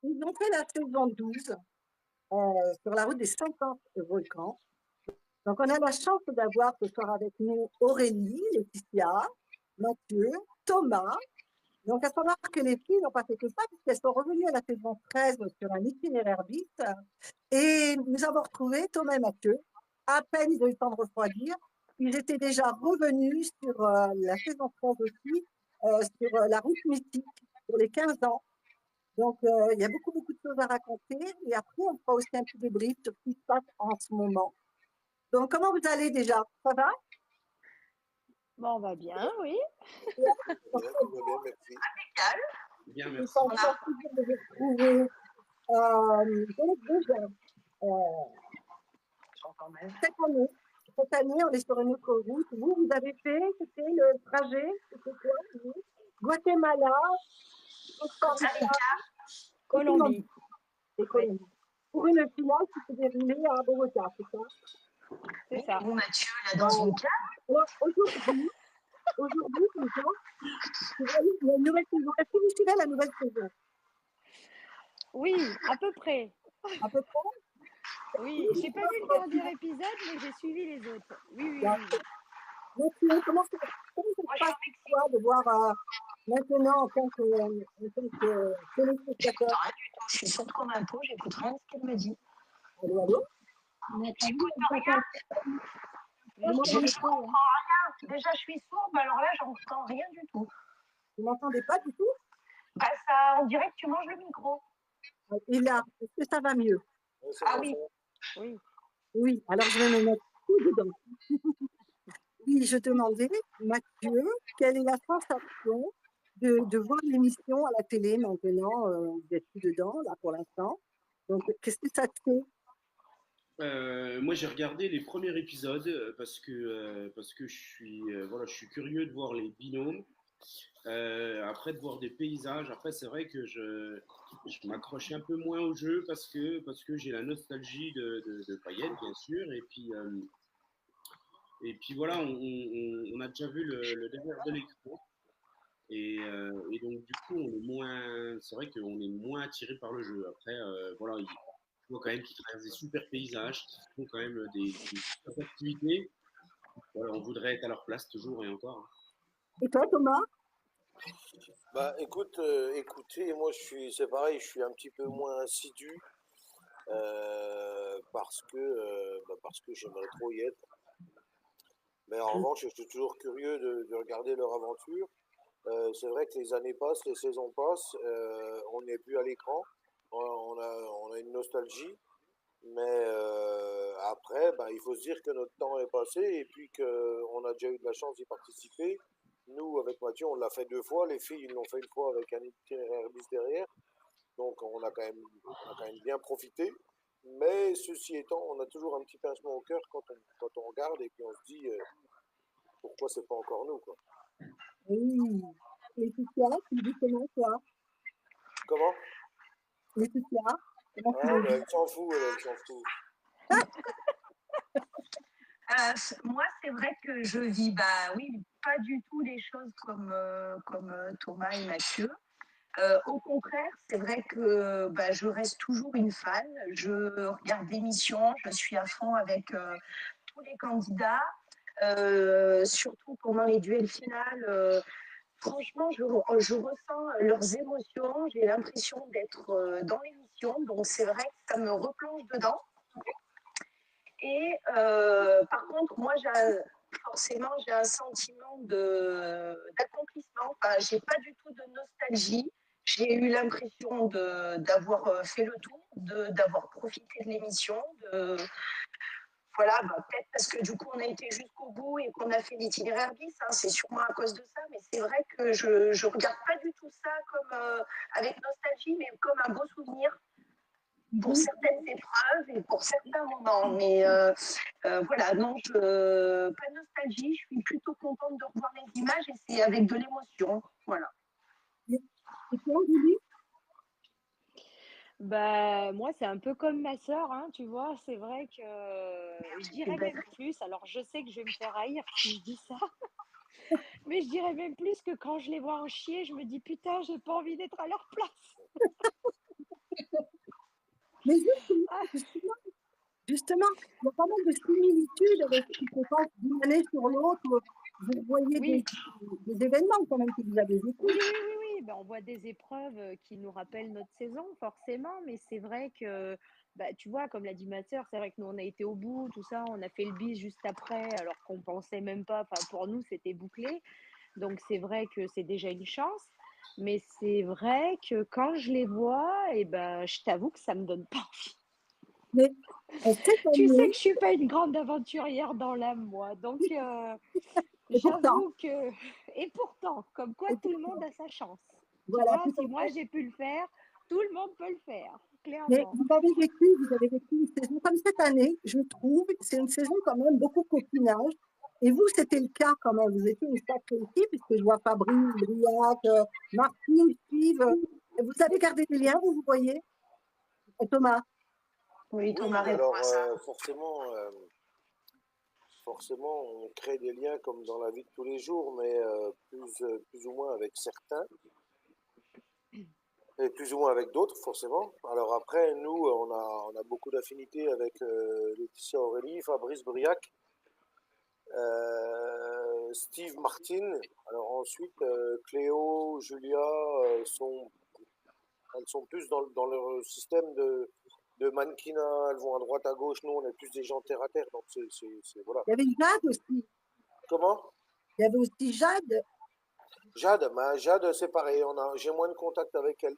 Ils ont fait la saison 12 sur la route des 50 volcans. Donc, on a la chance d'avoir ce soir avec nous Aurélie, Laetitia, Mathieu, Thomas. Donc, à savoir que les filles n'ont pas fait que ça, puisqu'elles sont revenues à la saison 13 sur un itinéraire bis. Et nous avons retrouvé Thomas et Mathieu. À peine ils ont eu le temps de refroidir. Ils étaient déjà revenus sur la saison 13 aussi, sur la route mythique, pour les 15 ans. Donc, il y a beaucoup, beaucoup de choses à raconter. Et après, on fera aussi un petit débrief sur ce qui se passe en ce moment. Donc, comment vous allez déjà? Ça va? Bon, on va bien, oui. Bien, tout va bien, merci. Bien, Ils merci. sont encore plaisir de vous retrouver. Donc, déjà, cette année, on est sur une autre route. Vous avez fait, c'était le trajet, c'était quoi, vous? Guatemala, Costa Rica et Colombie. Colombie. Et Colombie. Pour une finale qui s'est déroulée à Bogota, c'est ça? C'est ça. Bon, Mathieu, là, dans une cave. Alors, aujourd'hui, les gens, vous voyez, il y a une nouvelle saison. Est-ce que vous suivez la nouvelle saison? Oui, à peu près. À peu près? Oui, j'ai pas vu le dernier épisode, mais j'ai suivi les autres. Oui, oui, oui, oui. Mathieu, comment ça se passe pour toi de voir maintenant en tant que J'écoute téléspectateur? rien du tout. Je suis sourde comme un pot. J'écoute rien de ce qu'elle me dit. Allô, allô? J'écoute rien. Vous Je m'entendez ne pas, hein? comprends rien. Déjà, je suis sourde, mais alors là, j'entends rien du tout. Vous m'entendez pas du tout? Bah, ça, on dirait que tu manges le micro. Et là, est-ce que ça va mieux? Ouais, ça Ah va, oui. ça va. Oui. Oui, alors je vais me mettre tout dedans. Oui, je demandais, Mathieu, quelle est la sensation de voir l'émission à la télé maintenant? Vous n'êtes plus dedans, là, pour l'instant. Donc, qu'est-ce que ça te fait? Moi, j'ai regardé les premiers épisodes parce que voilà, je suis curieux de voir les binômes. Après, de voir des paysages. Après, c'est vrai que je m'accroche un peu moins au jeu parce que j'ai la nostalgie de Payet, bien sûr. Et puis voilà, on a déjà vu le derrière de l'écran. Et donc, du coup, c'est vrai qu'on est moins attiré par le jeu. Après, voilà, je vois quand même qu'ils traversent des super paysages, qui font quand même des super activités. Voilà, on voudrait être à leur place toujours et encore. Et toi, Thomas? Bah, écoute, écoutez, moi, c'est pareil, je suis un petit peu moins assidu parce que j'aimerais trop y être. Mais en revanche, je suis toujours curieux de regarder leur aventure. C'est vrai que les années passent, les saisons passent, on n'est plus à l'écran, on a une nostalgie. Mais après, bah, il faut se dire que notre temps est passé et puis qu'on a déjà eu de la chance d'y participer. Nous, avec Mathieu, on l'a fait 2 fois. Les filles, ils l'ont fait une fois avec un itinéraire bis derrière. Donc, on a quand même bien profité. Mais ceci étant, on a toujours un petit pincement au cœur quand on regarde et puis on se dit pourquoi c'est pas encore nous, quoi. Oui. Laetitia, tu me dis comment, toi? Comment? Laetitia, comment tu Ah, me mais dis? elle s'en fout, elle s'en fout. Moi, c'est vrai que je vis, bah oui, pas du tout les choses comme Thomas et Mathieu. Au contraire, c'est vrai que bah, je reste toujours une fan. Je regarde l'émission, je suis à fond avec tous les candidats, surtout pendant les duels finales. Franchement, je ressens leurs émotions. J'ai l'impression d'être dans l'émission, donc c'est vrai que ça me replonge dedans. Et par contre, moi, forcément, j'ai un sentiment d'accomplissement. Enfin, j'ai pas du tout de nostalgie. J'ai eu l'impression d'avoir fait le tour, d'avoir profité de l'émission. Voilà, bah, peut-être parce que du coup, on a été jusqu'au bout et qu'on a fait l'itinéraire bis. Hein, c'est sûrement à cause de ça. Mais c'est vrai que je regarde pas du tout ça comme avec nostalgie, mais comme un beau souvenir pour Oui, certaines épreuves et pour certains moments. Mais voilà, non, pas de nostalgie, je suis plutôt contente de revoir les images et c'est avec de l'émotion. Voilà. et toi, Julie? Bah, moi, c'est un peu comme ma sœur, hein, tu vois. C'est vrai que je C'est dirais même bête. plus. Alors, je sais que je vais me faire haïr si je dis ça, mais je dirais même plus que quand je les vois en chier, je me dis putain, j'ai pas envie d'être à leur place. Mais justement, Ah, justement, justement, il y a pas mal de similitudes avec ce qui se passe d'une année sur l'autre. Vous voyez oui, des événements quand même que vous avez oui, vécus. oui, oui, oui. Ben, on voit des épreuves qui nous rappellent notre saison, forcément, mais c'est vrai que, bah, tu vois, comme l'a dit ma sœur, c'est vrai que nous, on a été au bout, tout ça, on a fait le bis juste après, alors qu'on pensait même pas, enfin, pour nous, c'était bouclé. Donc, c'est vrai que c'est déjà une chance. Mais c'est vrai que quand je les vois, et ben, je t'avoue que ça me donne pas envie. Mais cette Tu sais année, que je suis pas une grande aventurière dans l'âme, moi. Donc, et pourtant, j'avoue que et pourtant, comme quoi et tout le pourtant, monde a sa chance. Tu voilà, vois? tout Si à moi fait. j'ai pu le faire, tout le monde peut le faire, Mais clairement. vous avez vécu une saison comme cette année, je trouve, c'est une saison quand même beaucoup copinage. Et vous, c'était le cas quand même. Vous étiez une sacrée équipe, puisque je vois Fabrice, Briac, Martine, Steve. Vous avez gardé des liens, vous voyez, Thomas. Oui, Thomas Oui, répond alors à ça. forcément, on crée des liens comme dans la vie de tous les jours, mais plus ou moins avec certains et plus ou moins avec d'autres, forcément. Alors après, nous, on a beaucoup d'affinités avec Laetitia Aurélie, Fabrice Briac, Steve Martin. Alors ensuite, Cléo, Julia elles sont plus dans leur système de mannequinat, elles vont à droite, à gauche. Nous, on est plus des gens terre à terre, donc voilà. Il y avait Jade aussi. Comment? Il y avait aussi Jade. Jade, c'est pareil, j'ai moins de contact avec elle,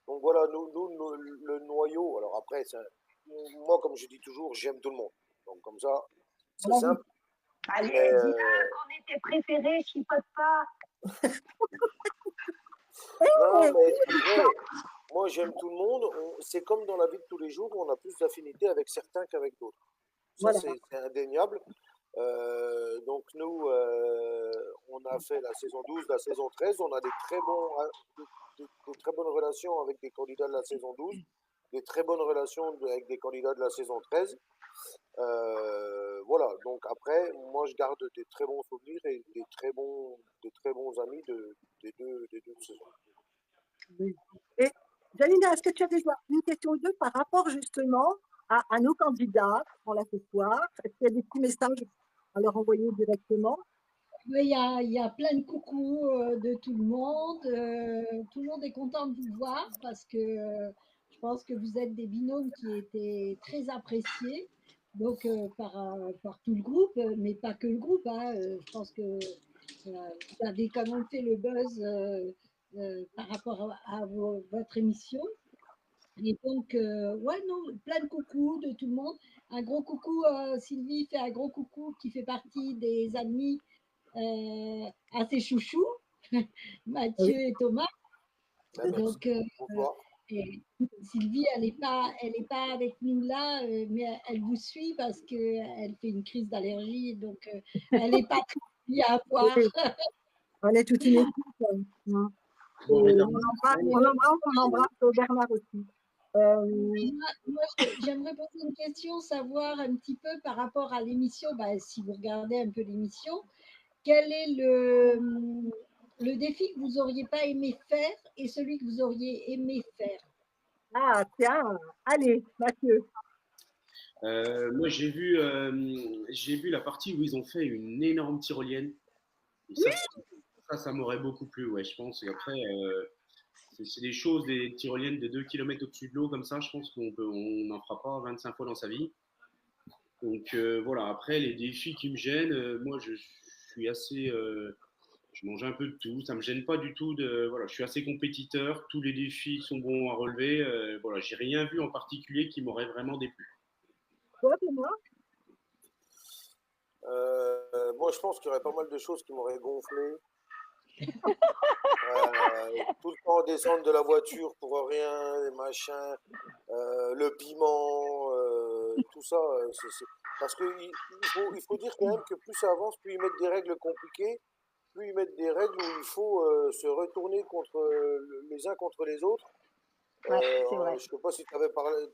donc voilà, le noyau. Alors après, moi, comme je dis toujours, j'aime tout le monde. Donc comme ça, c'est Alors, simple. Allez, Mais dis-le qu'on était préférés, chipote pas. non, hey, mais c'est vrai. Moi, j'aime tout le monde. C'est comme dans la vie de tous les jours, on a plus d'affinité avec certains qu'avec d'autres. Ça, voilà. c'est indéniable. Donc nous, on a fait la saison 12, la saison 13. On a des très bonnes relations avec des candidats de la saison 12, des très bonnes relations avec des candidats de la saison 13. Voilà, donc après, moi je garde des très bons souvenirs et des très bons amis des deux saisons. Oui. Et Janina, est-ce que tu as déjà une question ou deux par rapport justement à nos candidats qu'on l'a ce soir? Est-ce qu'il y a des petits messages à leur envoyer directement? Oui, il y a plein de coucou de tout le monde. Tout le monde est content de vous voir parce que je pense que vous êtes des binômes qui étaient très appréciés par tout le groupe, mais pas que le groupe, hein. Je pense que vous avez quand même fait le buzz par rapport votre émission. Et donc, ouais, non, plein de coucou de tout le monde. Un gros coucou, Sylvie fait un gros coucou qui fait partie des amis à ses chouchous, Oui. Mathieu et Thomas. Ben, merci. Donc, Bonsoir. et Sylvie, elle est pas avec nous là, mais elle vous suit parce qu'elle fait une crise d'allergie, donc elle n'est pas très bien à voir. Oui, on est toute une équipe. Hein. Et Bon, on embrasse Bernard aussi. Moi, j'aimerais poser une question, savoir un petit peu par rapport à l'émission, bah, si vous regardez un peu l'émission, quel est le défi que vous auriez pas aimé faire et celui que vous auriez aimé faire? Ah, tiens, allez, Mathieu. moi, j'ai vu la partie où ils ont fait une énorme tyrolienne. Et ça m'aurait beaucoup plu, ouais, je pense. Et après, c'est des choses, des tyroliennes de 2 km au-dessus de l'eau, comme ça, je pense on n'en fera pas 25 fois dans sa vie. Donc voilà, après, les défis qui me gênent, moi, je suis assez. Je mange un peu de tout, ça me gêne pas du tout. Voilà, je suis assez compétiteur, tous les défis sont bons à relever. Voilà, j'ai rien vu en particulier qui m'aurait vraiment déplu. Toi, Thomas? Moi, je pense qu'il y aurait pas mal de choses qui m'auraient gonflé. Tout le temps descendre de la voiture pour rien, les machins, le piment, tout ça. Parce qu'il faut dire quand même que plus ça avance, plus ils mettent des règles compliquées, plus ils mettent des règles où il faut se retourner les uns contre les autres. Ouais, c'est vrai. Je ne sais pas si tu avais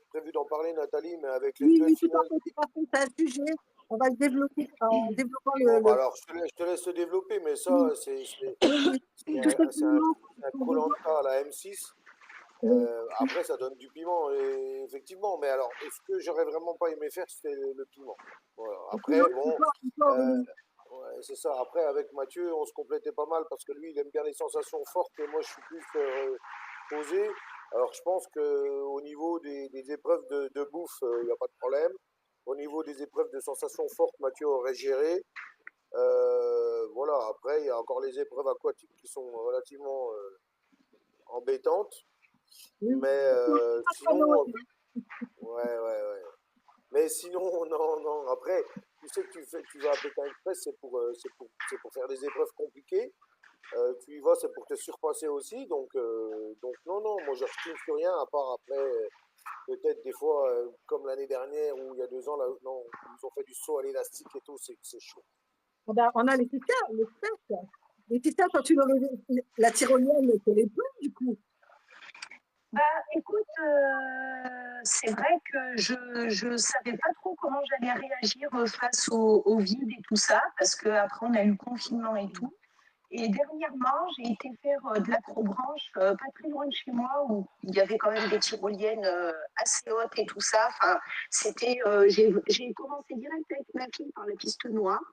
prévu d'en parler, Nathalie, mais avec les Oui, duels oui, tout à finales. fait, tout à fait. C'est un sujet. On va le développer en développant Bon, bah le... alors, je te laisse te développer, mais ça, Oui, c'est oui, oui. c'est Tout un simplement, un on koh veut voir- à la M6. Après, ça donne du piment, effectivement. Mais alors, ce que j'aurais vraiment pas aimé faire, c'était le piment. Voilà. Après, bon, euh, ouais, c'est ça. Après, avec Mathieu, on se complétait pas mal parce que lui, il aime bien les sensations fortes et moi, je suis plus posé. Alors, je pense qu'au niveau des épreuves de bouffe, il n'y a pas de problème. Au niveau des épreuves de sensations fortes, Mathieu aurait géré. Voilà. Après, il y a encore les épreuves aquatiques qui sont relativement embêtantes. Mais sinon, ouais, ouais, ouais. Mais sinon, non, non. Après, tu sais que tu vas à Pékin Express, c'est pour faire des épreuves compliquées. Tu y vas, c'est pour te surpasser aussi. Donc non, non, moi je retire sur rien, à part après, peut-être des fois, comme l'année dernière ou il y a 2 ans, là, non, ils ont fait du saut à l'élastique et tout, c'est chaud. On a les Laetitia, les steaks. Laetitia, quand tu l'aurais la tyrolienne, tu les peux, du coup. Bah, écoute, c'est vrai que je savais pas trop comment j'allais réagir face au vide et tout ça, parce qu'après on a eu le confinement et tout. Et dernièrement, j'ai été faire de l'acrobranche pas très loin de chez moi, où il y avait quand même des tyroliennes assez hautes et tout ça. Enfin, j'ai commencé direct avec ma fille par la piste noire.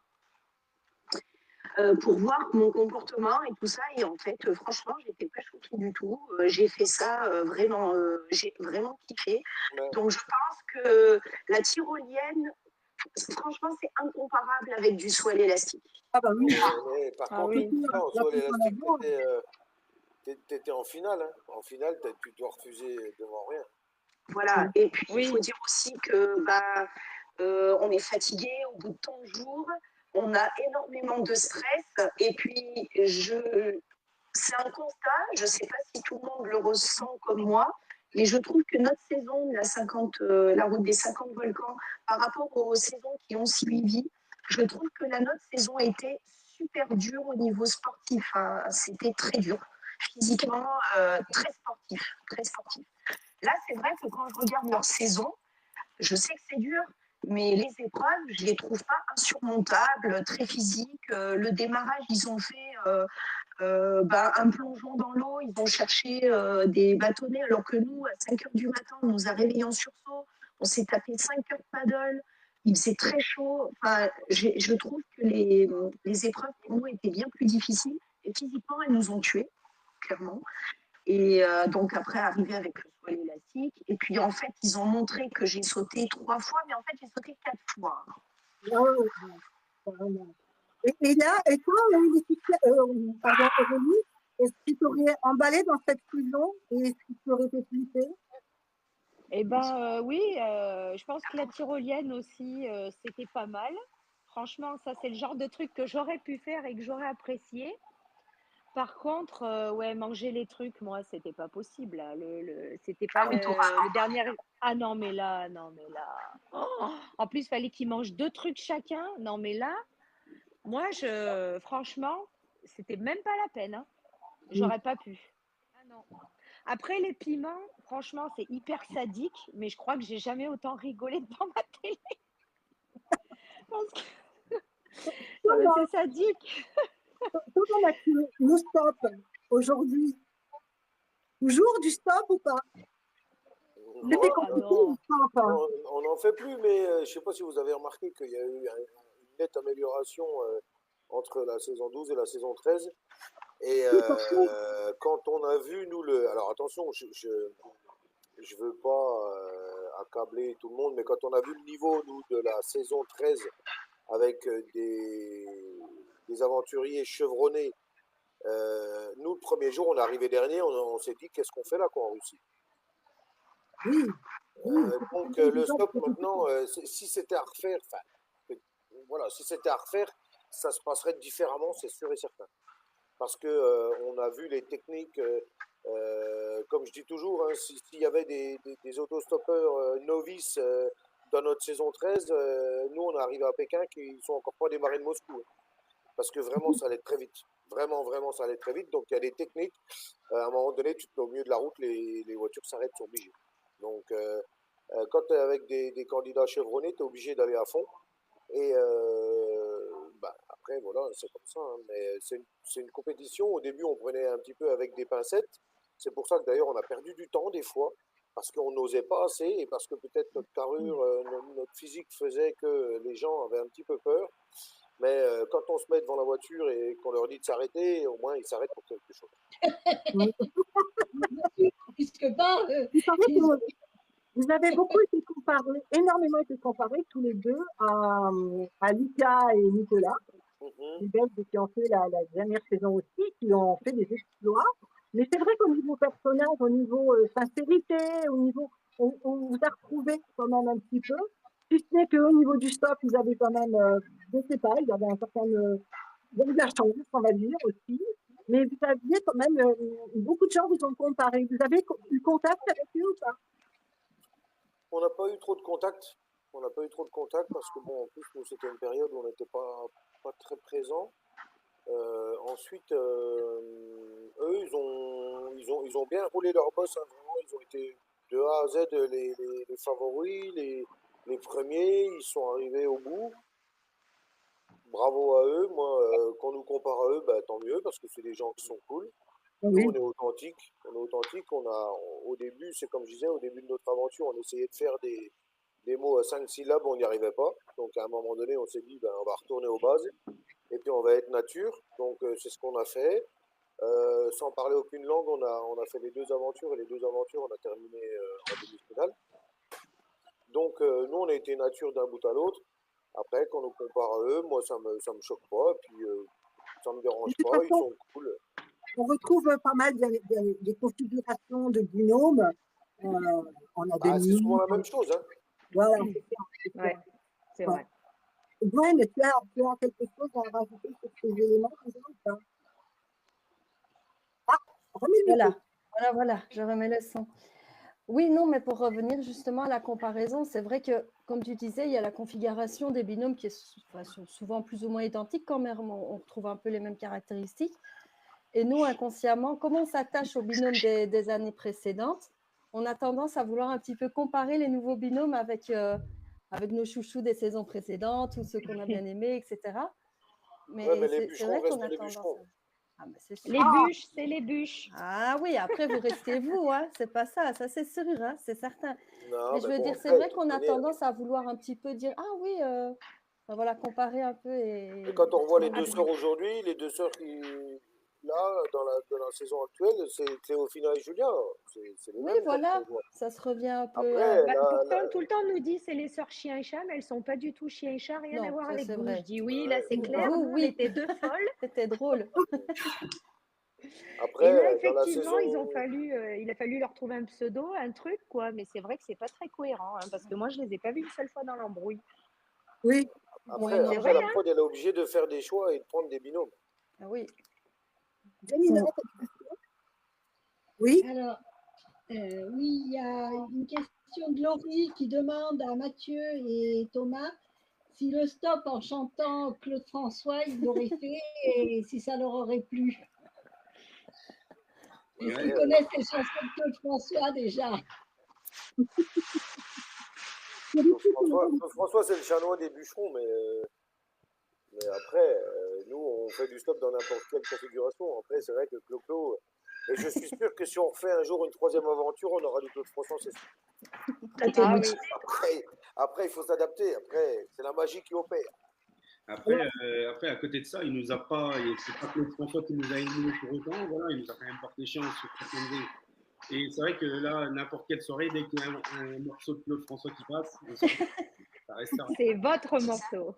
Pour voir mon comportement et tout ça. Et en fait, franchement, j'étais pas choquée du tout. J'ai fait ça vraiment, j'ai vraiment kiffé. Mais, Donc, je pense que la tyrolienne, franchement, c'est incomparable avec du saut à l'élastique. Ah bah oui. mais par Ah contre, oui. en La saut à piste en l'élastique, avant. t'étais en finale. Hein. En finale, tu dois refuser devant rien. Voilà. Et puis, il faut Oui. dire aussi que bah, on est fatigué au bout de tant de jours. On a énormément de stress. Et puis, c'est un constat. Je ne sais pas si tout le monde le ressent comme moi, mais je trouve que notre saison, la route des 50 volcans, par rapport aux saisons qui ont suivi, je trouve que la notre saison a été super dure au niveau sportif. Hein. C'était très dur. Physiquement, très sportif, très sportif. Là, c'est vrai que quand je regarde leur saison, je sais que c'est dur, mais les épreuves, je les trouve pas insurmontables, très physiques. Le démarrage, ils ont fait un plongeon dans l'eau, ils vont chercher des bâtonnets, alors que nous, à 5 heures du matin, on nous a réveillés en sursaut, on s'est tapé 5 heures de paddle, il faisait très chaud. Enfin, je trouve que les épreuves pour nous étaient bien plus difficiles, et physiquement, elles nous ont tués, clairement. Et donc après, arrivé avec le saut à l'élastique. Et puis en fait, ils ont montré que j'ai sauté 3 fois, mais en fait, j'ai sauté 4 fois. Et là, et toi, Laetitia, pardon, Aurélie, est-ce que tu t'aurais emballé dans cette saison et est-ce que tu aurais fait flipper? Eh ben oui, je pense que la tyrolienne aussi, c'était pas mal. Franchement, ça, c'est le genre de truc que j'aurais pu faire et que j'aurais apprécié. Par contre, ouais, manger les trucs, moi, c'était pas possible, là. C'était pas Ah oui, t'auras. le dernier. Ah non, mais là, non, mais là. Oh, en plus, il fallait qu'ils mangent 2 trucs chacun. Non, mais là, moi, franchement, c'était même pas la peine, hein. J'aurais pas pu. Ah non. Après, les piments, franchement, c'est hyper sadique, mais je crois que j'ai jamais autant rigolé devant ma télé. Parce que non, mais Comment, c'est sadique. comment as-tu le stop aujourd'hui? Toujours du stop ou pas? Non, C'était Ah compliqué non. le stop. Hein. on n'en fait plus, mais je ne sais pas si vous avez remarqué qu'il y a eu une nette amélioration entre la saison 12 et la saison 13. Et Oui, parce que quand on a vu, nous, alors attention, je veux pas accabler tout le monde, mais quand on a vu le niveau, nous, de la saison 13 avec des aventuriers chevronnés, nous, le premier jour, on est arrivé dernier, on s'est dit, qu'est-ce qu'on fait là, quoi, en Russie? oui, oui, c'est Donc, pas le déjà stop, c'était maintenant, si c'était à refaire, enfin, voilà, si c'était à refaire, ça se passerait différemment, c'est sûr et certain. Parce que on a vu les techniques, comme je dis toujours, hein, s'il y avait des autostoppeurs novices dans notre saison 13, nous on est arrivé à Pékin qui sont encore pas démarrés de Moscou. Hein. Parce que vraiment ça allait très vite. Vraiment, vraiment ça allait très vite. Donc il y a des techniques. À un moment donné, tu te mets au milieu de la route, les voitures s'arrêtent, sont obligées. Donc quand tu es avec des candidats chevronnés, tu es obligé d'aller à fond. Et après, voilà, c'est comme ça. Hein. Mais c'est une compétition. Au début, on prenait un petit peu avec des pincettes. C'est pour ça que d'ailleurs on a perdu du temps des fois, parce qu'on n'osait pas assez et parce que peut-être notre carrure, notre physique faisait que les gens avaient un petit peu peur. Mais quand on se met devant la voiture et qu'on leur dit de s'arrêter, au moins ils s'arrêtent pour quelque chose. Puisque pas, Vous savez ils ont- que vous avez beaucoup été comparés, énormément été comparés tous les deux à Lucas et Nicolas, Mhm. les Belges qui ont fait la dernière saison aussi, qui ont fait des exploits. Mais c'est vrai qu'au niveau personnage, au niveau sincérité, au niveau, on vous a retrouvé quand même un petit peu. Si ce n'est qu'au niveau du stop, ils avaient quand même, je ne sais pas, ils avaient un certain, ils avaient de la chance, on va dire aussi. Mais vous aviez quand même, beaucoup de gens vous ont comparé. Vous avez eu contact avec eux ou pas? On n'a pas eu trop de contact. On n'a pas eu trop de contact parce que bon, en plus nous c'était une période où on n'était pas très présents. Ensuite, eux, ils ont bien roulé leur boss, hein, vraiment. Ils ont été de A à Z les favoris, les premiers. Ils sont arrivés au bout. Bravo à eux. Moi, qu'on nous compare à eux, bah, tant mieux parce que c'est des gens qui sont cool. Nous, Oui. on est authentiques. On est authentiques. Au début, c'est comme je disais, au début de notre aventure, on essayait de faire des mots à 5 syllabes, on n'y arrivait pas. Donc, à un moment donné, on s'est dit, ben, on va retourner aux bases et puis on va être nature. Donc, c'est ce qu'on a fait. Sans parler aucune langue, on a fait les deux aventures et les deux aventures, on a terminé en demi-finale. Donc, nous, on a été nature d'un bout à l'autre. Après, quand on nous compare à eux, moi, ça me choque pas. Et puis, ça me dérange De toute pas. Ils façon, sont cool. on retrouve pas mal des configurations de binômes. On a Bah, c'est souvent Denis, la même chose, hein. voilà, c'est ça. C'est ça. Ouais, c'est Ouais. vrai. Gwen, tu as quelque chose à rajouter sur ces éléments déjà ou pas? Ah, remets le micro. Voilà, je remets le son. Oui, non, mais pour revenir justement à la comparaison, c'est vrai que, comme tu disais, il y a la configuration des binômes qui est souvent plus ou moins identique quand même, on retrouve un peu les mêmes caractéristiques. Et nous, inconsciemment, comme on s'attache aux binômes des années précédentes, on a tendance à vouloir un petit peu comparer les nouveaux binômes avec nos chouchous des saisons précédentes ou ceux qu'on a bien aimés, etc. Ouais, mais Mais les c'est bûcherons vrai qu'on restent a les tendance bûcherons. à... Ah, mais c'est sûr. Les bûches, c'est les bûches. Ah oui, après, vous restez vous, hein. C'est pas ça c'est sûr, hein, c'est certain. Non, Mais je mais veux bon, dire, c'est après, vrai de toute qu'on a manière, tendance à vouloir un petit peu dire, ah oui, ben voilà, comparer un peu et quand on revoit les retrouver deux sœurs aujourd'hui, les deux sœurs qui, là, dans la saison actuelle, c'est Cléophina et Julien. C'est les Oui, mêmes quand voilà, on voit. ça se revient un peu Après, Bah, pourtant, tout le temps, on nous dit c'est les sœurs chien et chat, mais elles sont pas du tout chien et chat, rien à Non, voir ça avec c'est vous. Je vrai. dis oui, là c'est clair, Vous, nous on oui, était deux folles. c'était drôle. après, Et là, dans la effectivement, saison, il a fallu leur trouver un pseudo, un truc, quoi. Mais c'est vrai que c'est pas très cohérent, hein, parce que moi, je les ai pas vus une seule fois dans l'embrouille. Oui. Ouais, après, non, C'est après, vrai, la hein? prod, elle est obligée de faire des choix et de prendre des binômes. ah oui. Janine, oui. Alors, oui, il y a une question de Laurie qui demande à Mathieu et Thomas si le stop en chantant Claude François, ils l'auraient fait et si ça leur aurait plu. Est-ce qu'ils connaissent les chansons de Claude François déjà? François, c'est le chanois des bûcherons, mais après, nous, on fait du stop dans n'importe quelle configuration. Après, c'est vrai que Clo-Clo, et je suis sûr que si on refait un jour une troisième aventure, on aura du Claude François, c'est sûr. Ah oui. Après, il faut s'adapter. Après, c'est la magie qui opère. Après, à côté de ça, il nous a pas, c'est pas Claude François qui nous a éliminés pour autant. Voilà, il nous a quand même porté chance sur certaines lignes. Et c'est vrai que là, n'importe quelle soirée, dès qu'il y a un morceau de Claude François qui passe, ça restera. C'est votre morceau.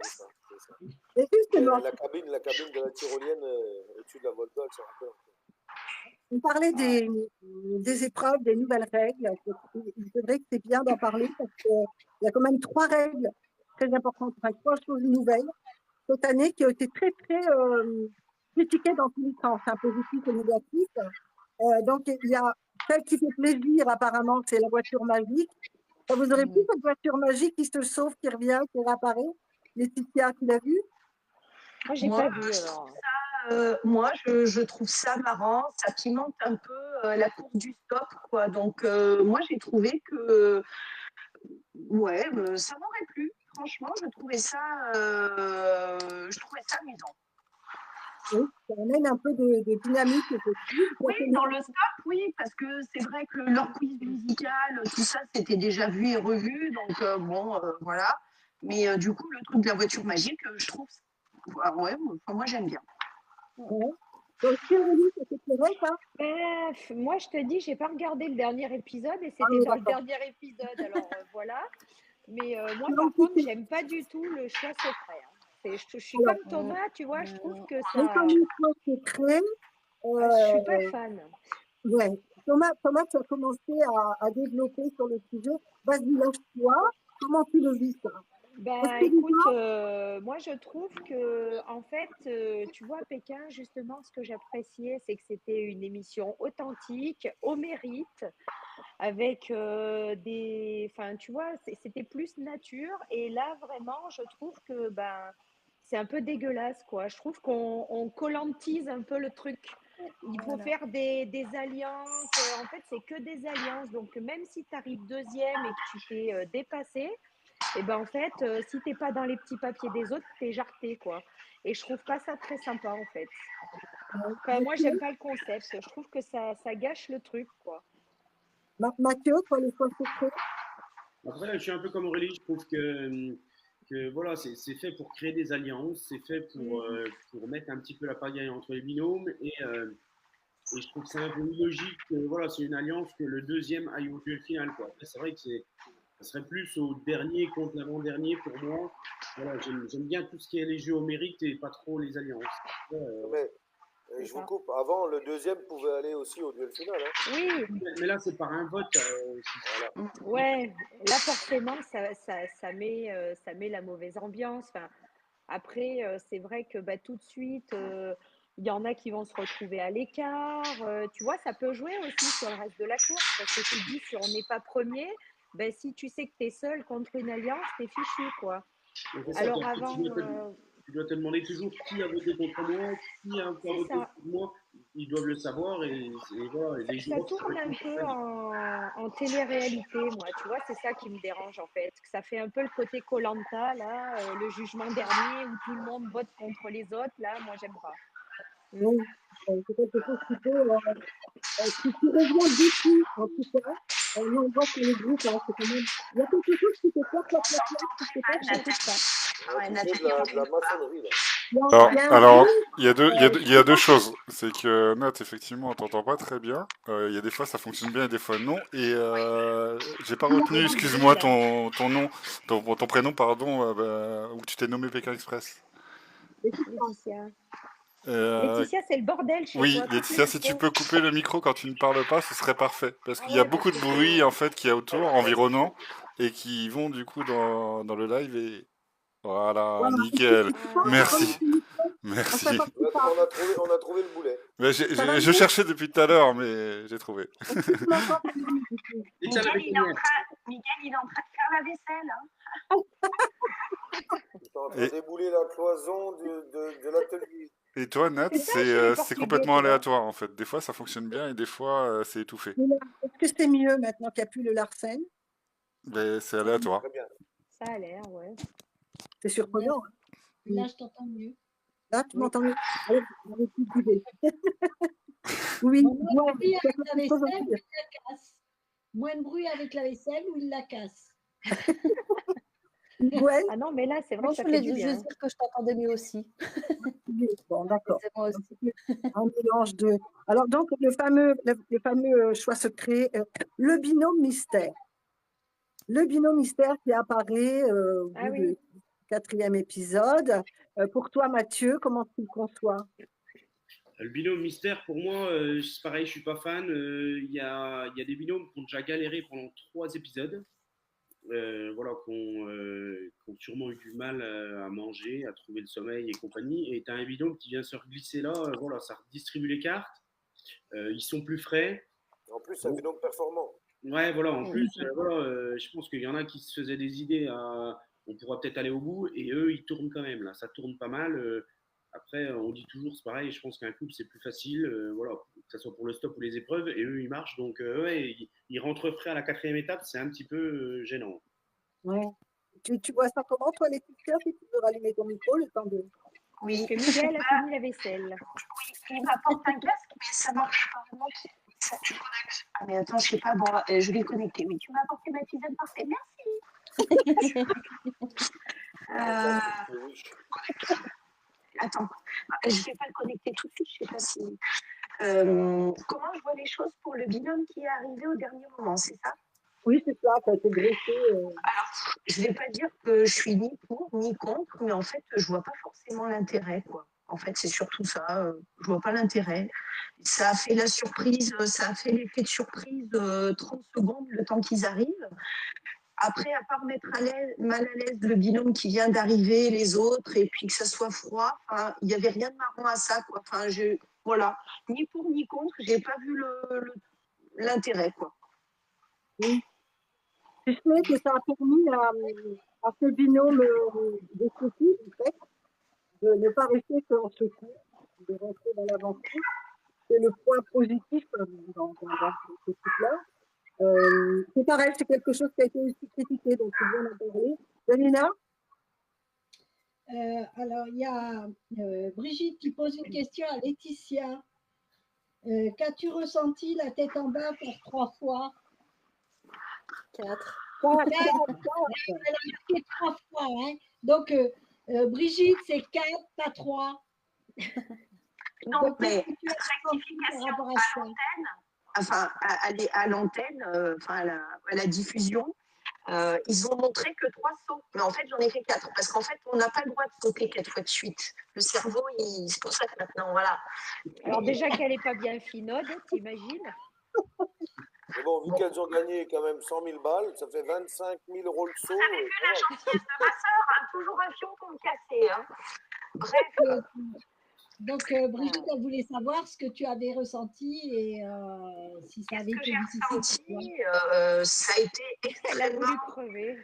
C'est ça, c'est ça. Et justement, La cabine de la tyrolienne au-dessus de la Volga, elle s'en rappelle. on parlait des épreuves, des nouvelles règles. C'est vrai que c'est bien d'en parler parce qu'il y a quand même 3 règles très importantes, enfin 3 choses nouvelles cette année qui ont été très, très critiquées dans tous les sens, hein, positifs et négatifs. Donc, il y a celle qui fait plaisir, apparemment, c'est la voiture magique. Vous aurez plus cette voiture magique qui se sauve, qui revient, qui réapparaît. Laetitia, tu l'as vu? Moi, j'ai pas vu alors. Moi, je trouve ça marrant, ça pimente un peu la course du stop, quoi. Donc, moi, j'ai trouvé que, ouais, ça m'aurait plu. Franchement, je trouvais ça amusant. Oui, ça amène un peu de dynamique, effectivement. Oui, dans le stop, oui, parce que c'est vrai que leur quiz musical, tout ça, c'était déjà vu et revu, donc voilà. Mais du coup, le truc de la voiture magique, je trouve, ouais, moi j'aime bien. Ouais. Donc, Aurélie, ça te plairait, ça? Moi, je te dis, j'ai pas regardé le dernier épisode et Ah c'était oui, dans le d'accord. dernier épisode, alors voilà. Mais moi, Non, par si, contre, si. j'aime pas du tout le choix secret. Je suis Alors, comme Thomas, tu vois, je trouve que le ça. fameux choix secret, Je suis pas fan. ouais. Thomas, tu as commencé à développer sur le sujet. Vas-y, lâche-toi. Comment tu le vis, ça? Parce que Écoute, déjà, moi je trouve que, en fait, tu vois, Pékin, justement, ce que j'appréciais, c'est que c'était une émission authentique, au mérite, avec enfin, tu vois, c'était plus nature. Et là, vraiment, je trouve que c'est un peu dégueulasse, quoi. Je trouve qu'on collantise un peu le truc. Il faut Voilà. faire des alliances. En fait, c'est que des alliances. Donc, même si tu arrives deuxième et que tu t'es dépassé, et en fait, si t'es pas dans les petits papiers des autres, t'es jarté, quoi. Et je trouve pas ça très sympa, en fait. Enfin, moi, j'aime pas le concept. Je trouve que ça gâche le truc, quoi. Mathieu, toi, les choix secrets? Après, je suis un peu comme Aurélie, je trouve que voilà, c'est fait pour créer des alliances, c'est fait pour mettre un petit peu la pagaille entre les binômes et je trouve que c'est un peu logique que voilà, c'est une alliance que le deuxième aille au duel final, quoi. Après, c'est vrai que ça serait plus au dernier contre l'avant-dernier pour moi. Voilà, j'aime bien tout ce qui est les jeux au mérite et pas trop les alliances. Mais je vous coupe. Avant, le deuxième pouvait aller aussi au duel final. Hein. Oui, Mais là, c'est par un vote. Voilà. ouais. Là, forcément, ça met la mauvaise ambiance. Enfin, après, c'est vrai que tout de suite, il y en a qui vont se retrouver à l'écart. Tu vois, ça peut jouer aussi sur le reste de la course. Parce que tu te dis, si on n'est pas premier, si tu sais que tu es seul contre une alliance, t'es fichu, quoi. Donc, c'est ça, Alors avant, tu dois te demander toujours qui a voté contre moi, qui a encore c'est voté ça. pour moi. Ils doivent le savoir et voilà, et les Ça joueurs. tourne un peu en télé-réalité, moi. Tu vois, c'est ça qui me dérange, en fait. Que ça fait un peu le côté koh là, le jugement dernier où tout le monde vote contre les autres. Là, moi, j'aime pas. Oui, c'est quelque chose qui rejoint beaucoup, en tout cas. Nous, on voit sur le groupe, hein, c'est quand même... Il y a quelque chose qui te claque, qui te fait... J'écoute pas. Tu fais de la maçonnerie, là. Alors, il y a deux choses. C'est que Nat, effectivement, on t'entend pas très bien. Il y a des fois ça fonctionne bien et des fois non. Et j'ai pas retenu, excuse-moi, ton nom, ton prénom, pardon, où tu t'es nommé Pékin Express. Laetitia. Euh, Laetitia, c'est le bordel chez oui, toi. Laetitia, si tu peux couper le micro quand tu ne parles pas, ce serait parfait. Parce Ah qu'il y a ouais, beaucoup de parce que bruit en fait qu'il y a autour, environnant, et qui vont du coup dans le live et voilà, Voilà. nickel. Merci, Ça merci. fait pas. On a trouvé le boulet. Mais je cherchais depuis tout à l'heure, mais j'ai trouvé. Ah. Tu m'entends, Aurélie, du coup? Miguel, il est en train de faire la vaisselle. Hein. Je suis en train de débouler la cloison de l'atelier. Et toi, Nat, C'est ça chez les c'est Portugais, complètement tu vois. aléatoire en fait. Des fois, ça fonctionne bien et des fois, c'est étouffé. Est-ce que c'est mieux maintenant qu'il n'y a plus le Larsen? Mais c'est aléatoire. Très bien. Ça a l'air, ouais. C'est surprenant. Hein. Là, je t'entends mieux. Là, tu Oui. m'entends mieux? Allez, on va plus bouger. Oui, Moins de ouais, bruit c'est avec la quelque chose à vaisselle ou dire. il la casse. Moins de bruit avec la vaisselle ou il la casse. Gwen? Ah non, mais là, c'est vrai Non, que je ça voulais fait du juste bien. dire que je t'entendais mieux aussi. Bon, d'accord. C'est moi aussi. Un mélange de. Alors, donc, le fameux choix secret, le binôme mystère. Le binôme mystère qui apparaît au Ah bout oui. du 4e épisode. Pour toi, Mathieu, comment tu le conçois? Le binôme mystère, pour moi, c'est pareil, je suis pas fan. Il y a des binômes qui ont déjà galéré pendant 3 épisodes. Voilà, qui ont sûrement eu du mal à manger, à trouver le sommeil et compagnie. Et tu as un binôme qui vient se glisser là, voilà, ça redistribue les cartes. Ils sont plus frais. En plus, c'est un binôme performant. Ouais, voilà, en plus, voilà, je pense qu'il y en a qui se faisaient des idées on pourra peut-être aller au bout, et eux, ils tournent quand même, là, ça tourne pas mal. Après, on dit toujours, c'est pareil, je pense qu'un couple, c'est plus facile, voilà, que ce soit pour le stop ou les épreuves, et eux, ils marchent, donc ouais, ils rentrent frais à la 4e étape, c'est un petit peu gênant. Ouais. Tu vois ça comment, toi, Laetitia, si tu veux rallumer ton micro, le temps de. Oui. Parce que Miguel a fini la vaisselle. Il m'apporte un casque, mais ça marche pas. Non, ça, je connecte. Ah, mais attends, je sais pas, bon, je vais le connecter. Oui, tu m'as apporté ma tisane parfaite, merci. Oui. Attends, je vais pas le connecter tout de suite, je sais pas si. Comment je vois les choses pour le binôme qui est arrivé au dernier moment, c'est ça? Oui, c'est ça, ça a été greffé. Alors, je vais pas dire que je suis ni pour ni contre, mais en fait, je vois pas forcément l'intérêt, quoi. En fait, c'est surtout ça. Je vois pas l'intérêt. Ça a fait la surprise, ça a fait l'effet de surprise 30 secondes le temps qu'ils arrivent. Après, à part mettre mal à l'aise le binôme qui vient d'arriver, les autres, et puis que ça soit froid, il n'y avait rien de marrant à ça, quoi. Voilà, ni pour ni contre, j'ai pas vu l'intérêt, quoi. Oui. Tu sais que ça a permis à ce binôme de secours, en fait, de ne pas rester qu'en secours, de rentrer dans l'aventure. C'est le point positif dans ce truc-là. C'est pareil, c'est quelque chose qui a été aussi critiqué, donc c'est bien d'en parler. Janina? Alors, il y a Brigitte qui pose une question à Laetitia. Qu'as-tu ressenti la tête en bas par 3 fois? 4. Elle a marqué 3 fois. Hein. Donc, Brigitte, c'est 4, pas 3. Non, Donc, mais qu'est-ce que tu as ressenti par rectification rapport à ça? enfin, à l'antenne, enfin, à la diffusion, ils ont montré que 3 sauts. Mais en fait, j'en ai fait 4. Parce qu'en fait, on n'a pas le droit de sauter 4 fois de suite. Le cerveau, c'est pour ça que maintenant, voilà. Alors déjà qu'elle n'est pas bien finaude, t'imagines? Mais bon, vu qu'elles ont gagné quand même 100 000 balles, ça fait 25 000 euros le saut. Vous avez vu la gentillesse de ma sœur, hein, toujours un fion pour me casser. Hein. Bref. Donc, Brigitte, elle voulait savoir ce que tu avais ressenti et si ça avait été difficile. Ça a été Elle a voulu extrêmement. crever.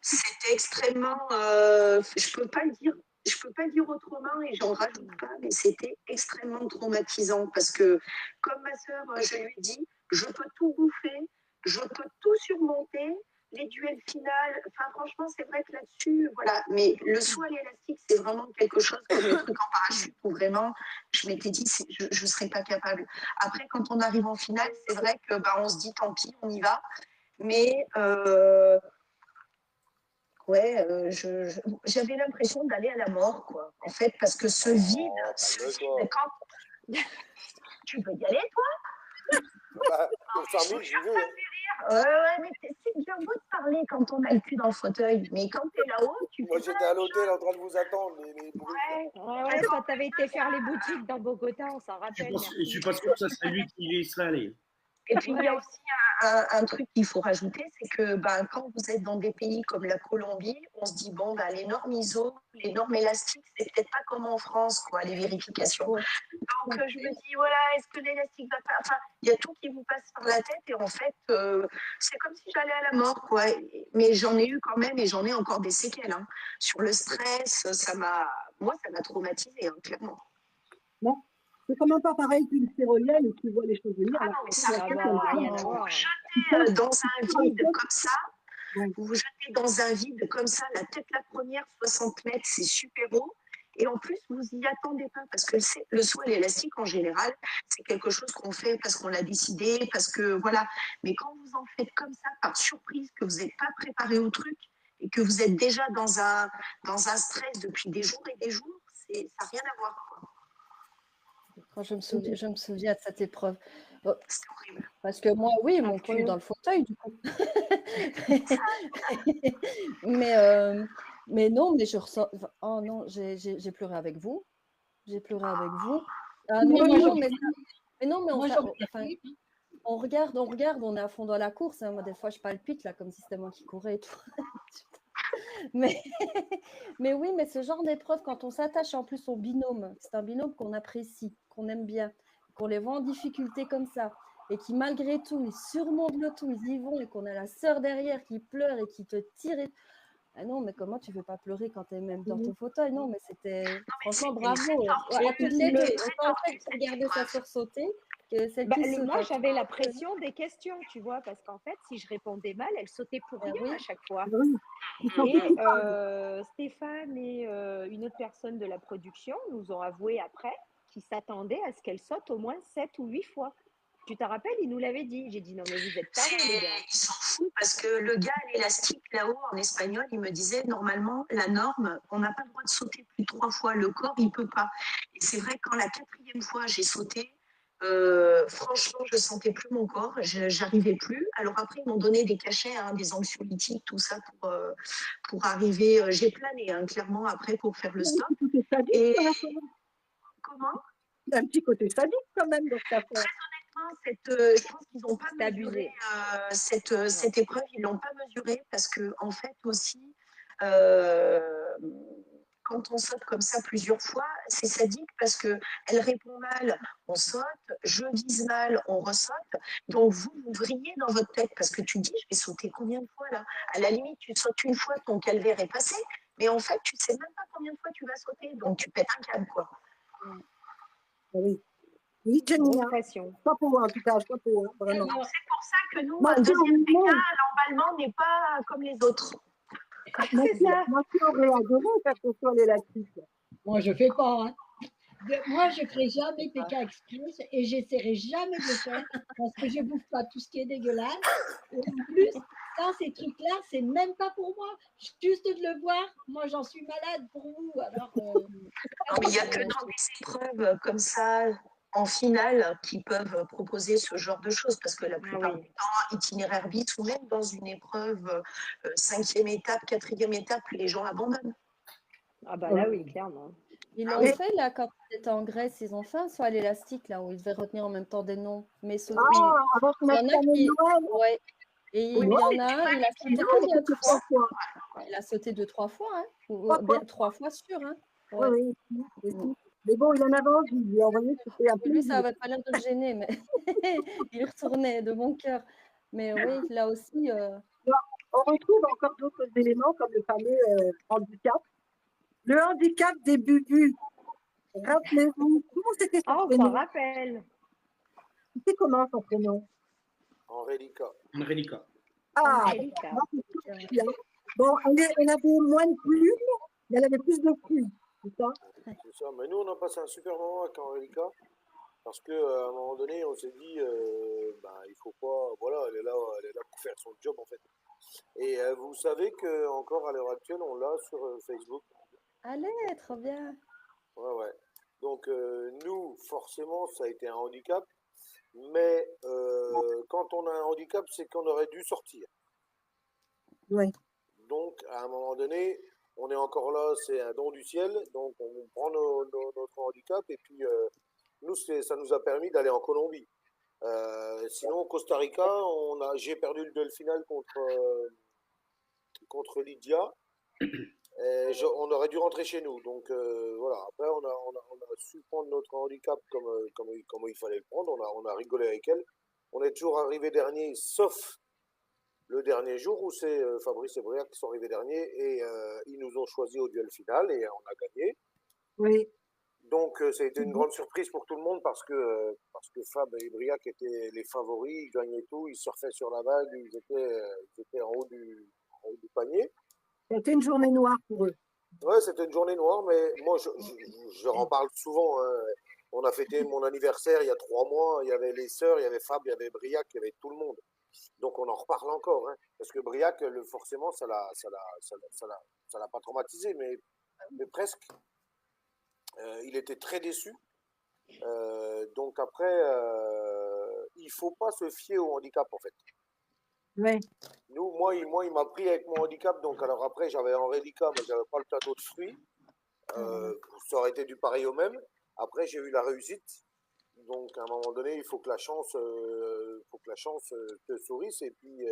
C'était extrêmement. Je peux pas dire autrement et j'en rajoute pas, mais c'était extrêmement traumatisant parce que, comme ma sœur, je lui ai dit, je peux tout bouffer, je peux tout surmonter. Les duels finales, enfin franchement, c'est vrai que là-dessus, voilà. Mais le saut à l'élastique, c'est vraiment quelque chose comme le truc en parachute où vraiment, je m'étais dit, je ne serais pas capable. Après, quand on arrive en finale, c'est vrai que on se dit, tant pis, on y va. Mais ouais, j'avais l'impression d'aller à la mort, quoi. En fait, parce que ce vide, quand tu peux y aller, toi? Bah, pour 100 000, j'y vais. Ouais, mais c'est bien beau de parler quand on a le cul dans le fauteuil, mais quand t'es là-haut, tu Moi, j'étais à l'hôtel en train de vous attendre. Ouais, toi, t'avais été faire les boutiques dans Bogota, on s'en rappelle. Je suis pas sûr que ça serait lui qui y serait allé. Et puis, il y a aussi un truc qu'il faut rajouter, c'est que quand vous êtes dans des pays comme la Colombie, on se dit, bon, les normes ISO, les normes élastiques, c'est peut-être pas comme en France, quoi, les vérifications. Donc, je me dis, voilà, est-ce que l'élastique va pas... Enfin, il y a tout qui vous passe par la tête et en fait, c'est comme si j'allais à la mort, quoi. Mais j'en ai eu quand même et j'en ai encore des séquelles. Hein. Sur le stress, moi, ça m'a traumatisée, hein, clairement. Non. C'est quand même pas pareil qu'une tyrolienne où tu vois les choses venir. Ah non, mais ça n'a rien à voir. Vous jetez dans un vide comme ça, vous jetez dans un vide comme ça, la tête la première, 60 mètres, c'est super haut. Et en plus, vous y attendez pas, parce que le saut à l'élastique, en général, c'est quelque chose qu'on fait parce qu'on l'a décidé, parce que voilà. Mais quand vous en faites comme ça, par surprise, que vous n'êtes pas préparé au truc, et que vous êtes déjà dans un stress depuis des jours et des jours, ça n'a rien à voir, quoi. Je me souviens de cette épreuve. C'est horrible. Parce que moi, oui, mon cul dans le fauteuil, du coup. mais non, mais je ressens. Oh non, j'ai pleuré avec vous. J'ai pleuré avec vous. Ah non, mais on regarde, on est à fond dans la course. Hein. Moi, des fois, je palpite là, comme si c'était moi qui courais et tout. mais oui, mais ce genre d'épreuve, quand on s'attache en plus au binôme, c'est un binôme qu'on apprécie, qu'on aime bien, qu'on les voit en difficulté comme ça, et qui malgré tout, ils surmontent le tout, ils y vont, et qu'on a la sœur derrière qui pleure et qui te tire. Ah non, mais comment tu veux pas pleurer quand tu es même dans Oui. ton fauteuil? Non, mais c'était Non, mais franchement c'était bravo. très tordu, Ouais, tu sais très autant tordu celle qui cette regardait sa épreuve. sœur sauter que celle Bah, qui saute. moi, Hein. j'avais la pression des questions, tu vois, parce qu'en fait, si je répondais mal, elle sautait pour Ben rien oui. à chaque fois. Oui, ils sont Et coupables. Stéphane et une autre personne de la production nous ont avoué après qu'ils s'attendaient à ce qu'elle saute au moins 7 ou 8 fois. Tu te rappelles, ils nous l'avaient dit. J'ai dit non, mais vous êtes tarés, les gars. Ils s'en foutent parce que le gars à l'élastique là-haut en espagnol, il me disait normalement, la norme, on n'a pas le droit de sauter plus de 3 fois. Le corps, il peut pas. Et c'est vrai que quand la 4e fois j'ai sauté, franchement, je sentais plus mon corps, j'arrivais plus. Alors après, ils m'ont donné des cachets, hein, des anxiolytiques, tout ça pour arriver. J'ai plané, hein, clairement, après pour faire le Il y a un stop. petit côté sadique Et dans l'affaire. comment? Il y a un petit côté sadique quand même dans cette affaire. Je pense qu'ils n'ont pas C'est mesuré abusé. cette épreuve, ils ne l'ont pas mesurée parce que en fait aussi, euh, quand on saute comme ça plusieurs fois, c'est sadique parce que elle répond mal, on saute, je vise mal, on ressaute. Donc vous vrillez dans votre tête parce que tu dis, je vais sauter combien de fois là? À la limite, tu sautes une fois, ton calvaire est passé, mais en fait, tu ne sais même pas combien de fois tu vas sauter, donc tu pètes un câble quoi. Oui, oui, Grosse Janina. pression. Chapeau, en tout cas, chapeau, hein, vraiment. Donc c'est pour ça que nous, un Mathieu, deuxième non. PK, l'emballement n'est pas comme les autres. C'est ça. Mathieu aurait adoré faire ce soit l'élastique. Moi, je fais pas. Hein. Moi, je ferai jamais PK Express et j'essaierai jamais de le faire parce que je bouffe pas tout ce qui est dégueulasse. Et en plus, ça, ces trucs-là, c'est même pas pour moi. Juste de le voir, moi, j'en suis malade pour vous. Alors, Non, mais il n'y a que dans des épreuves comme ça, en finale, qui peuvent proposer ce genre de choses, parce que la plupart oui. du temps, itinéraire bis ou même dans une épreuve 5e étape, 4e étape, les gens abandonnent. Ah bah là, oui, clairement. Ils Ah l'ont oui. fait là quand ils étaient en Grèce, ils ont fait un saut à l'élastique là où ils devaient retenir en même temps des noms. Mais Ah, avant qu'on il y ait en a terminé qui. Noël. Ouais. Et il Oui, y mais en c'était a un, pas il a sauté Non, combien de c'était fois? 3 fois. Il a sauté 2-3 fois, hein? Ou 3 fois. bien 3 fois sûr, hein? Oui, Ouais. oui, aussi. Mais bon, il en avait envie. Il a envoyé, c'était un peu. Lui, ça n'avait pas l'air de le gêner, mais il retournait de bon cœur. Mais oui, là aussi, On retrouve encore d'autres éléments comme le fameux handicap. Le handicap des bubus. Rappelez-vous, comment c'était son Ah, on s'en prénom? rappelle. C'était comment son prénom? Angélica. Angélica. Ah, Angélica. moi, c'est tout ce qu'il y a. Bon, elle avait moins de plumes, mais elle avait plus de plumes. C'est ça? C'est ça. Mais nous, on a passé un super moment avec Angélica. Parce qu'à un moment donné, on s'est dit, ben, il faut pas. Voilà, elle est là pour faire son job, en fait. Et vous savez qu'encore à l'heure actuelle, on l'a sur Facebook. allez, trop bien. Ouais, ouais. Donc, nous, forcément, ça a été un handicap. Mais quand on a un handicap, c'est qu'on aurait dû sortir. Oui. Donc, à un moment donné, on est encore là, c'est un don du ciel. Donc, on prend notre handicap et puis nous, ça nous a permis d'aller en Colombie. Sinon, au Costa Rica, j'ai perdu le duel final contre Lydia. On aurait dû rentrer chez nous. Donc voilà. Après, on a su prendre notre handicap comme il fallait le prendre. On a rigolé avec elle. On est toujours arrivé dernier, sauf le dernier jour où c'est Fabrice et Briac qui sont arrivés derniers et ils nous ont choisi au duel final et on a gagné. Oui. Donc ça a été une grande surprise pour tout le monde parce que Fab et Briac étaient les favoris, ils gagnaient tout, ils surfaient sur la vague, ils étaient en haut du panier. C'était une journée noire pour eux. Ouais, c'était une journée noire, mais moi je leur en parle souvent. Hein. On a fêté mon anniversaire il y a 3 mois, il y avait les sœurs, il y avait Fab, il y avait Briac, il y avait tout le monde. Donc on en reparle encore, hein, parce que Briac, forcément, ça l'a pas traumatisé, mais presque. Il était très déçu. Donc après, il faut pas se fier au handicap en fait. Oui. Moi, il m'a pris avec mon handicap. Donc alors après, j'avais Angélica, mais j'avais pas le plateau de fruits. Ça aurait été du pareil au même. Après, j'ai eu la réussite. Donc à un moment donné, il faut que la chance, te sourisse et puis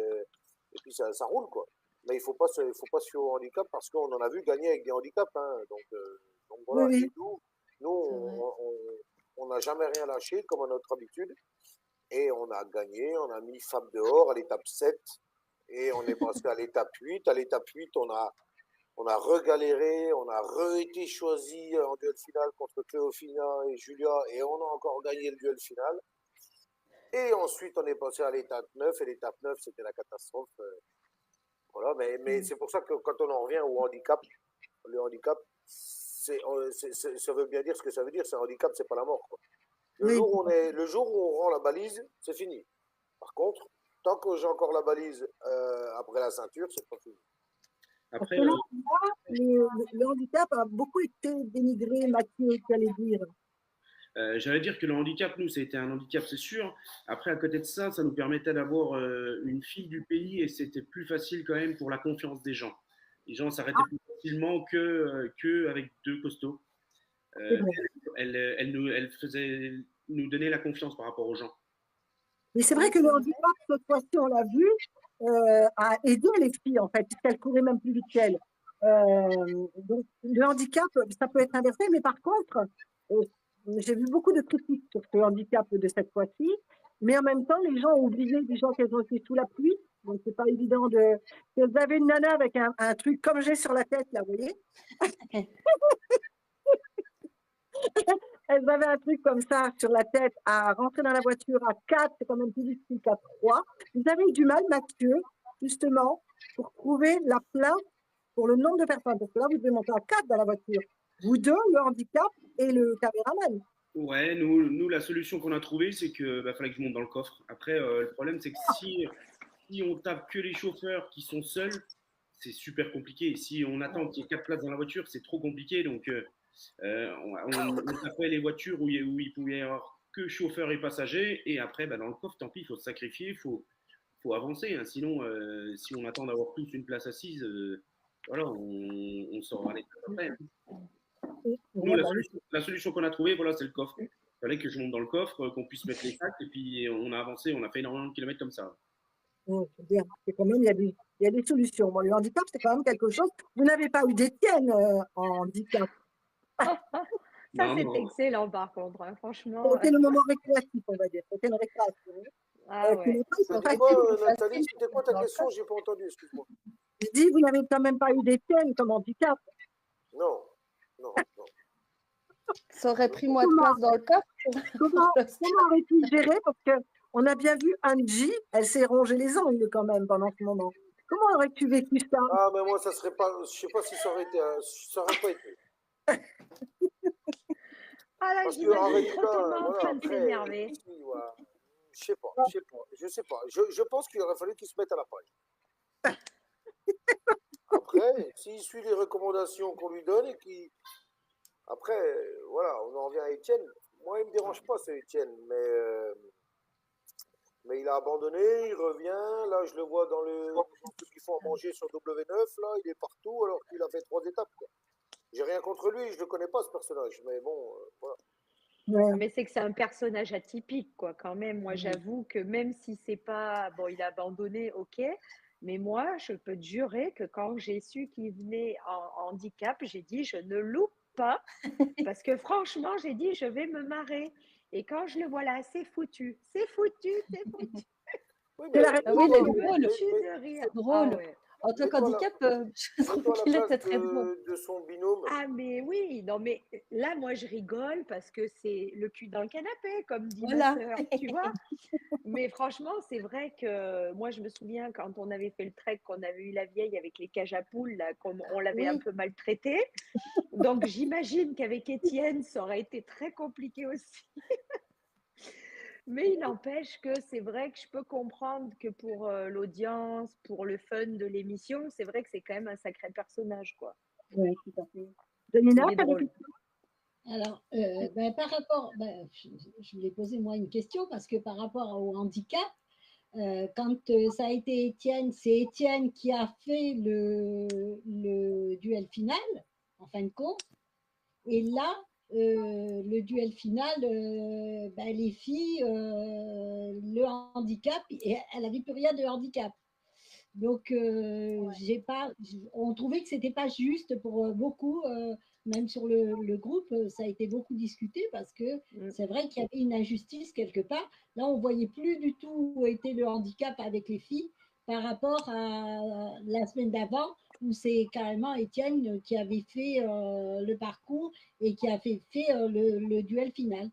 ça roule quoi. Mais il faut pas se fier au handicap parce qu'on en a vu gagner avec des handicaps. Hein. Donc voilà. Oui, oui. Et nous, on n'a jamais rien lâché comme à notre habitude. Et on a gagné, on a mis Fab dehors à l'étape 7 et on est passé à l'étape 8. À l'étape 8, on a On a regaléré, on a re-été choisi en duel final contre Cléofina et Julia, et on a encore gagné le duel final. Et ensuite, on est passé à l'étape 9, et l'étape 9, c'était la catastrophe. Voilà, mais c'est pour ça que quand on en revient au handicap, le handicap, ça veut bien dire ce que ça veut dire. C'est un handicap, c'est pas la mort, quoi. Oui. Le jour où on rend la balise, c'est fini. Par contre, tant que j'ai encore la balise après la ceinture, c'est pas fini. Parce Après, que là, le handicap a beaucoup été dénigré, Mathieu, tu allais dire. j'allais dire que le handicap, nous, ça a été un handicap, c'est sûr. Après, à côté de ça, ça nous permettait d'avoir une fille du pays et c'était plus facile quand même pour la confiance des gens. Les gens s'arrêtaient plus facilement que avec deux costauds. C'est vrai. Elle faisait nous donner la confiance par rapport aux gens. Mais c'est vrai que le handicap, cette fois-ci, on l'a vu, a aidé les filles, en fait, puisqu'elles couraient même plus vite qu'elles. Donc, le handicap, ça peut être inversé, mais par contre, j'ai vu beaucoup de critiques sur ce handicap de cette fois-ci, mais en même temps, les gens ont oublié déjà qu'elles ont été sous la pluie, donc c'est pas évident de... Vous avez une nana avec un truc comme j'ai sur la tête, là, vous voyez. Elles avaient un truc comme ça sur la tête à rentrer dans la voiture à 4, c'est quand même plus difficile qu'à 3. Vous avez eu du mal, Mathieu, justement, pour trouver la place pour le nombre de personnes. Parce que là, vous devez monter à 4 dans la voiture. Vous deux, le handicap et le caméraman. Ouais, nous la solution qu'on a trouvée, c'est que fallait que je monte dans le coffre. Après, le problème, c'est que si on tape que les chauffeurs qui sont seuls, c'est super compliqué. Si on attend qu'il y ait 4 places dans la voiture, c'est trop compliqué. Donc, on tapait les voitures où il pouvait y avoir que chauffeurs et passagers. Et après, dans le coffre, tant pis, il faut se sacrifier, faut avancer. Hein. Sinon, si on attend d'avoir tous une place assise, voilà, on saura aller après. Hein. Nous, la solution qu'on a trouvée, voilà, c'est le coffre. Il fallait que je monte dans le coffre, qu'on puisse mettre les sacs, et puis on a avancé, on a fait énormément de kilomètres comme ça. C'est quand même, il y a des solutions. Bon, le handicap, c'est quand même quelque chose. Vous n'avez pas eu d'Étienne en handicap. Ça, c'est excellent, par contre, hein, franchement. C'était le moment récréatif, on va dire. C'était une récréation. Ah ouais. Nathalie, c'était quoi ta question? J'ai pas entendu, excuse-moi. Je dis, vous n'avez quand même pas eu d'Étienne comme handicap. Non. Ça aurait pris moins de place dans le coffre. Comment aurait-tu géré? Parce qu'on a bien vu Angie, elle s'est rongé les ongles quand même pendant ce moment. Comment aurais-tu vécu ça? Ah, mais moi, ça serait pas. Je sais pas si ça aurait été. Ça aurait pas été. Ah là, j'imagine trop Thomas en train de s'énerver. Je sais pas. Je pense qu'il aurait fallu qu'il se mette à la page. Après, s'il suit les recommandations qu'on lui donne et qu'il. Après, voilà, on en revient à Étienne. Moi, il me dérange pas, c'est Étienne, mais il a abandonné, il revient. Là, je le vois dans ceux qui font à manger sur W9, là, il est partout alors qu'il a fait 3 étapes. Quoi. J'ai rien contre lui, je le connais pas ce personnage, mais bon, voilà. Ouais. Mais c'est que c'est un personnage atypique, quoi, quand même. Moi, j'avoue que même si c'est pas. Bon, il a abandonné, ok. Mais moi, je peux te jurer que quand j'ai su qu'il venait en handicap, j'ai dit, je ne loupe pas. Parce que franchement, j'ai dit, je vais me marrer. Et quand je le vois là, c'est foutu. C'est foutu, c'est foutu. Oui, il est drôle. C'est drôle. Ah ouais. En tant qu'handicap, je trouve qu'il était très drôle. De son binôme. Ah, mais oui, non, mais là, moi, je rigole parce que c'est le cul dans le canapé, comme dit ma sœur, tu vois. Mais franchement, c'est vrai que moi, je me souviens quand on avait fait le trek, qu'on avait eu la vieille avec les cages à poules, là, on l'avait un peu maltraitée. Donc, j'imagine qu'avec Étienne, ça aurait été très compliqué aussi. Mais il n'empêche que c'est vrai que je peux comprendre que pour l'audience, pour le fun de l'émission, c'est vrai que c'est quand même un sacré personnage, quoi. Oui, tout à fait. Janina, il est drôle. Alors, par rapport, je voulais poser moi une question parce que par rapport au handicap, quand ça a été Étienne, c'est Étienne qui a fait le duel final, en fin de compte. Et là, le duel final, les filles, le handicap, et elle n'avait plus rien de handicap. Donc, on trouvait que ce n'était pas juste pour beaucoup, même sur le groupe, ça a été beaucoup discuté parce que c'est vrai qu'il y avait une injustice quelque part. Là, on ne voyait plus du tout où était le handicap avec les filles. par rapport à la semaine d'avant, où c'est carrément Étienne qui avait fait le parcours et qui a fait le duel final.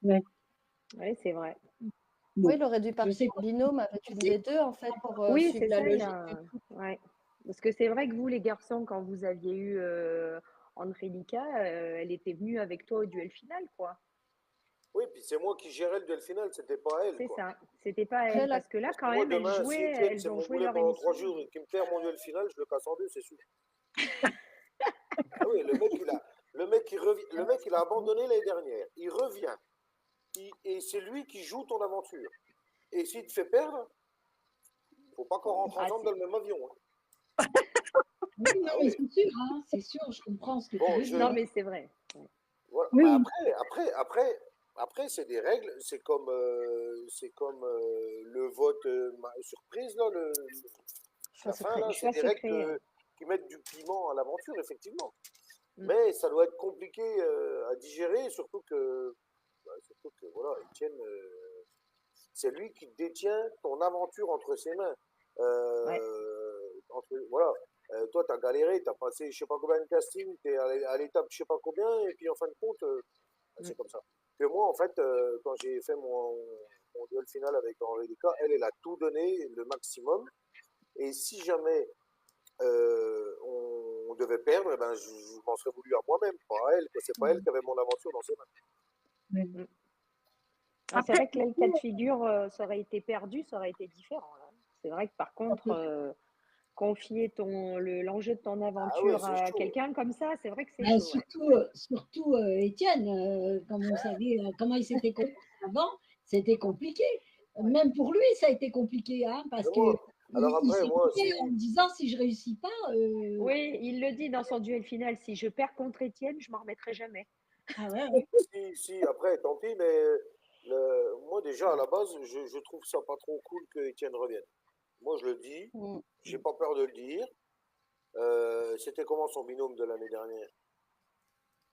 Ouais. Oui, c'est vrai. Oui, Bon, il aurait dû Je partir sais en binôme avec une des deux, en fait, pour Oui, suivre c'est la ça, logique du coup. ouais. Parce que c'est vrai que vous, les garçons, quand vous aviez eu Angelica, elle était venue avec toi au duel final, quoi. Oui, puis c'est moi qui gérais le duel final, c'était pas elle, C'est quoi. ça. C'était pas Après, elle, la parce que là, Parce que quand moi, même, demain, si Étienne, c'est elles ont mon joué boulet leur pendant émission. 3 jours et qu'il me perd mon duel final, je le casse en deux, c'est sûr. Ah oui, le mec, il a abandonné l'année dernière. Il revient. Et c'est lui qui joue ton aventure. Et s'il te fait perdre, faut pas qu'on rentre Ah, ensemble dans le même avion. Hein. Oui, non, Ah mais oui. c'est sûr, je comprends ce que tu Bon, veux dire. non, mais c'est vrai. voilà. Oui, Bah après, c'est des règles. C'est comme le vote surprise, là, Choix la fin, secret. là. C'est Choix des secret. règles qui mettent du piment à l'aventure, effectivement. Mm. Mais ça doit être compliqué à digérer, surtout que voilà, Étienne, c'est lui qui détient ton aventure entre ses mains. Ouais. Voilà. Toi, tu as galéré, tu as passé je sais pas combien de castings, tu es à l'étape je sais pas combien, et puis en fin de compte, c'est comme ça. Que moi, en fait, quand j'ai fait mon duel final avec Angelica, elle a tout donné, le maximum. Et si jamais on devait perdre, eh ben, je m'en serais voulu à moi-même, pas à elle, que c'est pas elle qui avait mon aventure dans ses mains. Mm. Ah, c'est après, vrai que là, le cas de figure, ça aurait été perdu, ça aurait été différent, là. C'est vrai que par contre, confier l'enjeu de ton Ah oui, aventure c'est à chaud. quelqu'un comme ça, c'est vrai que c'est Ben, chaud, ouais. surtout Étienne, comme vous savez comment il s'était comporté avant, c'était compliqué. Même pour lui, ça a été compliqué, hein, parce Mais que moi, alors il après, s'est moi, dit en me disant si je réussis pas, Oui, il le dit dans son duel final, si je perds contre Étienne, je m'en remettrai jamais. ah ouais, si, après, tant pis, mais moi, déjà, à la base, je trouve ça pas trop cool que Étienne revienne. Moi, je le dis, Mm. j'ai pas peur de le dire. C'était comment son binôme de l'année dernière?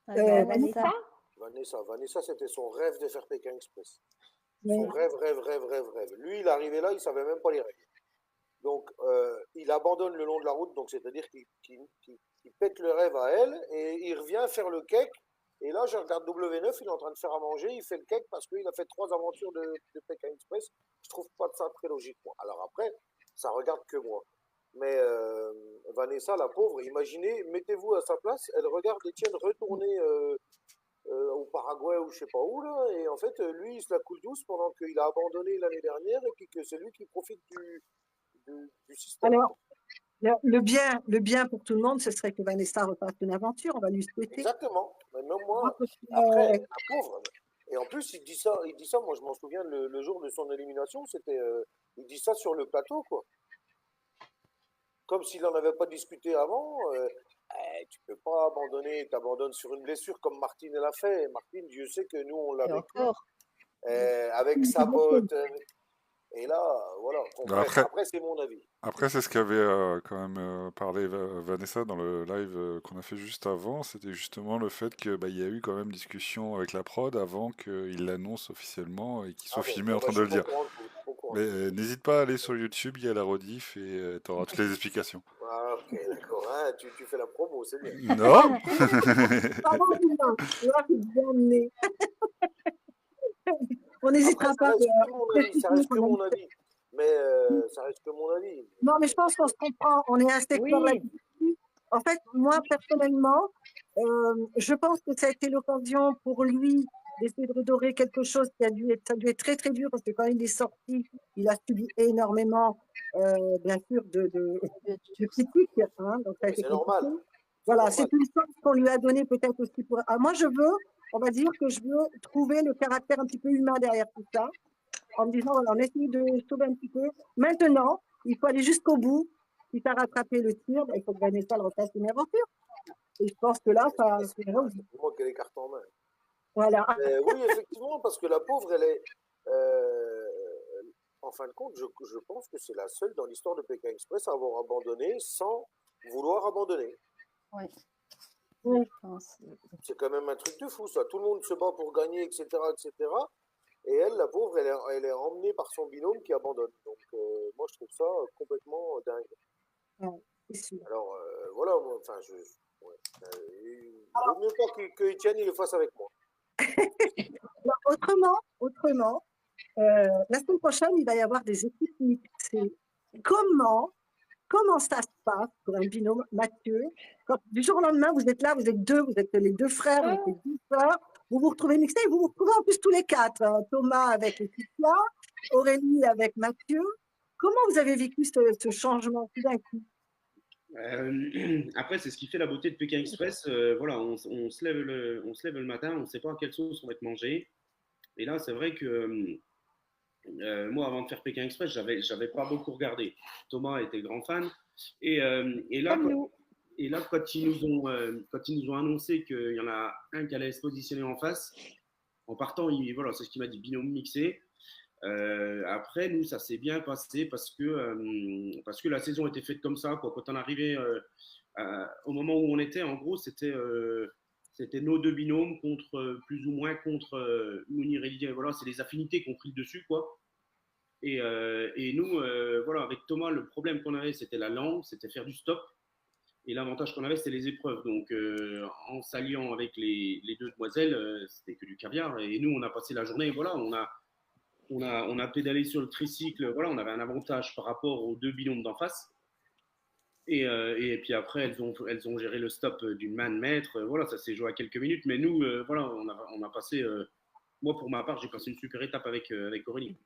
Vanessa. Vanessa, c'était son rêve de faire Pékin Express. mais- Son rêve. Lui, il arrivait là, il savait même pas les règles. Donc, il abandonne le long de la route, donc c'est-à-dire qu'il pète le rêve à elle et il revient faire le cake. Et là, je regarde W9, il est en train de faire à manger, il fait le cake parce qu'il a fait 3 aventures de Pékin Express. Je trouve pas ça très logique, moi. Alors après, ça regarde que moi. Mais Vanessa, la pauvre, imaginez, mettez-vous à sa place, elle regarde Étienne retourner au Paraguay ou je sais pas où, là, et en fait, lui, il se la coule douce pendant qu'il a abandonné l'année dernière et puis que c'est lui qui profite du système. Alors, le bien pour tout le monde, ce serait que Vanessa repasse une aventure, on va lui souhaiter. Exactement. Mais même moi, Parce que, après, la pauvre. Et en plus, il dit ça, moi je m'en souviens, le jour de son élimination, il dit ça sur le plateau, quoi. Comme s'il n'en avait pas discuté avant. Tu peux pas abandonner, t'abandonnes sur une blessure comme Martine l'a fait. Martine, Dieu sait que nous, on l'a Et vécu encore. avec sa botte. Et là, voilà. Bon, Bah, bref, après, c'est mon avis. Après, c'est ce qu'avait quand même parlé Vanessa dans le live qu'on a fait juste avant. C'était justement le fait que bah, il y a eu quand même discussion avec la prod avant qu'il l'annonce officiellement et qu'il soit Ah bon, filmé en bah, train je de suis le pas au dire. courant de tout, pas au courant. Mais n'hésite pas à aller sur YouTube, il y a la rediff et tu auras toutes les explications. Ah, ok, d'accord. Hein, tu fais la promo, c'est bien. Non pardon, Julien, là, c'est bien amené. On n'hésitera Après, pas ça reste que mon avis. Mais ça reste que mon avis. Non, mais je pense qu'on se comprend, on est un secteur Oui, là-dessus. En fait, moi, personnellement, je pense que ça a été l'occasion pour lui d'essayer de redorer quelque chose ça a dû être très, très dur parce que quand il est sorti, il a subi énormément, bien sûr, de critiques. Hein, donc ça a Mais été c'est compliqué. normal. Voilà, c'est une chance qu'on lui a donnée peut-être aussi pour. Ah, moi, on va dire que je veux trouver le caractère un petit peu humain derrière tout ça, en me disant, voilà, on essaye de sauver un petit peu. Maintenant, il faut aller jusqu'au bout. Si tu as rattrapé le tir, ben, il faut que Vanessa le refasse une aventure. Et je pense que là, ça c'est C'est moi qui ai les cartes en main. Voilà. Oui, effectivement, parce que la pauvre, elle est. En fin de compte, je pense que c'est la seule dans l'histoire de Pékin Express à avoir abandonné sans vouloir abandonner. Oui. Oui. Je pense. C'est quand même un truc de fou, ça. Tout le monde se bat pour gagner, etc., etc. Et elle, la pauvre, elle est emmenée par son binôme qui abandonne. Donc, moi, je trouve ça complètement dingue. Ouais, c'est sûr. Alors, voilà, moi, enfin, ouais, il vaut mieux pas que Étienne il le fasse avec moi. Alors, autrement, la semaine prochaine, il va y avoir des équipes mixées. Comment ça se passe pour un binôme, Mathieu, quand du jour au lendemain, vous êtes là, vous êtes deux, vous êtes les deux frères, vous êtes les deux sœurs, vous vous retrouvez mixés et vous vous retrouvez en plus tous les quatre, hein, Thomas avec Laetitia, Aurélie avec Mathieu. Comment vous avez vécu ce changement tout d'un coup? Après, c'est ce qui fait la beauté de Pékin Express. Voilà, on se lève on se lève le matin, on ne sait pas à quelle sauce on va être mangé. Et là, c'est vrai que moi, avant de faire Pékin Express, j'avais pas beaucoup regardé. Thomas était grand fan. Et là, Comme nous. Et là, quand ils nous ont annoncé qu'il y en a un qui allait se positionner en face, en partant, voilà, c'est ce qu'il m'a dit, binôme mixé. Après, nous, ça s'est bien passé parce que la saison était faite comme ça, quoi. Quand on arrivait au moment où on était, en gros, c'était nos deux binômes contre plus ou moins contre Mounir et Lydia. Voilà, c'est les affinités qui ont pris le dessus, quoi. Et nous, voilà, avec Thomas, le problème qu'on avait, c'était la langue, c'était faire du stop. Et l'avantage qu'on avait, c'était les épreuves. Donc, en s'alliant avec les deux demoiselles, c'était que du caviar. Et nous, on a passé la journée, voilà, on a pédalé sur le tricycle. Voilà, on avait un avantage par rapport aux deux binômes d'en face. Et puis après, elles ont géré le stop d'une main de maître. Voilà, ça s'est joué à quelques minutes. Mais nous, voilà, on a passé. Moi, pour ma part, j'ai passé une super étape avec Aurélie.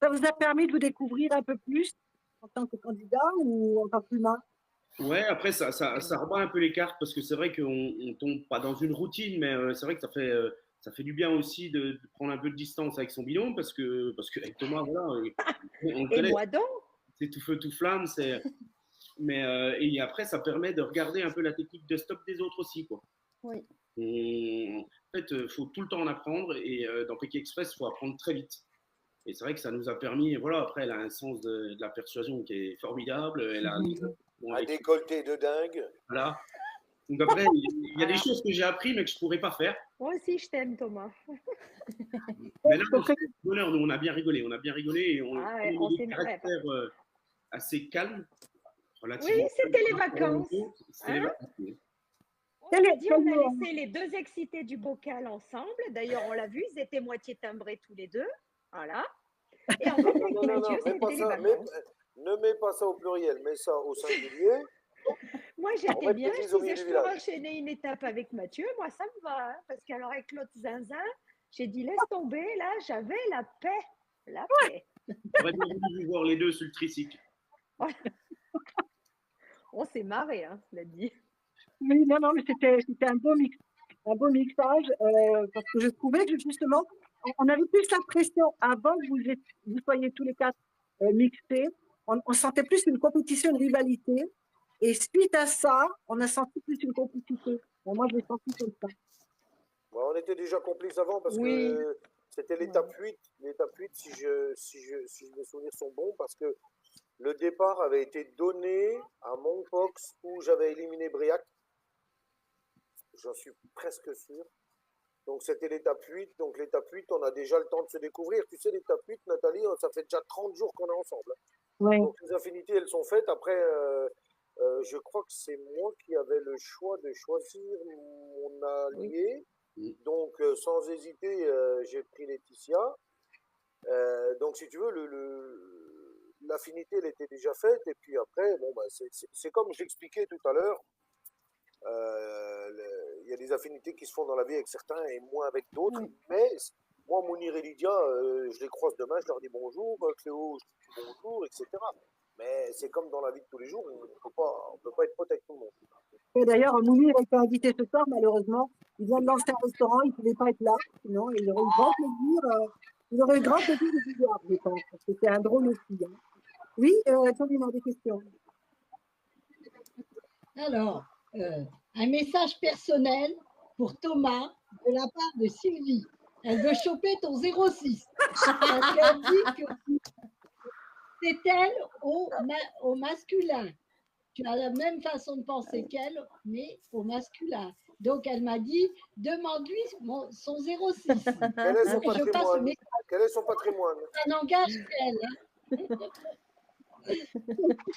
Ça vous a permis de vous découvrir un peu plus en tant que candidat ou en tant qu'humain? Ouais, après, ça rebat un peu les cartes parce que c'est vrai qu'on tombe pas dans une routine, mais c'est vrai que ça fait du bien aussi de prendre un peu de distance avec son binôme parce que avec Thomas, voilà, on le Et connaît, moi donc? c'est tout feu, tout flamme. Mais et après, ça permet de regarder un peu la technique de stop des autres aussi, quoi. Oui. En fait, il faut tout le temps en apprendre et dans Pékin Express, il faut apprendre très vite. Et c'est vrai que ça nous a permis, voilà, après, elle a un sens de la persuasion qui est formidable. Elle a un décolleté de dingue. Voilà. Donc après, il y a des choses que j'ai appris, mais que je ne pourrais pas faire. Moi aussi, je t'aime, Thomas. Mais là, c'est bonheur, nous, on a bien rigolé. On a bien rigolé et on a des caractères assez calmes. Oui, c'était les vacances. C'était les vacances. On a dit, on a laissé les deux excités du bocal ensemble. D'ailleurs, on l'a vu, ils étaient moitié timbrés tous les deux. Voilà. Et en fait, avec Mathieu, c'était les vacances. Ne mets pas ça au pluriel, mets ça au singulier. Moi, j'étais bien. Je disais, je peux enchaîner une étape avec Mathieu. Moi, ça me va. Hein, parce qu'alors, avec l'autre zinzin, j'ai dit, laisse tomber. Là, j'avais la paix. La paix. J'aurais bien voulu voir les deux sur le tricycle. On s'est marré, hein, cela dit. Oui, non, mais c'était un beau mixage, parce que je trouvais que justement, on avait plus l'impression, avant que vous soyez tous les quatre mixés, on sentait plus une compétition, une rivalité. Et suite à ça, on a senti plus une complicité. Bon, moi, je l'ai senti comme ça. Bon, on était déjà complices avant parce que c'était l'étape 8. L'étape 8, si mes souvenirs sont bons, parce que le départ avait été donné à Monkbox où j'avais éliminé Briac. J'en suis presque sûr. Donc c'était l'étape 8. Donc l'étape 8, on a déjà le temps de se découvrir. Tu sais, l'étape 8, Nathalie, ça fait déjà 30 jours qu'on est ensemble. Oui. Donc les affinités, elles sont faites. Après, je crois que c'est moi qui avais le choix de choisir mon allié. Oui. Donc sans hésiter, j'ai pris Laetitia. Donc si tu veux, l'affinité, elle était déjà faite. Et puis après, bon, bah, c'est comme j'expliquais tout à l'heure. Il y a des affinités qui se font dans la vie avec certains et moins avec d'autres. Mais moi, Mounir et Lydia, je les croise demain, je leur dis bonjour. Cléo, je dis bonjour, etc. Mais c'est comme dans la vie de tous les jours, on ne peut pas être pote avec tout le monde. Et d'ailleurs, Mounir a été invité ce soir, malheureusement. Il vient de lancer un restaurant, il ne pouvait pas être là. Sinon, il aurait eu grand plaisir. Il aurait eu grand plaisir de vous voir, je pense. C'était un drôle aussi. Hein. Oui, Tony a des questions. Alors, un message personnel pour Thomas de la part de Sylvie. Elle veut choper ton 06. Parce qu'elle dit que c'est elle au masculin. Tu as la même façon de penser qu'elle, mais au masculin. Donc, elle m'a dit, demande-lui son 06. Quel est son Et je passe le patrimoine? message. Quel est son patrimoine? Ça n'engage qu'elle.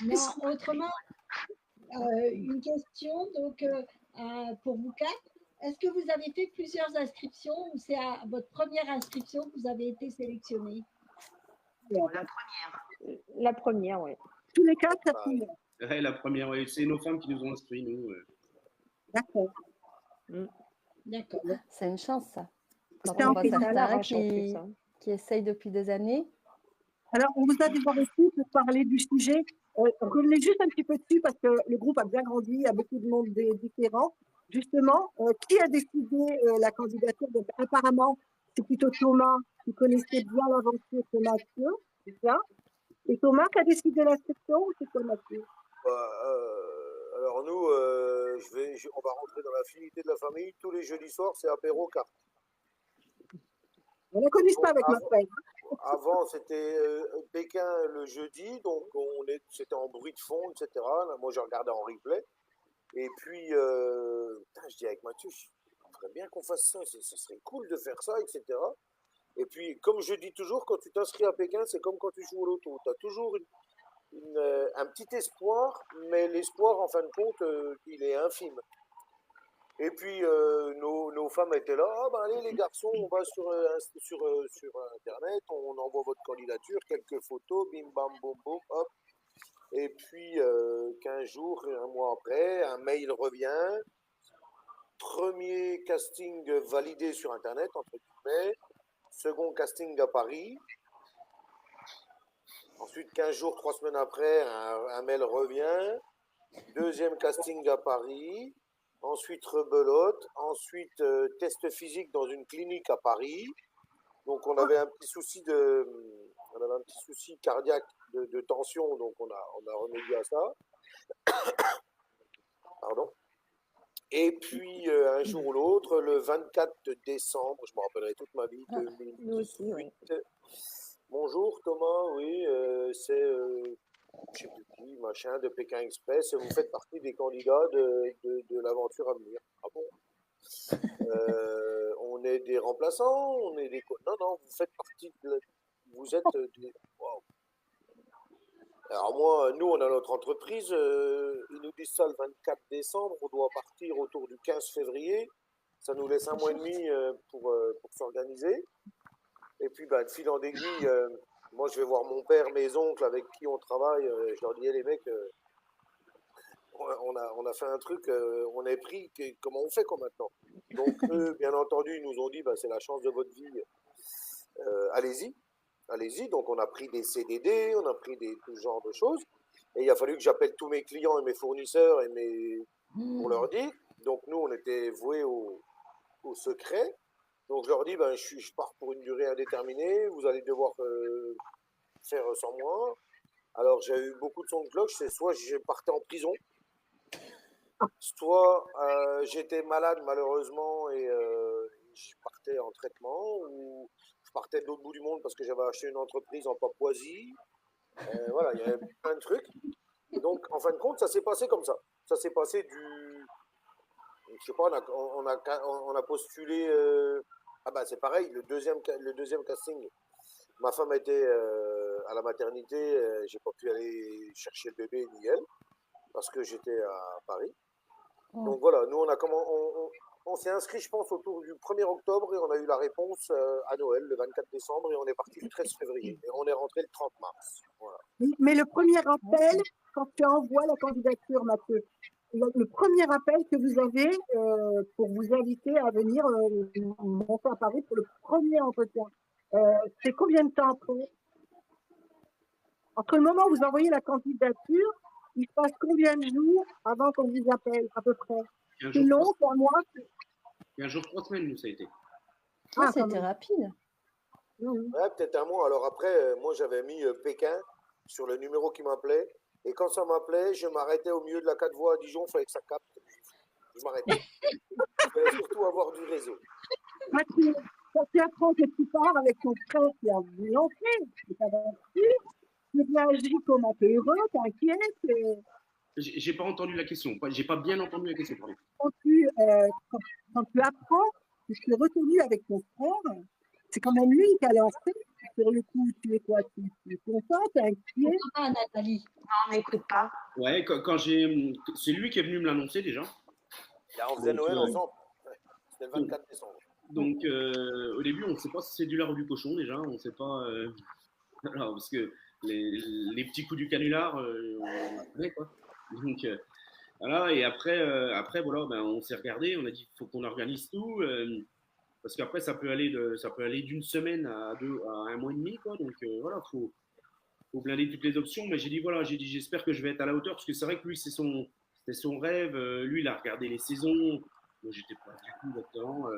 Non, autrement, une question donc, pour vous quatre. Est-ce que vous avez fait plusieurs inscriptions ou c'est à votre première inscription que vous avez été sélectionné? La première. La première, oui. Tous les quatre, la Bah, première. Ouais, la première, ouais, c'est nos femmes qui nous ont inscrits, nous. D'accord. D'accord. C'est une chance, ça. Quand C'était on en voit fait à certains l'arrache en plus, hein. qui essayent depuis des années. Alors, on vous a déjà reçu pour parler du sujet. Revenez juste un petit peu dessus parce que le groupe a bien grandi, il y a beaucoup de monde différents. Justement, qui a décidé la candidature? Donc, apparemment, c'est plutôt Thomas qui connaissait bien l'aventure que Mathieu, c'est ça? Et Thomas qui a décidé l'inscription ou c'est quoi Mathieu? Alors nous, on va rentrer dans l'affinité de la famille. Tous les jeudis soirs, c'est apéro cartes. On ne la connaît pas avec ma frère. Avant, c'était Pékin le jeudi, donc c'était en bruit de fond, etc. Là, moi, je regardais en replay. Et puis, je dis avec Mathieu, il faudrait bien qu'on fasse ça, ça serait cool de faire ça, etc. Et puis, comme je dis toujours, quand tu t'inscris à Pékin, c'est comme quand tu joues au loto. Tu as toujours un petit espoir, mais l'espoir, en fin de compte, il est infime. Et puis, nos femmes étaient là. Ah, ben allez, les garçons, on va sur Internet, on envoie votre candidature, quelques photos, bim, bam, boum, boum, hop. Et puis, 15 jours, un mois après, un mail revient. Premier casting validé sur Internet, entre guillemets. Second casting à Paris. Ensuite, 15 jours, 3 semaines après, un mail revient. Deuxième casting à Paris. Ensuite, rebelote. Ensuite, test physique dans une clinique à Paris. Donc, on avait un petit souci cardiaque de tension, donc on a remédié à ça. Pardon. Et puis, un jour ou l'autre, le 24 décembre, je me rappellerai toute ma vie, 2018. Nous aussi, oui. Bonjour Thomas, oui, c'est, je sais plus qui, machin, de Pékin Express, et vous faites partie des candidats de l'aventure à venir. Ah bon? On est des remplaçants, on est des... Non, vous faites partie vous êtes des... Wow. Alors moi, nous, on a notre entreprise, ils nous disent ça le 24 décembre, on doit partir autour du 15 février, ça nous laisse un mois et demi pour s'organiser. Et puis, de fil en aiguille, moi, je vais voir mon père, mes oncles avec qui on travaille, je leur dis, les mecs, on a fait un truc, on est pris, comment on fait quoi maintenant? Donc, eux, bien entendu, ils nous ont dit, c'est la chance de votre vie, allez-y. Allez-y, donc on a pris des CDD, on a pris tout ce genre de choses. Et il a fallu que j'appelle tous mes clients et mes fournisseurs pour leur dire. Donc nous, on était voués au secret. Donc je leur dis, je pars pour une durée indéterminée, vous allez devoir faire sans moi. Alors j'ai eu beaucoup de sons de cloche, c'est soit je partais en prison, soit j'étais malade malheureusement et je partais en traitement, ou je partais de l'autre bout du monde parce que j'avais acheté une entreprise en Papouasie. Voilà, il y avait plein de trucs. Donc, en fin de compte, ça s'est passé comme ça. Ça s'est passé je sais pas, on a postulé... c'est pareil, le deuxième casting. Ma femme était à la maternité, j'ai pas pu aller chercher le bébé ni elle, parce que j'étais à Paris. Donc voilà, nous, on s'est inscrit, je pense, autour du 1er octobre et on a eu la réponse à Noël, le 24 décembre, et on est parti le 13 février. Et on est rentré le 30 mars. Voilà. Mais le premier appel, quand tu envoies la candidature, Mathieu, le premier appel que vous avez pour vous inviter à venir monter à Paris pour le premier entretien, c'est combien de temps après? Entre le moment où vous envoyez la candidature, il se passe combien de jours avant qu'on vous appelle, à peu près? C'est long, c'est un mois? 15 jours, 3 semaines, nous, ça a été. C'était rapide. Ouais, peut-être un mois. Alors après, moi, j'avais mis Pékin sur le numéro qui m'appelait. Et quand ça m'appelait, je m'arrêtais au milieu de la 4 voies à Dijon, il fallait que ça capte. Je m'arrêtais. Il fallait surtout avoir du réseau. Mathieu, quand tu apprends que tu pars avec ton frère qui a lancé cette aventure, tu réagis comment? T'es heureux, t'inquiète? J'ai pas entendu la question. J'ai pas bien entendu la question, pardon. Quand tu apprends, tu es retenu avec ton frère, c'est quand même lui qui a lancé. Sur le coup, tu es quoi? Tu es content, tu es inquiet? Ah, Nathalie. Non, on n'écoute pas. Ouais, c'est lui qui est venu me l'annoncer déjà. Là, on faisait Noël ensemble. Ouais. C'était le 24 décembre. Donc, au début, on ne sait pas si c'est du lard ou du cochon déjà. On ne sait pas. Voilà, parce que les petits coups du canular, on connaît quoi. Donc, voilà. Et après voilà, ben, on s'est regardé. On a dit qu'il faut qu'on organise tout. Parce qu'après, ça peut aller d'une semaine à un mois et demi. Quoi. Donc, voilà, faut blinder toutes les options. Mais j'ai dit, voilà, j'espère que je vais être à la hauteur. Parce que c'est vrai que lui, c'était son rêve. Lui, il a regardé les saisons. Moi, j'étais pas du tout là-dedans.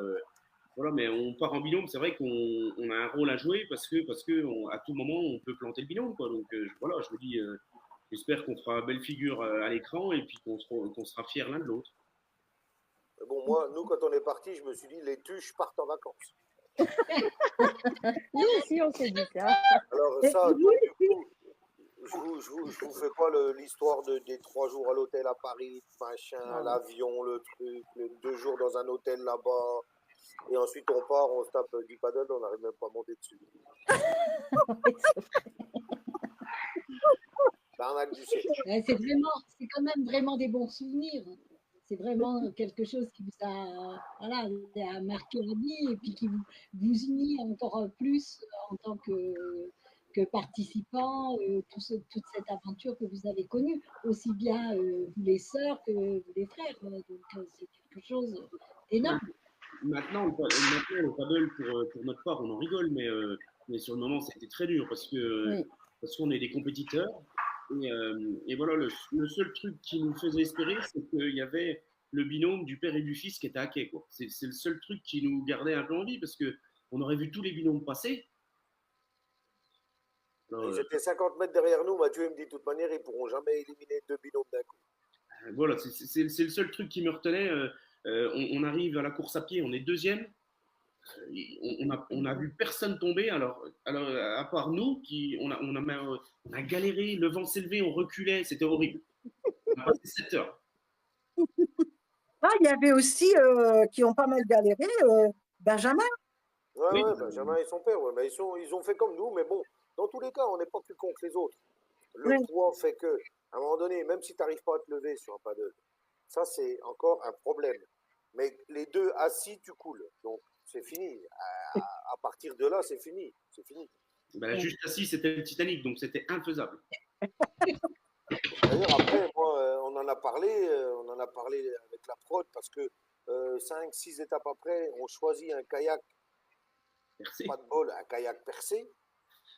Voilà, mais on part en binôme. C'est vrai qu'on a un rôle à jouer parce que à tout moment, on peut planter le binôme. Quoi. Donc, voilà, je me dis, j'espère qu'on fera belle figure à l'écran et puis qu'on sera fiers l'un de l'autre. Mais bon, moi, nous, quand on est parti, je me suis dit, les tuches partent en vacances. Nous aussi, on s'est dit ça. Alors ça, du coup, je vous fais pas l'histoire des 3 jours à l'hôtel à Paris, machin, l'avion, le truc, les 2 jours dans un hôtel là-bas, et ensuite on part, on se tape du paddle, on n'arrive même pas à monter dessus. L'arnaque du siècle. C'est quand même vraiment des bons souvenirs. C'est vraiment quelque chose qui vous a, voilà, a marqué la vie et puis qui vous unit encore plus en tant que participant, toute cette aventure que vous avez connue, aussi bien vous les sœurs que vous les frères. Donc c'est quelque chose d'énorme. Maintenant, le paddle, pour notre part, on en rigole, mais sur le moment, c'était très dur parce qu'on est des compétiteurs. Et voilà, le seul truc qui nous faisait espérer, c'est qu'il y avait le binôme du père et du fils qui était à quai. C'est le seul truc qui nous gardait un peu en vie parce qu'on aurait vu tous les binômes passer. Alors, ils étaient 50 mètres derrière nous. Mathieu me dit de toute manière, ils ne pourront jamais éliminer 2 binômes d'un coup. Voilà, c'est le seul truc qui me retenait. On arrive à la course à pied, on est deuxième. On a vu personne tomber, alors à part nous, on a galéré, le vent s'est levé, on reculait, c'était horrible. On a passé 7 heures. Ah, il y avait aussi qui ont pas mal galéré, Benjamin. Ouais, Benjamin et son père, ouais, mais ils ont fait comme nous, mais bon, dans tous les cas, on n'est pas plus con que les autres. Le poids fait que, à un moment donné, même si tu n'arrives pas à te lever sur un paddle, ça c'est encore un problème. Mais les deux assis, tu coules. Donc c'est fini. À partir de là, c'est fini. C'est fini. Ben, juste assis, c'était le Titanic, donc c'était infaisable. D'ailleurs, après, moi, on en a parlé avec la prod parce que 5-6 étapes après, on choisit un kayak, Percé. pas de bol, un kayak percé.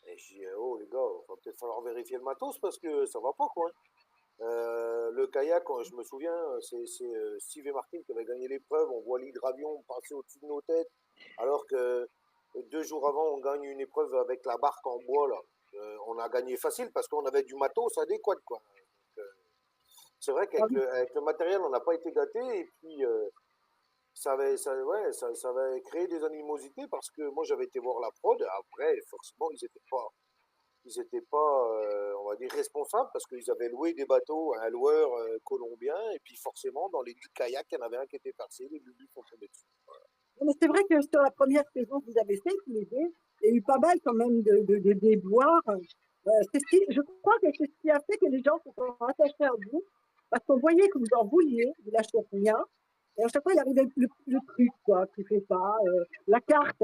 Et je dis, oh les gars, il va peut-être falloir vérifier le matos parce que ça va pas quoi. Le kayak, je me souviens, c'est Steve et Martin qui avaient gagné l'épreuve. On voit l'hydravion passer au-dessus de nos têtes, alors que 2 jours avant, on gagne une épreuve avec la barque en bois. Là. On a gagné facile parce qu'on avait du matos adéquat. Quoi. C'est vrai qu'avec le matériel, on n'a pas été gâtés. Et puis, ça avait créé des animosités parce que moi, j'avais été voir la prod. Après, forcément, ils n'étaient pas, on va dire, responsables parce qu'ils avaient loué des bateaux à un loueur colombien et puis forcément, dans les kayaks, il y en avait un qui était passé, les bubus sont tombés dessus. Voilà. Mais c'est vrai que sur la première saison que vous avez fait, tous les deux, il y a eu pas mal quand même de déboires. Je crois que c'est ce qui a fait que les gens se sont attachés à vous parce qu'on voyait que vous en vouliez, vous lâchiez rien. Et à chaque fois, il arrivait le truc, quoi, qui ne fait pas. La carte,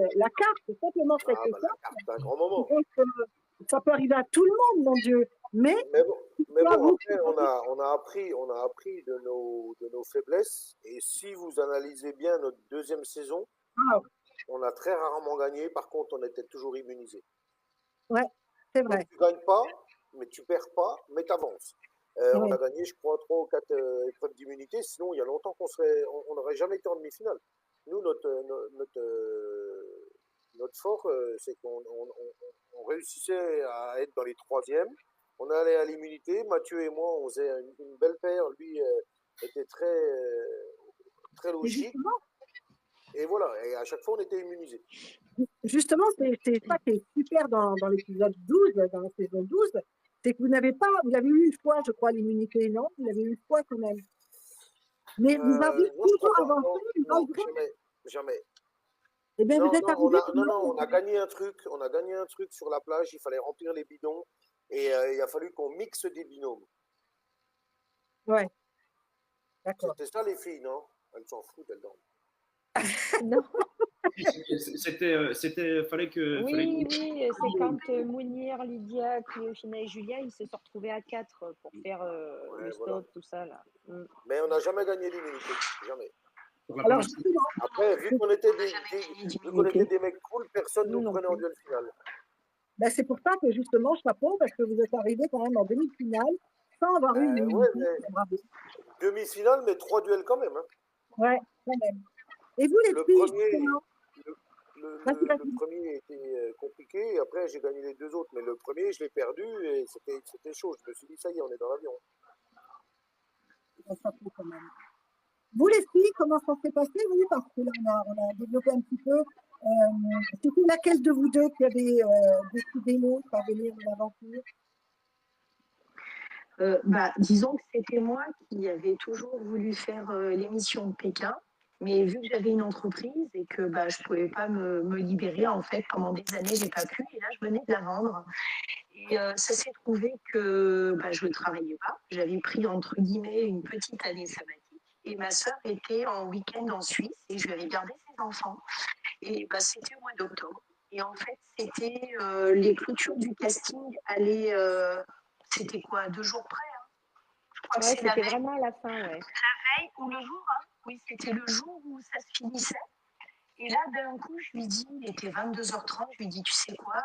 c'est simplement cette La carte, c'est un grand moment. Donc, ça peut arriver à tout le monde, mon Dieu. Mais bon, après, on a appris de nos faiblesses. Et si vous analysez bien notre deuxième saison, on a très rarement gagné. Par contre, on était toujours immunisé. Ouais, c'est vrai. Donc, tu ne gagnes pas, mais tu ne perds pas, mais tu avances. On a gagné, je crois, 3 ou 4 épreuves d'immunité. Sinon, il y a longtemps on n'aurait jamais été en demi-finale. Nous, notre fort, c'est qu'on réussissait à être dans les 3e. On allait à l'immunité. Mathieu et moi, on faisait une belle paire. Lui était très logique. Et voilà. Et à chaque fois, on était immunisés. Justement, c'est ça qui est super dans l'épisode 12, dans la saison 12. C'est que vous n'avez pas, vous avez eu une fois, je crois, l'immunité, non? Vous l'avez eu une fois quand même. Mais vous avez Non, je toujours crois pas. avancé Non, malgré. jamais. Eh bien, vous Non, êtes arrivé on a gagné un truc. On a gagné un truc sur la plage. Il fallait remplir les bidons et il a fallu qu'on mixe des binômes. Ouais, d'accord. C'était ça les filles, non? Elles s'en foutent, elles dorment. Non. Fallait que. Oui, c'est quand Mounir, Lydia, Cléophina et Julia, ils se sont retrouvés à 4 pour faire Ouais, le voilà. stop, tout ça là. Mais on n'a jamais gagné l'immunité. Jamais. Sur la Alors, plage. justement, Après, vu qu'on était des mecs cool, personne ne Nous nous non prenait en plus. duel final. ben, c'est pour ça que justement, chapeau, parce que vous êtes arrivé quand même en demi-finale sans avoir eu une Ouais, immunité. mais Bravo. demi-finale, mais 3 duels quand même. Hein. Ouais, quand même. Et vous, les Le filles, premier, justement, vas-y, le vas-y. premier était compliqué, et après j'ai gagné les 2 autres. Mais le premier, je l'ai perdu et c'était chaud. Je me suis dit, ça y est, on est dans l'avion. Chapeau quand même. Vous, les filles, comment ça s'est passé, oui, parce que là, on a développé un petit peu. C'était laquelle de vous deux qui avait décidé l'autre à venir à l'aventure? Disons que c'était moi qui avais toujours voulu faire l'émission de Pékin, mais vu que j'avais une entreprise et que je ne pouvais pas me libérer, en fait, pendant des années, j'ai pas pu, et là, je venais de la vendre. Et ça s'est trouvé que je ne travaillais pas. J'avais pris, entre guillemets, une petite année sabbatique. Et ma sœur était en week-end en Suisse et je lui avais gardé ses enfants. Et c'était au mois d'octobre. Et en fait, c'était les clôtures du casting allaient. C'était quoi, 2 jours près, hein. Je crois que Ouais, c'est la c'était veille vraiment à la fin, ouais. ou le jour, hein. Oui, c'était le jour où ça se finissait. Et là, d'un coup, je lui dis, il était 22h30, je lui dis, tu sais quoi,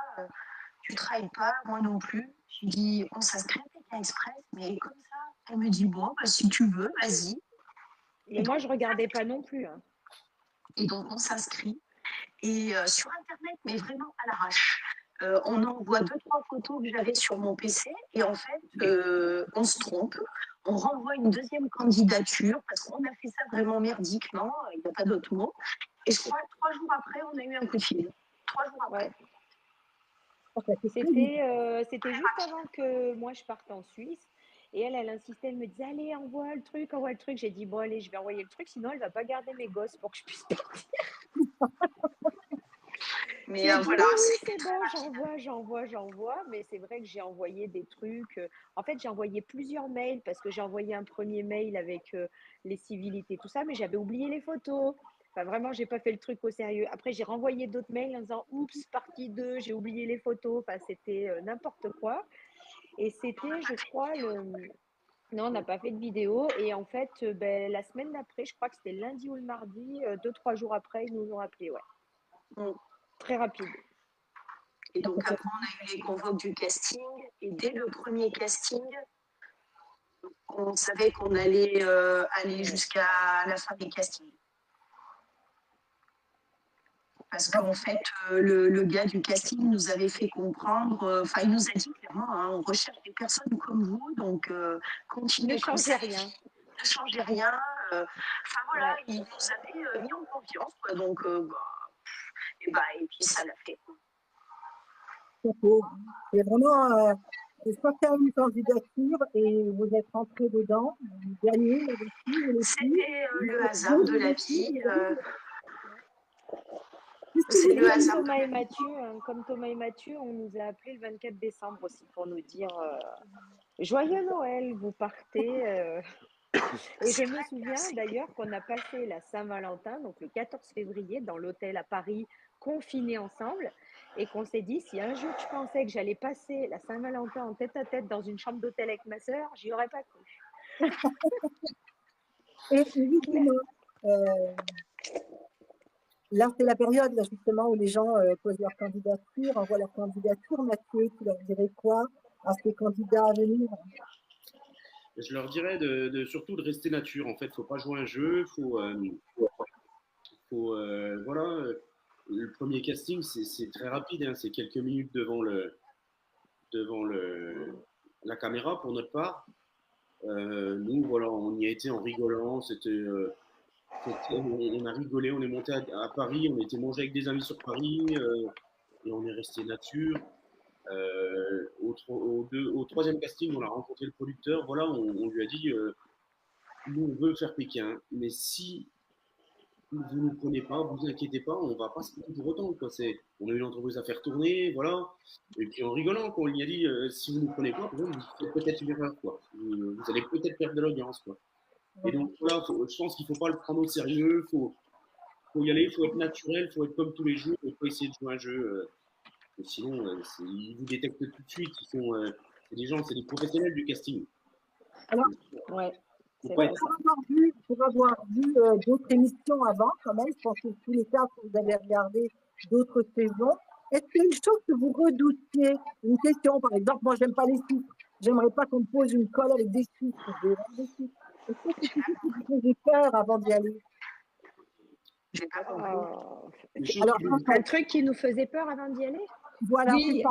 tu travailles pas, moi non plus. Je lui dis, on s'inscrit à Pékin Express, mais comme ça. Elle me dit, bon, si tu veux, vas-y. Mais moi, je regardais pas non plus. Hein. Et donc, on s'inscrit. Et sur Internet, mais vraiment à l'arrache. On envoie 2-3 photos que j'avais sur mon PC et en fait, on se trompe. On renvoie une deuxième candidature parce qu'on a fait ça vraiment merdiquement, il n'y a pas d'autre mot. Et je crois que 3 jours après, on a eu un coup de fil. 3 jours après. Ouais. C'était juste avant que moi je parte en Suisse. Et elle insistait, elle me disait, allez, envoie le truc. J'ai dit, bon, allez, je vais envoyer le truc, sinon elle va pas garder mes gosses pour que je puisse partir. Mais J'ai dit, voilà, oui, c'est bon, j'envoie. Mais c'est vrai que j'ai envoyé des trucs. En fait, j'ai envoyé plusieurs mails parce que j'ai envoyé un premier mail avec les civilités, tout ça, mais j'avais oublié les photos. Enfin, vraiment, j'ai pas fait le truc au sérieux. Après, j'ai renvoyé d'autres mails en disant, oups, partie 2, j'ai oublié les photos. Enfin, c'était n'importe quoi. Et c'était, je crois, Non, on n'a pas fait de vidéo. Et en fait, la semaine d'après, je crois que c'était lundi ou le mardi, 2-3 jours après, ils nous ont appelés, ouais. Très rapide. Et donc après, on a eu les convoques du casting. Et dès le premier casting, on savait qu'on allait aller jusqu'à la fin des castings. Parce qu'en fait, le gars du casting nous avait fait comprendre, il nous a dit clairement, hein, on recherche des personnes comme vous, donc continuez Ne comme ça. changez rien. Ne changez rien. Voilà, il nous avait mis en confiance, quoi, donc, et puis ça l'a fait. C'est vraiment chacun une candidature et vous êtes rentrés dedans, vous gagnez là-dessus. C'était le hasard de la vie. C'est le hasard. Comme Thomas et Mathieu, on nous a appelés le 24 décembre aussi pour nous dire joyeux Noël, vous partez. Et je me souviens d'ailleurs qu'on a passé la Saint-Valentin, donc le 14 février, dans l'hôtel à Paris, confinés ensemble, et qu'on s'est dit, si un jour je pensais que j'allais passer la Saint-Valentin en tête-à-tête dans une chambre d'hôtel avec ma sœur, j'y aurais pas cru. Et justement, là, c'est la période là, justement où les gens posent leur candidature, envoient leur candidature. Mathieu, tu leur dirais quoi à ces candidats à venir? Je leur dirais surtout de rester nature. En fait, il ne faut pas jouer un jeu. Voilà. Le premier casting, c'est très rapide. Hein, c'est quelques minutes devant la caméra pour notre part. Nous, voilà, on y a été en rigolant. On a rigolé. On est monté à Paris. On a été manger avec des amis sur Paris et on est resté nature. Au troisième casting, on a rencontré le producteur. Voilà, on lui a dit nous, on veut faire Pékin, mais si vous ne nous prenez pas, vous inquiétez pas, on va pas se prendre pour autant. Quoi. On a une entreprise à faire tourner, voilà. Et puis en rigolant, quoi, on lui a dit si vous ne nous prenez pas, par exemple, vous faites peut-être une erreur. Quoi. Vous allez peut-être perdre de l'audience. Quoi. Et donc voilà, je pense qu'il ne faut pas le prendre au sérieux, faut y aller, il faut être naturel, il faut être comme tous les jours, il faut essayer de jouer un jeu. Sinon, ils vous détectent tout de suite. C'est des gens, c'est des professionnels du casting. Alors, Ouais, Faut c'est pas vrai. être pour avoir vu d'autres émissions avant, quand même, je pense que tous les cas, vous avez regardé d'autres saisons, est-ce qu'il y a une chose que vous redoutiez? Une question, par exemple, moi, j'aime pas les chiffres. J'aimerais pas qu'on me pose une colle avec des chiffres. J'ai horreur des chiffres. Est-ce que c'est quelque chose qui vous faisait peur avant d'y aller? J'ai pas compris. des choses Alors, qui en Un fait, truc qui nous faisait peur avant d'y aller? voilà, c'est Oui, ça.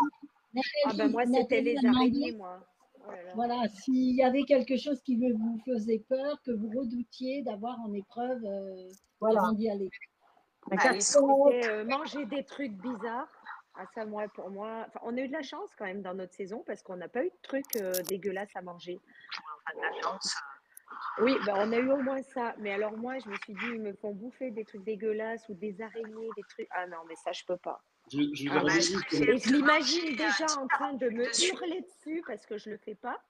Ah ben moi, c'était Nathalie les a demandé, araignées, moi. Oh là là. voilà, s'il y avait quelque chose qui vous faisait peur, que vous redoutiez d'avoir en épreuve Voilà. avant d'y aller. Un Bah, les carton, C'était manger des trucs bizarres. Ah ça, moi, pour moi, enfin, on a eu de la chance quand même dans notre saison parce qu'on n'a pas eu de trucs dégueulasses à manger. pas de la chance. Oui, ben, on a eu au moins ça. Mais alors moi, je me suis dit, ils me font bouffer des trucs dégueulasses ou des araignées, des trucs. Ah non, mais ça, je peux pas. Je vous Ah aurais non. Bah, bien je dit préfère Et je te l'imagine manger déjà en train de me dessus. hurler dessus parce que je le fais pas.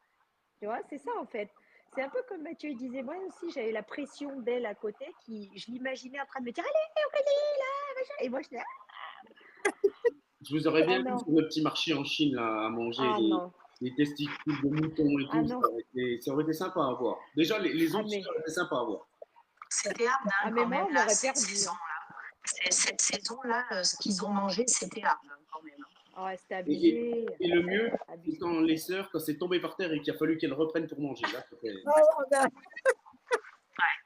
Tu vois, c'est ça en fait. C'est un peu comme Mathieu il disait, moi aussi j'avais la pression d'elle à côté qui, je l'imaginais en train de me dire, allez, Aurélie, là, machin. Et moi je disais, Je vous aurais ah bien vu non, sur le petit marché en Chine là, à manger ah non, des testicules de mouton et ah tout. non, Ça aurait été sympa à voir. Déjà, les ah autres, ça mais, aurait été sympa à voir. C'était hard ah, hein, mais quand moi même, on là, m'aurait cette perdu. Hein. saison-là. Cette saison-là, ce qu'ils ont mangé, c'était hard hein, quand même. Ah ouais, c'était Et, et- abusé, et le mieux, c'est abusé. quand les sœurs, quand c'est tombé par terre et qu'il a fallu qu'elles reprennent pour manger. Là,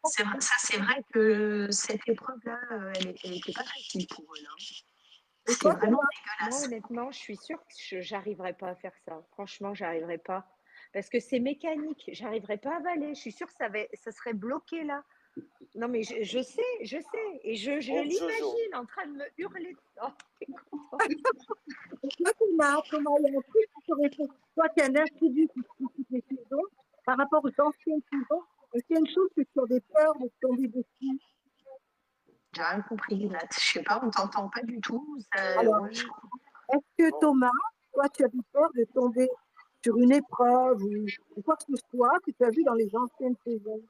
Ça, c'est vrai que cette épreuve-là, elle n'était pas facile pour eux. Hein. et C'était toi, vraiment Moi dégueulasse. honnêtement, je suis sûre que j'arriverai pas à faire ça. Franchement, j'arriverai pas. Parce que c'est mécanique, j'arriverai pas à avaler. Je suis sûre que ça serait bloqué là. Non, mais je sais. Et je Pauvre Jojo. l'imagine en train de me hurler. Oh, t'es content. toi, Thomas, il y a un truc qui t'aurait fait, toi qui es un assidu qui suit toutes les saisons, par rapport aux anciennes saisons, est-ce qu'il y a une chose que tu avais peur de tomber dessus? J'ai rien compris, Nat. Je sais pas, on t'entend pas du tout. Alors, est-ce que Non. Thomas, toi, tu avais peur de tomber sur une épreuve ou quoi que ce soit que tu as vu dans les anciennes saisons?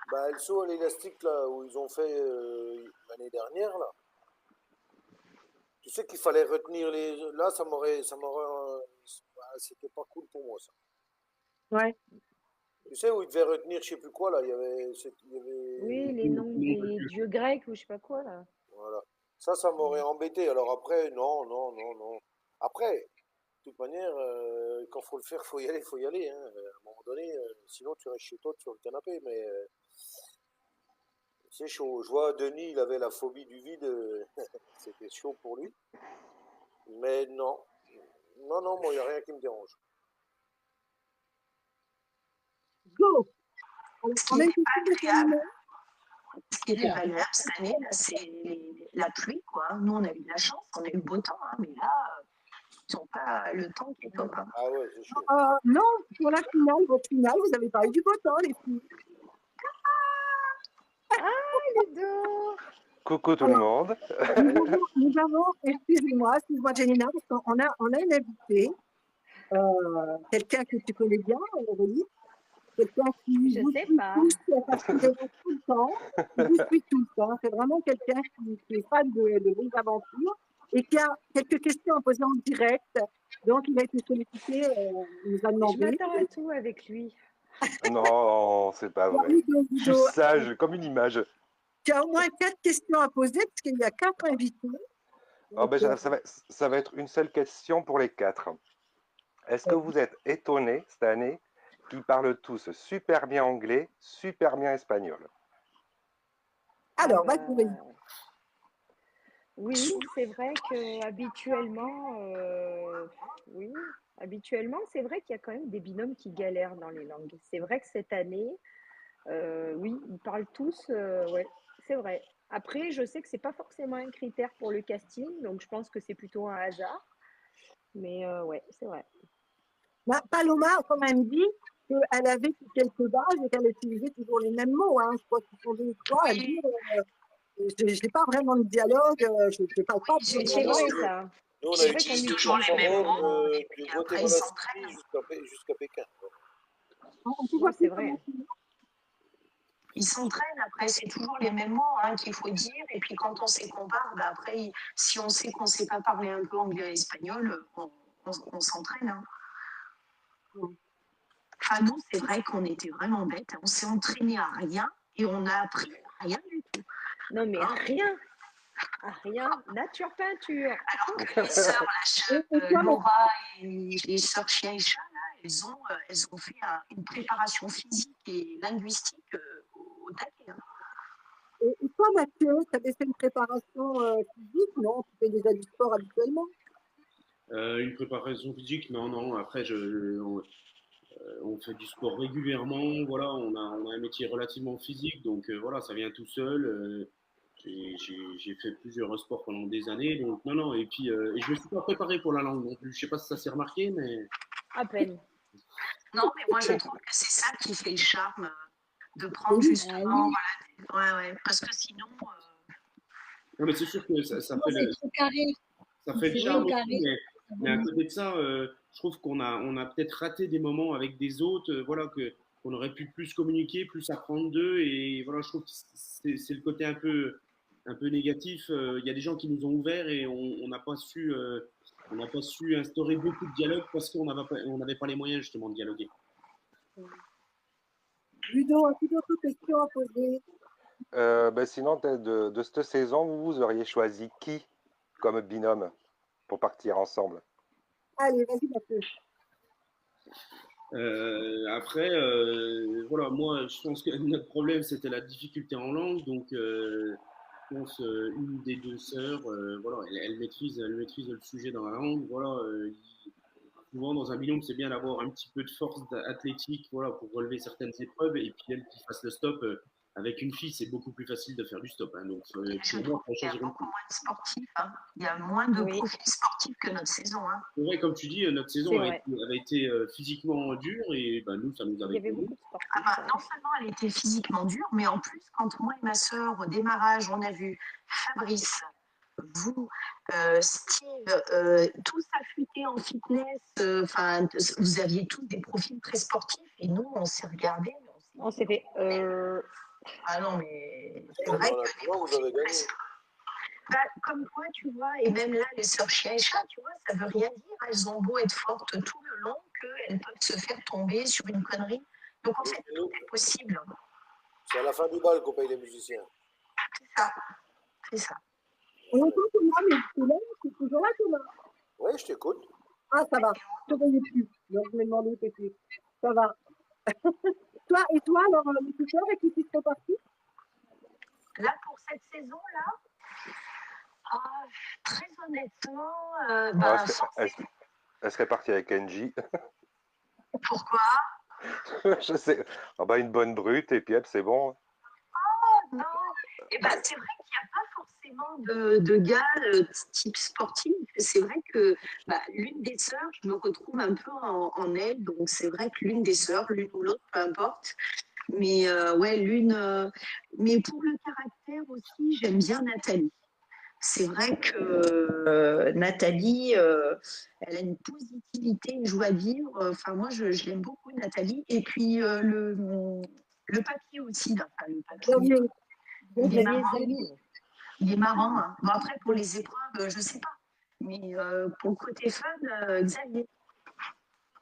Bah, le saut à l'élastique là où ils ont fait l'année dernière là. Tu sais qu'il fallait retenir les. Là, c'était pas cool pour moi ça. Ouais. Tu sais où ils devaient retenir je sais plus quoi là. Oui, les noms des dieux grecs ou je sais pas quoi là. Voilà. Ça m'aurait embêté. Alors après, non. Après, de toute manière, quand faut le faire, faut y aller. Hein. À un moment donné, sinon tu restes chez toi sur le canapé. Mais c'est chaud. Je vois Denis, il avait la phobie du vide. C'était chaud pour lui. Mais non. Non, moi, il n'y a rien qui me dérange. Go! Alors, Ce en qui même n'était temps, pas agréable, ce qui n'était pas agréable cette année, là, c'est la pluie, quoi. Nous, on a eu de la chance, on a eu le beau temps, hein, mais là, ils n'ont pas le temps qui est top. Hein. Ah ouais, c'est chaud. non, pour la finale, votre finale, vous avez pas eu du beau temps, les filles. Ah, Ludo! Coucou tout le monde. Nous avons, excuse-moi, Janina, parce qu'on a une invitée, quelqu'un que tu connais bien, Aurélie, quelqu'un qui Je vous sais suit pas. tout le temps, qui vous suit tout le temps. C'est vraiment quelqu'un qui est fan de bonnes aventures et qui a quelques questions à poser en direct. Donc, il a été sollicité, il nous a Je demandé. m'attends à tout avec lui. Non, c'est pas vrai. Ludo, Je suis sage comme une image. tu as au moins 4 questions à poser, parce qu'il y a 4 invités. Oh, ben, ça va être une seule question pour les 4. Est-ce que vous êtes étonnés cette année qu'ils parlent tous super bien anglais, super bien espagnol? Alors, Ah vas-y, bah, oui, c'est vrai que oui, habituellement, c'est vrai qu'il y a quand même des binômes qui galèrent dans les langues. C'est vrai que cette année, oui, ils parlent tous, ouais, c'est vrai. Après, je sais que c'est pas forcément un critère pour le casting, donc je pense que c'est plutôt un hasard. Mais ouais, c'est vrai. Bah, Paloma a quand même dit qu'elle avait quelques bases et qu'elle utilisait toujours les mêmes mots. Hein. Je crois qu'ils sont deux ou trois à dire je n'ai pas vraiment de dialogue, je ne parle pas. C'est vrai ça. Nous, on C'est a vrai qu'on utilisé toujours les mêmes Champs-Forêts mots, et de puis après, ils Guatemala s'entraînent. City jusqu'à Pékin. On peut Ouais, voir c'est plus vrai. Ils s'entraînent, après, c'est toujours les mêmes mots hein, qu'il faut dire. Et puis quand on se compare, bah, après, si on sait qu'on ne sait pas parler un peu anglais et espagnol, on s'entraîne. Hein. Enfin, nous, c'est vrai qu'on était vraiment bêtes. On s'est entraîné à rien et on a appris rien du tout. Non, mais Hein. rien. À rien. Nature peinture. Alors que les sœurs, Laura et les sœurs Chia et Cha, là, elles ont fait une préparation physique et linguistique au taquet. Hein. Et toi, Mathieu, tu avais fait une préparation physique, non? Tu fais déjà du sport habituellement? Une préparation physique, non. Après, on fait du sport régulièrement. Voilà, on a un métier relativement physique, donc voilà, ça vient tout seul. J'ai fait plusieurs sports pendant des années, donc non. Et puis, et je me suis pas préparé pour la langue non plus. Je sais pas si ça s'est remarqué, mais À peine. Non, mais moi, je trouve que c'est ça qui fait le charme de prendre justement. Voilà, ouais, parce que sinon. non, mais c'est sûr que ça fait C'est trop carré. ça fait le C'est charme trop aussi, carré. mais à côté de ça, je trouve qu'on a peut-être raté des moments avec des autres, voilà, qu'on aurait pu plus communiquer, plus apprendre d'eux, et voilà, je trouve que c'est le côté un peu négatif. Il y a des gens qui nous ont ouverts et on n'a pas su, on n'a pas su instaurer beaucoup de dialogue parce qu'on n'avait pas les moyens justement de dialoguer. Ludo, as-tu d'autres questions à poser? Sinon, de cette saison, vous auriez choisi qui comme binôme pour partir ensemble? Allez, vas-y, Mathieu. Après, voilà, moi, je pense que notre problème, c'était la difficulté en langue. Donc, je pense une des deux sœurs, voilà, elle maîtrise le sujet dans la langue. Voilà, souvent dans un binôme, c'est bien d'avoir un petit peu de force athlétique, voilà, pour relever certaines épreuves. Et puis elle qui fasse le stop. Avec une fille, c'est beaucoup plus facile de faire du stop. Hein. Donc, Je pour trouve moi, ça qu'il y a choisirait beaucoup moins de sportifs. Hein. Il y a moins de profils sportifs que notre saison. Hein. C'est vrai, comme tu dis, notre saison avait été physiquement dure et ben, nous, ça nous avait. Il y avait beaucoup de sportifs. Ah bah, non seulement elle était physiquement dure, mais en plus, quand moi et ma sœur, au démarrage, on a vu Fabrice, vous, Steve, tous affûtés en fitness, vous aviez tous des profils très sportifs et nous, on s'est regardés. On s'est fait. Ah non, mais c'est vrai que les profils très... Bah, comme quoi, tu vois, et même là, les sœurs Chia et Cha, tu vois, ça veut rien dire. Elles ont beau être fortes tout le long, qu'elles peuvent se faire tomber sur une connerie. Donc en fait, tout est possible. C'est à la fin du bal qu'on paye les musiciens. C'est ça. C'est ça. On entend Thomas, mais tu es toujours là, Thomas? Oui, je t'écoute. Ah, ça va. Je ne te voyais plus. Donc, je m'ai demandé où tu étais. Ça va. toi, alors, le tuteur, avec qui tu serais parti? Là, pour cette saison-là, très honnêtement, elle serait partie avec Angie. Pourquoi? Je sais. Une bonne brute et puis c'est bon. Oh non. C'est vrai qu'il n'y a pas forcément de gars type sportif. C'est vrai que l'une des sœurs, je me retrouve un peu en elle. Donc c'est vrai que l'une des sœurs, l'une ou l'autre, peu importe. Mais ouais, mais pour le caractère aussi, j'aime bien Nathalie. C'est vrai que Nathalie, elle a une positivité, une joie de vivre. Enfin, moi, je l'aime beaucoup, Nathalie. Et puis, le papier aussi. Là. Enfin, le papier, il est marrant. Hein. Bon, après, pour les épreuves, je ne sais pas. Mais pour le côté fun, Xavier.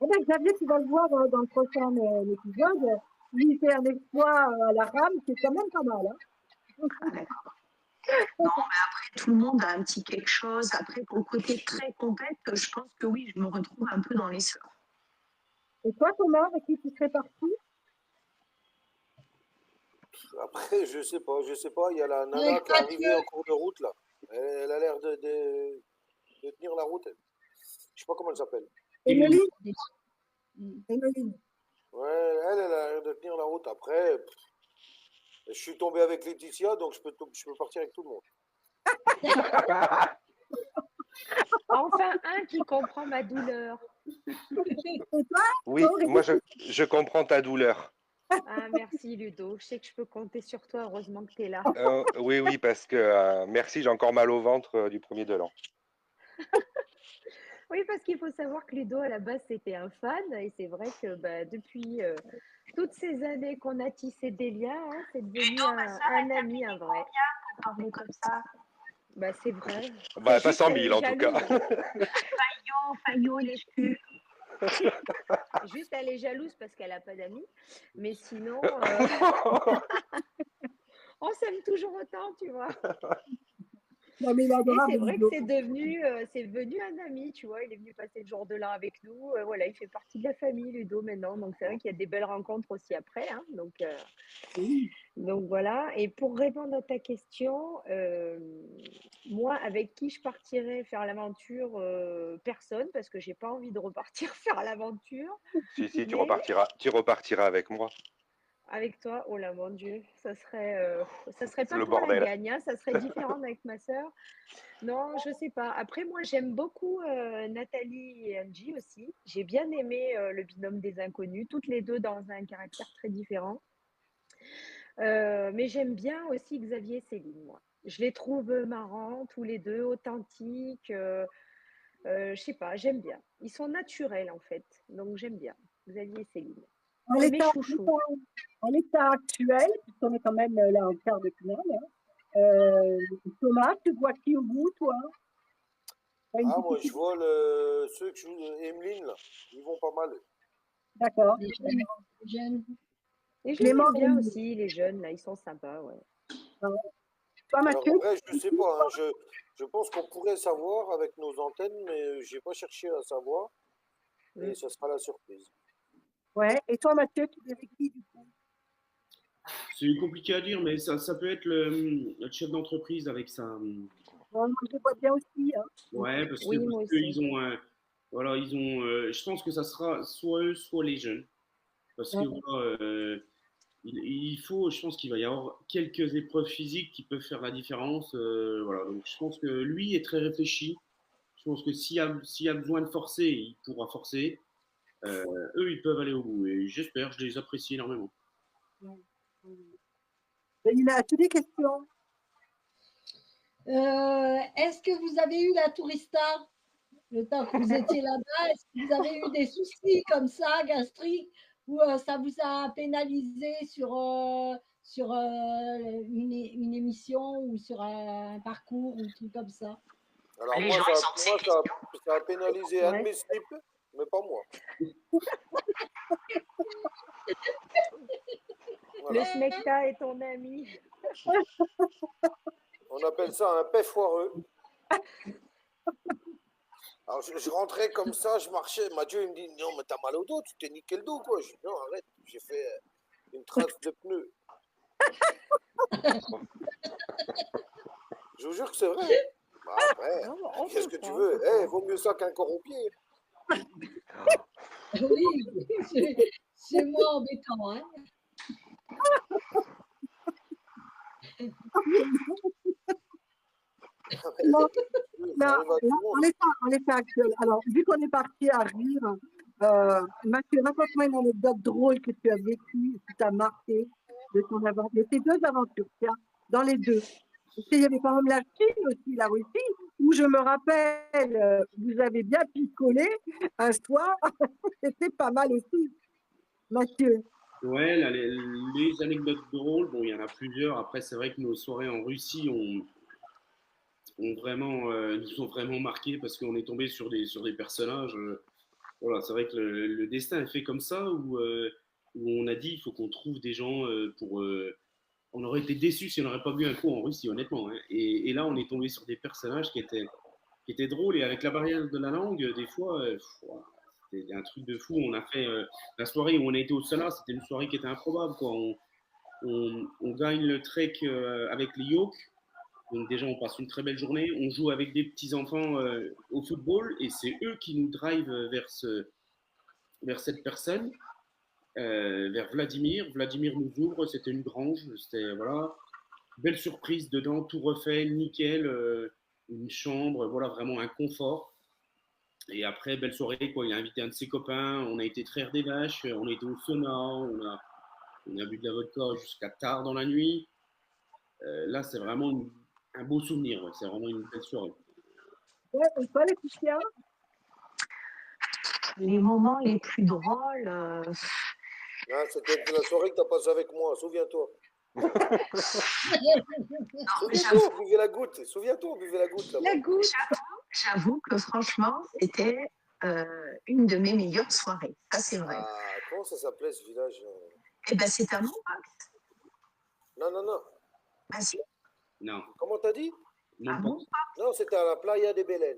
Eh bien, Xavier, tu vas le voir dans le prochain épisode. Il fait un exploit à la rame, c'est quand même pas mal. Hein. Ah, d'accord. Non, mais après, tout le monde a un petit quelque chose. Après, pour le côté très compète, je pense que oui, je me retrouve un peu dans les sœurs. Et toi, Thomas, avec qui tu serais parti? Après, je sais pas. Il y a la nana qui est arrivée en cours de route, là. Elle a l'air de tenir la route. Elle. Je sais pas comment elle s'appelle. Emeline. Ouais, elle a l'air de tenir la route. Après, je suis tombé avec Laetitia, donc je peux partir avec tout le monde. Enfin, un qui comprend ma douleur. Et toi, Oui, Aurélie? moi je comprends ta douleur. Ah, merci Ludo. Je sais que je peux compter sur toi. Heureusement que tu es là. Oui, parce que merci, j'ai encore mal au ventre du premier de l'an. Oui, parce qu'il faut savoir que Ludo, à la base, c'était un fan. Et c'est vrai que depuis toutes ces années qu'on a tissé des liens, hein, c'est devenu Ludo, ma sœur, un elle ami, un t'appeler vrai. combien pour parler comme ça? Bah, c'est vrai. Bah, C'est pas juste 100 elle 000 est en tout cas. jalouse. Fayot, les culs. Juste elle est jalouse parce qu'elle n'a pas d'amis. Mais sinon, on s'aime toujours autant, tu vois. Non, mais il est Et adorable, c'est vrai que Ludo. c'est devenu un ami, tu vois. Il est venu passer le jour de l'an avec nous. Voilà, il fait partie de la famille, Ludo, maintenant. Donc, c'est vrai qu'il y a des belles rencontres aussi après, hein. Oui. Donc voilà. Et pour répondre à ta question, moi, avec qui je partirais faire l'aventure, personne, parce que j'ai pas envie de repartir faire l'aventure. Si, tu Mais repartiras avec moi. avec toi, oh là, mon Dieu, ça serait C'est pas le pour la bordel. gagne, hein, ça serait différent avec ma sœur. Non, je sais pas. Après, moi, j'aime beaucoup Nathalie et Angie aussi. J'ai bien aimé le binôme des inconnus, toutes les deux dans un caractère très différent. Mais j'aime bien aussi Xavier et Céline, moi. Je les trouve marrants, tous les deux, authentiques. Je sais pas, j'aime bien. Ils sont naturels, en fait. Donc, j'aime bien Xavier et Céline. En C'est mes l'état, chouchous. en l'état actuel, puisqu'on est quand même là en quart de finale, hein, Thomas, tu vois qui au bout, toi? T'as une Ah, moi, petite je vois ceux que jouent Emeline, là. Ils vont pas mal. D'accord. Les jeunes, les jeunes. Les jeunes, Clément, j'aime bien aussi, les jeunes, là, ils sont sympas, ouais. toi, Alors Mathieu? après, je sais pas, hein, je pense qu'on pourrait savoir avec nos antennes, mais j'ai pas cherché à savoir. Et ça sera la surprise. Ouais. Et toi, Mathieu, tu dirais qui, du coup? C'est compliqué à dire, mais ça peut être le chef d'entreprise avec sa. Moi, je le vois bien aussi, hein. Ouais, parce que, Oui, moi aussi. ils ont, voilà, ils ont. Je pense que ça sera soit eux, soit les jeunes, parce que Ouais. voilà, il faut, je pense qu'il va y avoir quelques épreuves physiques qui peuvent faire la différence. Voilà, donc je pense que lui est très réfléchi. Je pense que s'il y a besoin de forcer, il pourra forcer. Eux, ils peuvent aller au bout, et j'espère, je les apprécie énormément. Daniela, as-tu des questions? Est-ce que vous avez eu la tourista le temps que vous étiez là-bas? Est-ce que vous avez eu des soucis comme ça, gastriques, ou ça vous a pénalisé sur une émission ou sur un parcours ou un truc comme ça? Alors Les moi, gens, ils ont de ces questions. ça a pénalisé un de Ouais. mes slips, mais pas moi. Voilà. Le smecta est ton ami. On appelle ça un paix foireux. Alors je rentrais comme ça, je marchais. Mathieu il me dit non mais t'as mal au dos, tu t'es niqué le dos quoi. Je dis non arrête, j'ai fait une trace de pneu. Je vous jure que c'est vrai. Bah, après, Non, on qu'est-ce peut que tu croire, veux? on peut Vaut mieux ça qu'un corps au pied. Oui, c'est moins embêtant, hein. Non, Ça arrive à tout le monde. en l'état actuel. Alors, vu qu'on est parti à rire, Mathieu, raconte-moi une anecdote drôle que tu as vécue, qui t'a marqué de ton aventure, de tes deux aventures, tiens, dans les deux. Parce qu'il y avait quand même la Chine aussi, la Russie, où je me rappelle, vous avez bien picolé un soir, c'était pas mal aussi, Mathieu. Ouais, là, les anecdotes drôles, bon, il y en a plusieurs. Après, c'est vrai que nos soirées en Russie nous ont vraiment marqué parce qu'on est tombé sur des personnages. Voilà, c'est vrai que le destin est fait comme ça, où on a dit il faut qu'on trouve des gens pour. On aurait été déçus si on n'aurait pas vu un coup en Russie, honnêtement, hein. Et là, on est tombé sur des personnages qui étaient drôles. Et avec la barrière de la langue, des fois, c'était un truc de fou. On a fait la soirée où on a été au Salah, c'était une soirée qui était improbable, quoi. On gagne le trek avec les Yokes. Donc déjà, on passe une très belle journée. On joue avec des petits-enfants au football et c'est eux qui nous drivent vers cette personne, vers Vladimir. Vladimir nous ouvre, c'était une grange, c'était voilà, belle surprise dedans, tout refait, nickel, une chambre, voilà, vraiment un confort. Et après, belle soirée, quoi. Il a invité un de ses copains. On a été traire des vaches. On a été au sauna. On a bu de la vodka jusqu'à tard dans la nuit. Là, c'est vraiment un beau souvenir. Ouais. C'est vraiment une belle soirée. Ouais, et toi, Laetitia? Les moments les plus drôles. Ah, c'était la soirée que tu as passée avec moi, souviens-toi. Non, mais Souviens-toi, on buvait la goutte. Souviens-toi, on buvait la goutte là-bas. La goutte. j'avoue que franchement, c'était une de mes meilleures soirées. Ça, c'est vrai. Ah, comment ça s'appelait ce village? Eh ben, c'est à Montpax. Non, non, non. Ah si, Non, Comment t'as dit? non à pas. Montpax. Non, c'était à la Playa de Belén.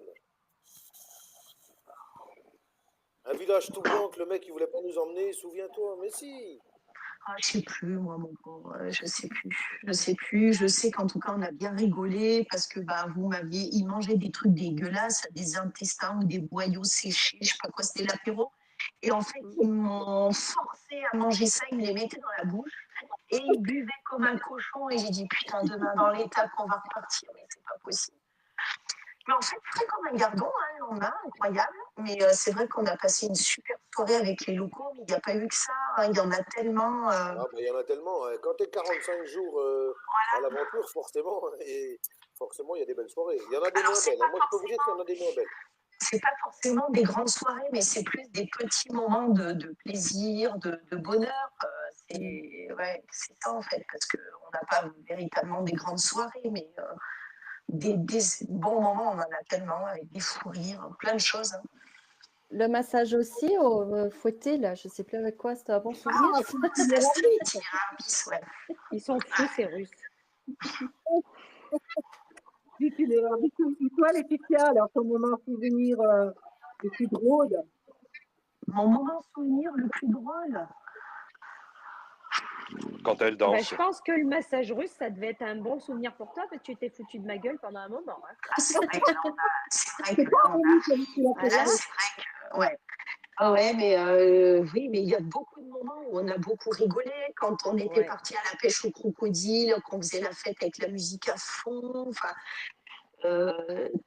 Un village tout blanc que le mec il voulait pas nous emmener, souviens-toi, mais si. Ah, je sais plus, moi, mon pauvre. Je sais plus. Je sais plus. Je sais qu'en tout cas, on a bien rigolé parce que bah, il mangeait des trucs dégueulasses, des intestins ou des boyaux séchés, je sais pas quoi, c'était l'apéro. Et en fait, ils m'ont forcé à manger ça, ils me les mettaient dans la bouche et ils buvaient comme un cochon. Et j'ai dit, putain, demain, dans l'état qu'on va repartir, mais c'est pas possible. Mais en fait, frais comme un gardon, hein, le lendemain, incroyable. Mais c'est vrai qu'on a passé une super soirée avec les locaux, mais il n'y a pas eu que ça. Hein, il y en a tellement. Ah, bah, il y en a tellement. Hein. Quand tu es 45 jours à l'aventure, forcément, et forcément, il y a des belles soirées. Il y en a des Alors, moins c'est belles. pas Hein. Moi, je peux vous dire qu'il y en a des moins belles. c'est pas forcément des grandes soirées, mais c'est plus des petits moments de plaisir, de bonheur. C'est ça en fait, parce qu'on n'a pas véritablement des grandes soirées, mais des bons moments, on en a tellement, avec des fous rires, plein de choses. Hein. Le massage aussi au fouetté, là, je sais plus avec quoi, c'était un bon souvenir. Ah, Ça, c'était itinéraire, ouais. Ils sont fous, ces Russes. Et toi, Laetitia, alors ton moment souvenir le plus drôle? Mon moment souvenir le plus drôle. Quand elle Bah, danse. je pense que le massage russe, ça devait être un bon souvenir pour toi parce que tu t'es foutu de ma gueule pendant un moment. Hein. Ah, c'est vrai que là, on a. C'est pas Aurélie qui a vécu la Ah là, Là, c'est vrai que. Ouais. Ah ouais, mais oui, mais il y a beaucoup de moments où on a beaucoup rigolé quand on était ouais. parti à la pêche au crocodile, qu'on faisait la fête avec la musique à fond. Enfin,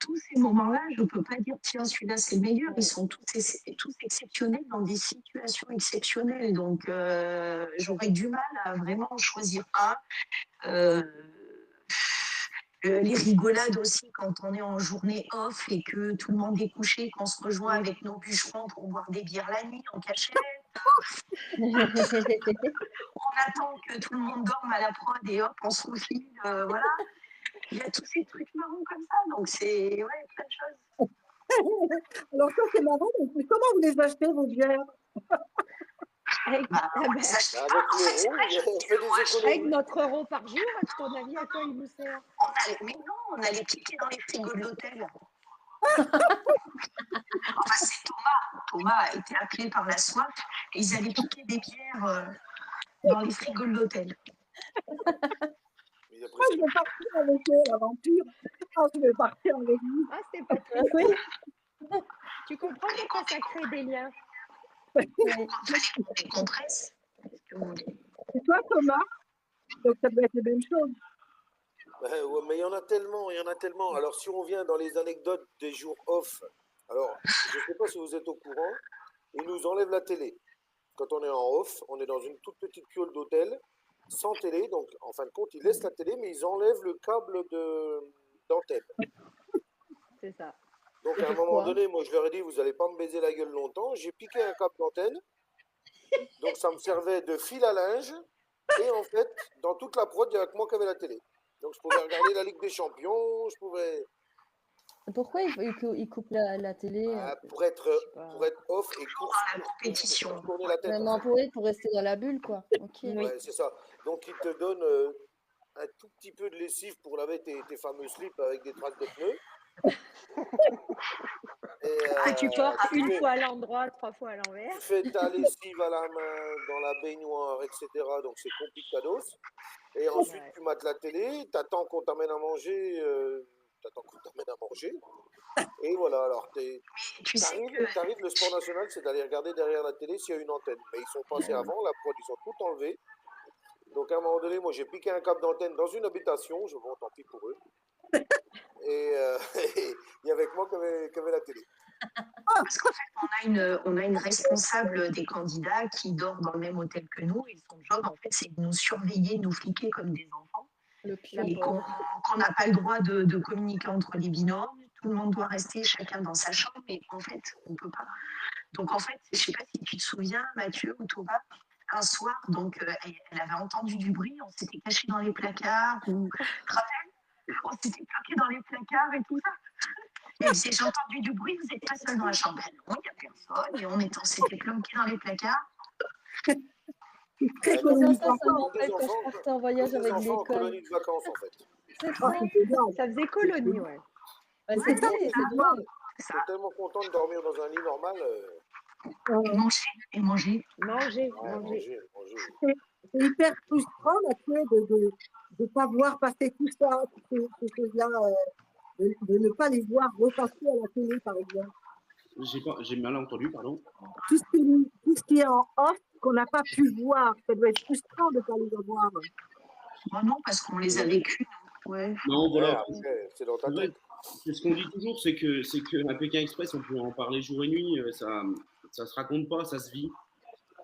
tous ces moments-là, je ne peux pas dire tiens, celui-là c'est le meilleur. Ils sont tous exceptionnels dans des situations exceptionnelles. Donc, j'aurais du mal à vraiment en choisir un. Les rigolades aussi quand on est en journée off et que tout le monde est couché, qu'on se rejoint avec nos bûcherons pour boire des bières la nuit en cachette. On attend que tout le monde dorme à la prod et hop, on se faufile. Voilà. Il y a tous ces trucs marrants comme ça. Donc c'est plein de choses. Alors ça, c'est marrant, mais comment vous les achetez, vos bières? Avec, On les achète Avec pas. En fait, c'est l'euro, vrai, je on dis fait l'euro des acheté. avec économies. notre euro par jour, à ton avis, à quoi il nous sert? Mais non, on a les tickets dans les frigos de l'hôtel. Enfin, c'est Thomas. Thomas a été appelé par la soif et ils allaient piquer des bières dans les frigos de l'hôtel. Il a Moi, je vais partir avec eux, l'aventure. Ah, je vais partir avec vous. Ah, c'est pas triste. Oui. Tu comprends pourquoi ça crée des liens? Oui. Des compresses. Qu'est-ce que vous voulez? Et toi, Thomas? Donc, ça doit être les mêmes choses. Ouais, mais il y en a tellement, il y en a tellement. Alors, si on vient dans les anecdotes des jours off, alors, je ne sais pas si vous êtes au courant, ils nous enlèvent la télé. Quand on est en off, on est dans une toute petite piole d'hôtel, sans télé. Donc, en fin de compte, ils laissent la télé, mais ils enlèvent le câble d'antenne. C'est ça. Donc, Et à un moment pourquoi? donné, moi, je leur ai dit, vous n'allez pas me baiser la gueule longtemps. J'ai piqué un câble d'antenne. Donc, ça me servait de fil à linge. Et en fait, dans toute la prod, il n'y avait que moi qui avait la télé. Donc, je pouvais regarder la Ligue des Champions, je pouvais... Pourquoi il coupe la télé? pour être off et Toujours dans la compétition. tourner la tête. Même pour rester dans la bulle, quoi. Ok. Oui. Ouais, c'est ça. Donc, il te donne un tout petit peu de lessive pour laver tes fameux slips avec des traces de pneus. Et, Tu portes tu une fais- fois à l'endroit, 3 fois à l'envers. Tu fais ta lessive à la main, dans la baignoire, etc. Donc, c'est complicados. Et ensuite, Ouais. tu mates la télé, t'attends qu'on t'amène à manger. Et voilà, alors Tu sais que t'arrives, le sport national, c'est d'aller regarder derrière la télé s'il y a une antenne. Mais ils sont passés avant, la prod, ils ont tout enlevé. Donc à un moment donné, moi j'ai piqué un câble d'antenne dans une habitation, bon tant pis pour eux. et il y avait que moi qui avait la télé. Parce qu'en fait, on a une responsable des candidats qui dort dans le même hôtel que nous et son job, en fait, c'est de nous surveiller, nous fliquer comme des enfants. Le La Et pion. qu'on n'a pas le droit de communiquer entre les binômes. Tout le monde doit rester chacun dans sa chambre, mais en fait, on ne peut pas. Donc, en fait, je ne sais pas si tu te souviens, Mathieu ou Thomas, un soir, donc, elle avait entendu du bruit, on s'était caché dans les placards, ou, tu te rappelles, on s'était bloqué dans les placards et tout ça. Et elle disait, j'ai entendu du bruit, vous n'êtes pas seul dans la chambre. Ben non, il n'y a personne, et on s'était planqué dans les placards. Très Ouais, colonie de Ça me vacances. rappelle quand je partais en voyage Comme des avec enfants en l'école. colonie de vacances, en fait. C'est Ah, ça. c'est génial. Ça faisait colonie, ouais. Bah, Ils c'est sont bien, tellement c'est bien. contents- ils sont tellement contents de dormir dans un lit normal. Et manger, et manger. Manger, Ouais, manger. manger. C'est hyper frustrant, Mathieu, de pas voir passer tout ça, toutes ces choses-là, de ne pas les voir repasser à la télé, par exemple. J'ai mal entendu, pardon. Tout ce qui est en off, qu'on n'a pas pu voir, ça doit être frustrant de ne pas les avoir. Moi, non, parce qu'on les a vécus. Ouais. Non, Ouais, voilà. après, c'est dans ta C'est vrai, tête. c'est ce qu'on dit toujours, c'est que à Pékin Express, on peut en parler jour et nuit, ça se raconte pas, ça se vit.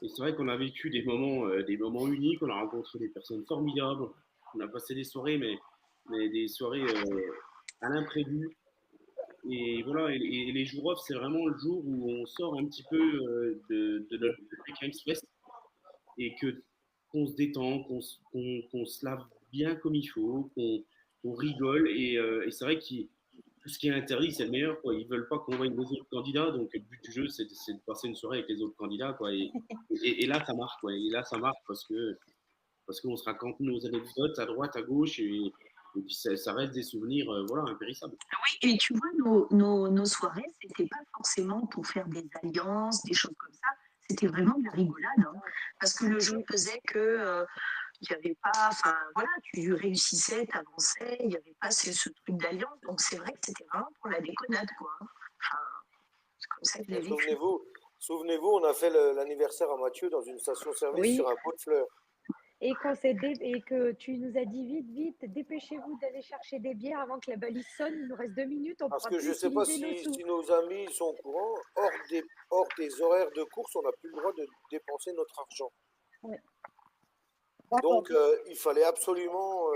Et c'est vrai qu'on a vécu des moments uniques, on a rencontré des personnes formidables, on a passé des soirées, mais des soirées à l'imprévu. Et voilà, et les jours off, c'est vraiment le jour où on sort un petit peu de notre Pékin Express et que qu'on se détend, qu'on se lave bien comme il faut, qu'on rigole. Et c'est vrai que tout ce qui est interdit, c'est le meilleur. Quoi. Ils veulent pas qu'on voie les autres candidats, donc le but du jeu, c'est de passer une soirée avec les autres candidats. Quoi. Et là, ça marche. Quoi. Et là, ça marche parce qu'on se raconte nos anecdotes à droite, à gauche, et puis ça reste des souvenirs voilà, impérissables. Oui, et tu vois, nos soirées, c'était pas forcément pour faire des alliances, des choses comme ça. C'était vraiment de la rigolade. Hein. Parce que le jeu faisait que il n'y avait pas, enfin voilà, tu réussissais, tu avançais, il n'y avait pas ce truc d'alliance. Donc c'est vrai que c'était vraiment pour la déconnade, quoi. Enfin, c'est comme ça que je l'ai vécu. Souvenez-vous, on a fait l'anniversaire à Mathieu dans une station-service Oui. sur un pot de fleurs. Et que tu nous as dit vite, dépêchez-vous d'aller chercher des bières avant que la balise sonne. Il nous reste 2 minutes, on Parce pourra que je plus ne sais pas utiliser nos sous. si nos amis sont au courant, hors des horaires de course, on n'a plus le droit de dépenser notre argent. Ouais. Donc il fallait absolument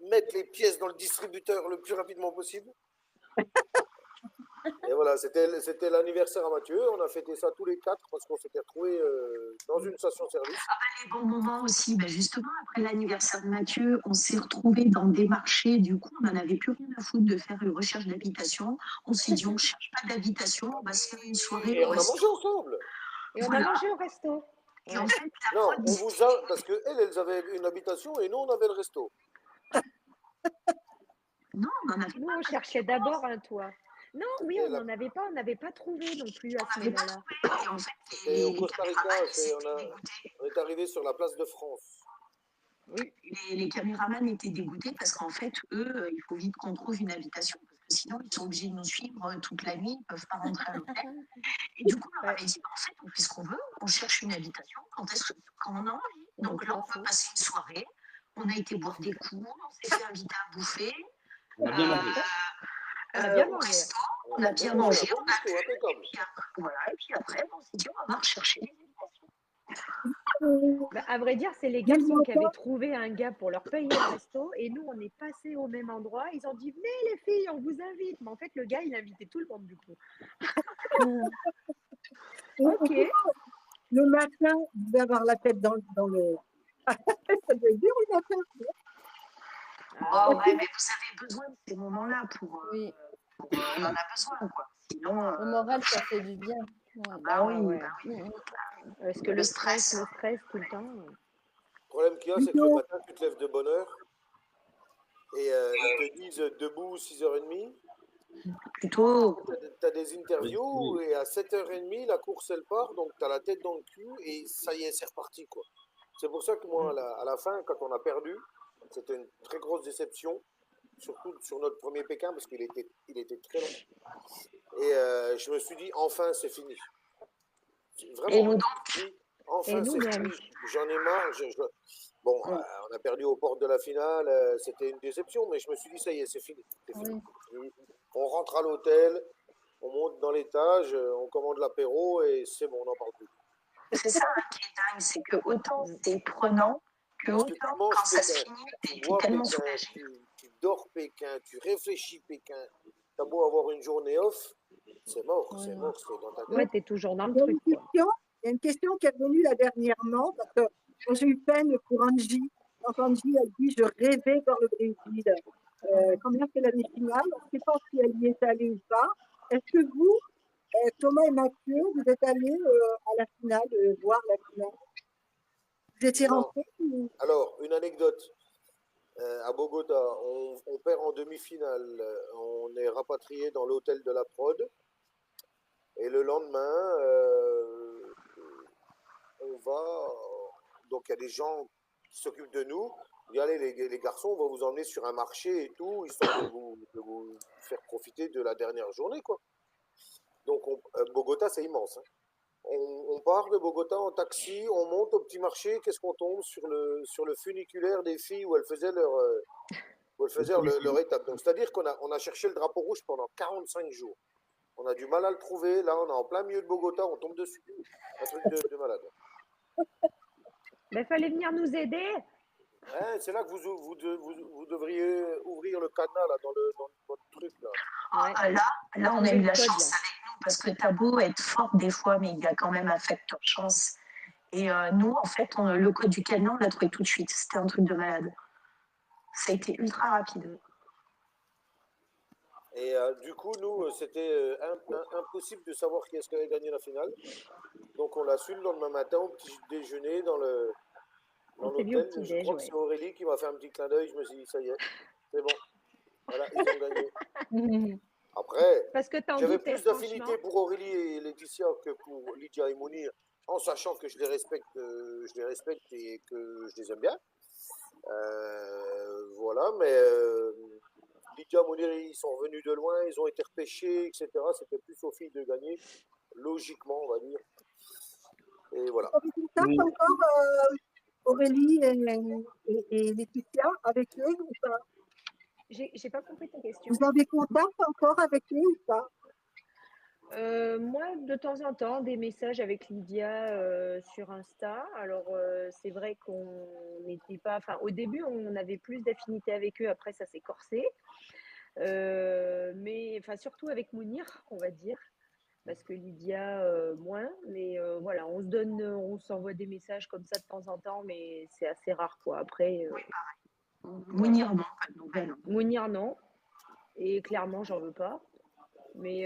mettre les pièces dans le distributeur le plus rapidement possible. Et voilà, c'était l'anniversaire à Mathieu. On a fêté ça tous les 4 parce qu'on s'était retrouvés dans une station-service. Les bons moments aussi, ben justement, après l'anniversaire de Mathieu, on s'est retrouvés dans des marchés. Du coup, on n'en avait plus rien à foutre de faire une recherche d'habitation. On s'est dit, on ne cherche pas d'habitation, on va se faire une soirée Et au on a resto. mangé ensemble. Et on a mangé au resto. Et en fait, Non, on vous a, parce qu'elles avaient une habitation et nous, on avait le resto. Non, on en avait Nous, pas. on cherchait d'abord un toit. Non, oui, Et on n'en avait pas, on n'avait pas trouvé non plus à ce On n'avait pas moment-là. trouvé. Et en fait, C'était au les Costa Rica. caméramans, ils étaient dégoûtés. On est arrivé sur la place de France. Oui. Les caméramans étaient dégoûtés parce qu'en fait, eux, il faut vite qu'on trouve une habitation. Parce que sinon, ils sont obligés de nous suivre toute la nuit, ils ne peuvent pas rentrer à l'hôtel. Et du coup, on leur avait dit, en fait, on fait ce qu'on veut, on cherche une habitation quand on a envie. Donc là, on peut passer une soirée, on a été boire des coups, on s'est fait inviter à bouffer. On a bien mangé. On a bien Au mangé. resto, on a bien mangé, on a bu. Impeccable. Et puis après, on s'est dit, on va rechercher les habitations. Bah, à vrai dire, c'est les garçons qui avaient trouvé un gars pour leur payer le resto et nous, on est passés au même endroit. Ils ont dit, venez les filles, on vous invite. Mais en fait, le gars, il invitait tout le monde du coup. Ok. Le matin, vous devez avoir la tête dans le... Ça doit être dur le matin. Oh, ouais, mais vous avez besoin de ces moments-là pour... Oui. On en a besoin, quoi. Sinon... Au moral, ça fait du bien. Ouais. Bah oui, ouais. bah oui. Parce que le stress tout le temps. Le problème qu'il y a, c'est que le matin, tu te lèves de bonne heure et ils te disent debout 6h30. Plutôt... Tu as des interviews et à 7h30, la course, elle part. Donc, tu as la tête dans le cul et ça y est, c'est reparti, quoi. C'est pour ça que moi, à la fin, quand on a perdu, c'était une très grosse déception. Surtout sur notre premier Pékin, parce qu'il était très long. Et je me suis dit, enfin, c'est fini. Vraiment, Et donc, Et Enfin, nous c'est même. fini. J'en ai marre. Bon, on a perdu aux portes de la finale. C'était une déception, mais je me suis dit, ça y est, c'est fini. C'est fini. Oui. C'est fini. On rentre à l'hôtel, on monte dans l'étage, on commande l'apéro et c'est bon, on n'en parle plus. C'est ça hein, qui est dingue, c'est que autant Mm. c'est prenant, que Parce que tu autant manges quand ça se Pékin, finit, tu t'es bois tellement Pékin, soulagé. tu dors Pékin, tu réfléchis Pékin. T'as beau avoir une journée off, c'est mort, Oui, c'est oui. mort, c'est dans ta Ouais, tête. t'es toujours dans le Il y a truc, une quoi. question, il y a une question qui est venue là dernièrement, parce que moi, j'ai eu peine pour Angie. Quand Angie a dit je rêvais dans le Brésil. Combien c'est la demi-finale? On ne sait pas si elle y est allée ou pas. Est-ce que vous, Thomas et Mathieu, vous êtes allés à la finale, voir la finale? Vous étiez Non. rentrés ou... Alors, une anecdote. À Bogota, on perd en demi-finale. On est rapatrié dans l'hôtel de la prod. Et le lendemain, on va. Donc, il y a des gens qui s'occupent de nous. Il dit, allez, les garçons, on va vous emmener sur un marché et tout, histoire de vous faire profiter de la dernière journée, quoi. Donc, Bogota, c'est immense. Hein. On part de Bogota en taxi, on monte au petit marché. Qu'est-ce qu'on tombe sur le funiculaire des filles où elles faisaient leur étape. Donc, c'est-à-dire qu'on a cherché le drapeau rouge pendant 45 jours. On a du mal à le trouver. Là, on est en plein milieu de Bogota, on tombe dessus. Un truc de malade. Mais fallait venir nous aider. Hein, c'est là que vous devriez ouvrir le cadenas là, dans votre truc. Là. Ouais. Là, on a Trouver eu le la code, chance là. avec nous parce que t'as beau être fort des fois, mais il y a quand même un facteur chance. Et nous, en fait, le code du cadenas, on l'a trouvé tout de suite. C'était un truc de malade. Ça a été ultra rapide. Et du coup, nous, c'était impossible de savoir qui est-ce qui avait gagné la finale. Donc, on l'a su le lendemain matin au petit déjeuner dans On s'est vu au l'hôtel. Je petit-déj, crois que ouais. c'est Aurélie qui m'a fait un petit clin d'œil. Je me suis dit, ça y est, c'est bon. Voilà, ils ont gagné. Après, Parce que t'en j'avais doutais, plus d'affinité franchement. pour Aurélie et Laetitia que pour Lydia et Mounir, en sachant que je les respecte et que je les aime bien. Voilà, mais Lydia et Mounir, ils sont revenus de loin, ils ont été repêchés, etc. C'était plus aux filles de gagner, logiquement, on va dire. Et voilà. Vous avez contact encore, Aurélie et Laetitia, avec eux ou pas? J'ai pas compris ta question. Vous avez contact encore avec eux ou pas? Moi, de temps en temps, des messages avec Lydia sur Insta. Alors, c'est vrai qu'on n'était pas. Enfin, au début, on avait plus d'affinité avec eux. Après, ça s'est corsé. Mais enfin, surtout avec Mounir, on va dire. Parce que Lydia, moins. Mais voilà, on s'envoie des messages comme ça de temps en temps, mais c'est assez rare, quoi. Après, Mounir, non, pas de nouvelles. Mounir, non. Et clairement, j'en veux pas. Mais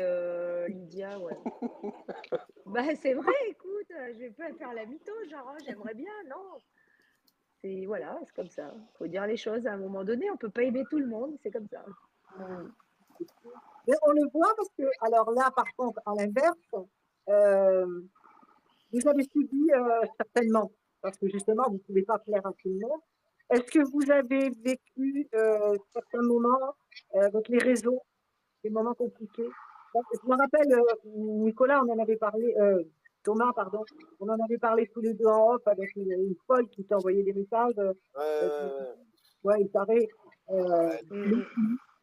Lydia, ouais. Bah, c'est vrai, écoute, je vais pas faire la mytho, genre, oh, j'aimerais bien, non. C'est, voilà, c'est comme ça. Faut dire les choses à un moment donné, on peut pas aimer tout le monde, c'est comme ça. Mais on le voit parce que, alors là, par contre, à l'inverse, vous avez subi certainement, parce que justement, vous ne pouvez pas plaire à tout le monde. Est-ce que vous avez vécu certains moments avec les réseaux, des moments compliqués? Je me rappelle, Nicolas, on en avait parlé, Thomas, pardon, on en avait parlé tous les deux en off avec une folle qui t'envoyait des messages. Ouais, il paraît.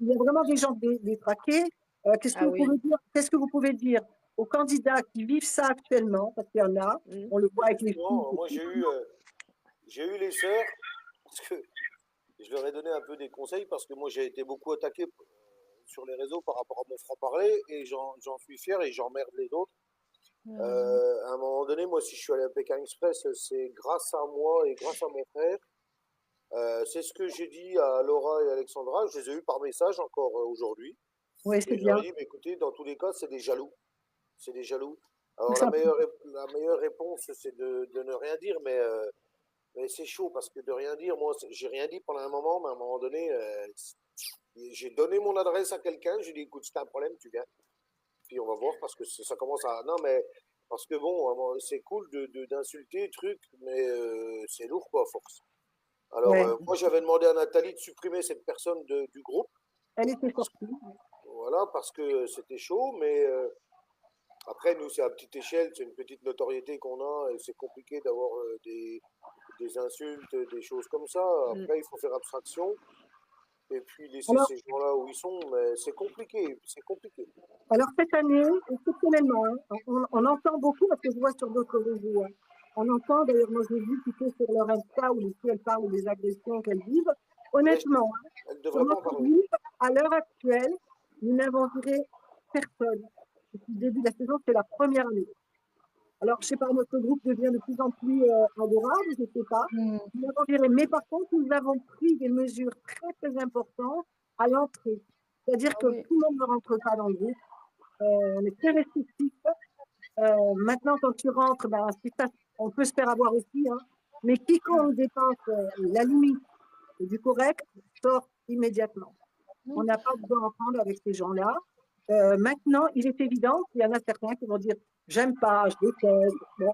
Il y a vraiment des gens détraqués. Qu'est-ce que Ah vous oui. pouvez dire? Qu'est-ce que vous pouvez dire aux candidats qui vivent ça actuellement? Parce qu'il y en a, on le voit avec les filles. Non, moi, j'ai eu les sœurs, parce que je leur ai donné un peu des conseils, parce que moi, j'ai été beaucoup attaqué sur les réseaux par rapport à mon franc-parler, et j'en suis fier et j'emmerde les autres. À un moment donné, moi, si je suis allé à Pékin Express, c'est grâce à moi et grâce à mon frère. C'est ce que j'ai dit à Laura et Alexandra. Je les ai eus par message encore aujourd'hui. Oui, c'est Et je leur bien. ai dit, mais écoutez, dans tous les cas, c'est des jaloux. C'est des jaloux. Alors, la meilleure réponse, c'est de ne rien dire, mais c'est chaud parce que de rien dire, moi, j'ai rien dit pendant un moment, mais à un moment donné, j'ai donné mon adresse à quelqu'un. J'ai dit, écoute, si t'as un problème, tu viens. Puis on va voir parce que ça commence à. Non, mais parce que bon, c'est cool d'insulter, truc, mais c'est lourd, quoi, à force. Alors, moi, j'avais demandé à Nathalie de supprimer cette personne du groupe. Elle était sortie. Voilà, parce que c'était chaud, mais Après, nous, c'est à petite échelle, c'est une petite notoriété qu'on a et c'est compliqué d'avoir des insultes, des choses comme ça. Mm. Après, il faut faire abstraction et puis laisser Alors, ces gens-là où ils sont, mais c'est compliqué, c'est compliqué. alors cette année, exceptionnellement, hein, on entend beaucoup, parce que je vois sur d'autres réseaux, hein, on entend, d'ailleurs, moi j'ai vu plutôt sur leur Insta où les filles elles parlent des agressions qu'elles vivent. Mais Honnêtement, hein, elle ne sur devrait pas en notre parler. groupe, à l'heure actuelle, nous n'avons viré personne. Depuis le début de la saison, c'est la première année. Alors, je sais pas, notre groupe devient de plus en plus adorable, je ne sais pas. Mm. Nous avons viré. Mais par contre, nous avons pris des mesures très, très importantes à l'entrée. C'est-à-dire Ah que oui. tout le monde ne rentre pas dans le groupe. On est très restrictif. Maintenant, quand tu rentres, ben, ça, on peut se faire avoir aussi. Hein, mais quiconque dépasse la limite du correct sort immédiatement. On Mm. n'a pas de bon entendre avec ces gens-là. Maintenant, il est évident qu'il y en a certains qui vont dire j'aime pas, je déteste. Bon,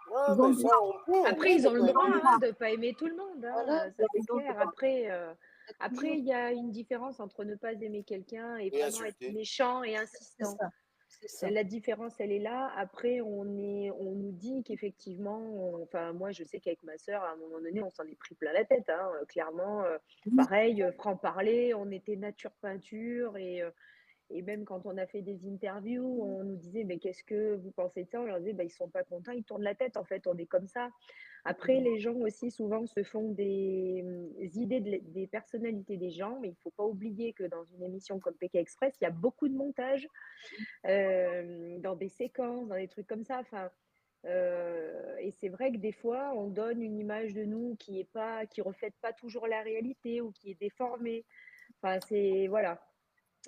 Ouais, ils ont mais le ça, droit. Après, ils ont le Ils droit ont le hein, droit. de ne pas aimer tout le monde, Voilà, hein, ça c'est Ils ont le clair. droit. Après, il y a une différence entre ne pas aimer quelqu'un et et vraiment être insulter. méchant et c'est insistant. ça. C'est ça. La différence, elle est là. Après, on nous dit qu'effectivement, enfin, moi, je sais qu'avec ma sœur, à un moment donné, on s'en est pris plein la tête, hein, clairement. Pareil, franc-parler, on était nature peinture et même quand on a fait des interviews, on nous disait, mais qu'est-ce que vous pensez de ça? On leur disait, bah, ils sont pas contents, ils tournent la tête, en fait, on est comme ça. Après, les gens aussi, souvent, se font des idées des personnalités des gens, mais il faut pas oublier que dans une émission comme PK Express, il y a beaucoup de montage dans des séquences, dans des trucs comme ça. Enfin, et c'est vrai que des fois, on donne une image de nous qui reflète pas toujours la réalité ou qui est déformée. Enfin, c'est voilà.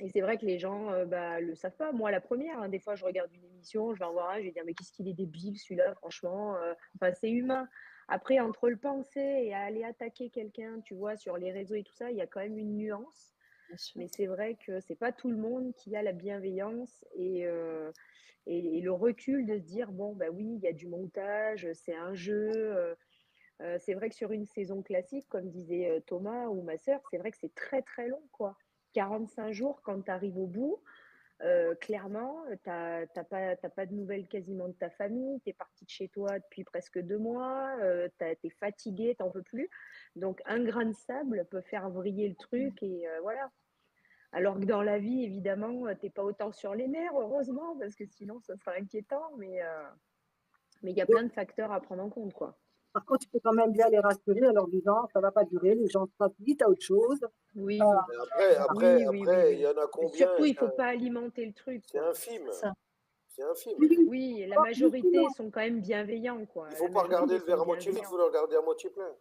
Et c'est vrai que les gens bah, le savent pas. Moi, la première, hein, des fois, je regarde une émission, je vais en voir un, je vais dire mais qu'est-ce qu'il est débile celui-là, franchement. Enfin, c'est humain. Après, entre le penser et aller attaquer quelqu'un, tu vois, sur les réseaux et tout ça, il y a quand même une nuance. Bien sûr. Mais c'est vrai que c'est pas tout le monde qui a la bienveillance et le recul de se dire bon, bah oui, il y a du montage, c'est un jeu. C'est vrai que sur une saison classique, comme disait Thomas ou ma sœur, c'est vrai que c'est très très long, quoi. 45 jours, quand tu arrives au bout, clairement, t'as pas de nouvelles quasiment de ta famille, tu es parti de chez toi depuis presque 2 mois, tu es fatigué, t'en peux plus. Donc, un grain de sable peut faire vriller le truc et voilà. Alors que dans la vie, évidemment, t'es pas autant sur les nerfs, heureusement, parce que sinon, ça serait inquiétant. Mais il y a plein de facteurs à prendre en compte, quoi. Par contre, tu peux quand même bien les rassurer en leur disant ça va pas durer, les gens se passent vite à autre chose. Oui, Mais oui, oui, oui, il y oui. en a Et combien? surtout, il faut pas alimenter le truc, C'est quoi. infime. C'est ça. C'est infime. Oui, la Oh, majorité justement, sont quand même bienveillants, quoi. Il ne La faut pas regarder majorité le sont verre à moitié vide, il bienveillants. faut le regarder à moitié plein.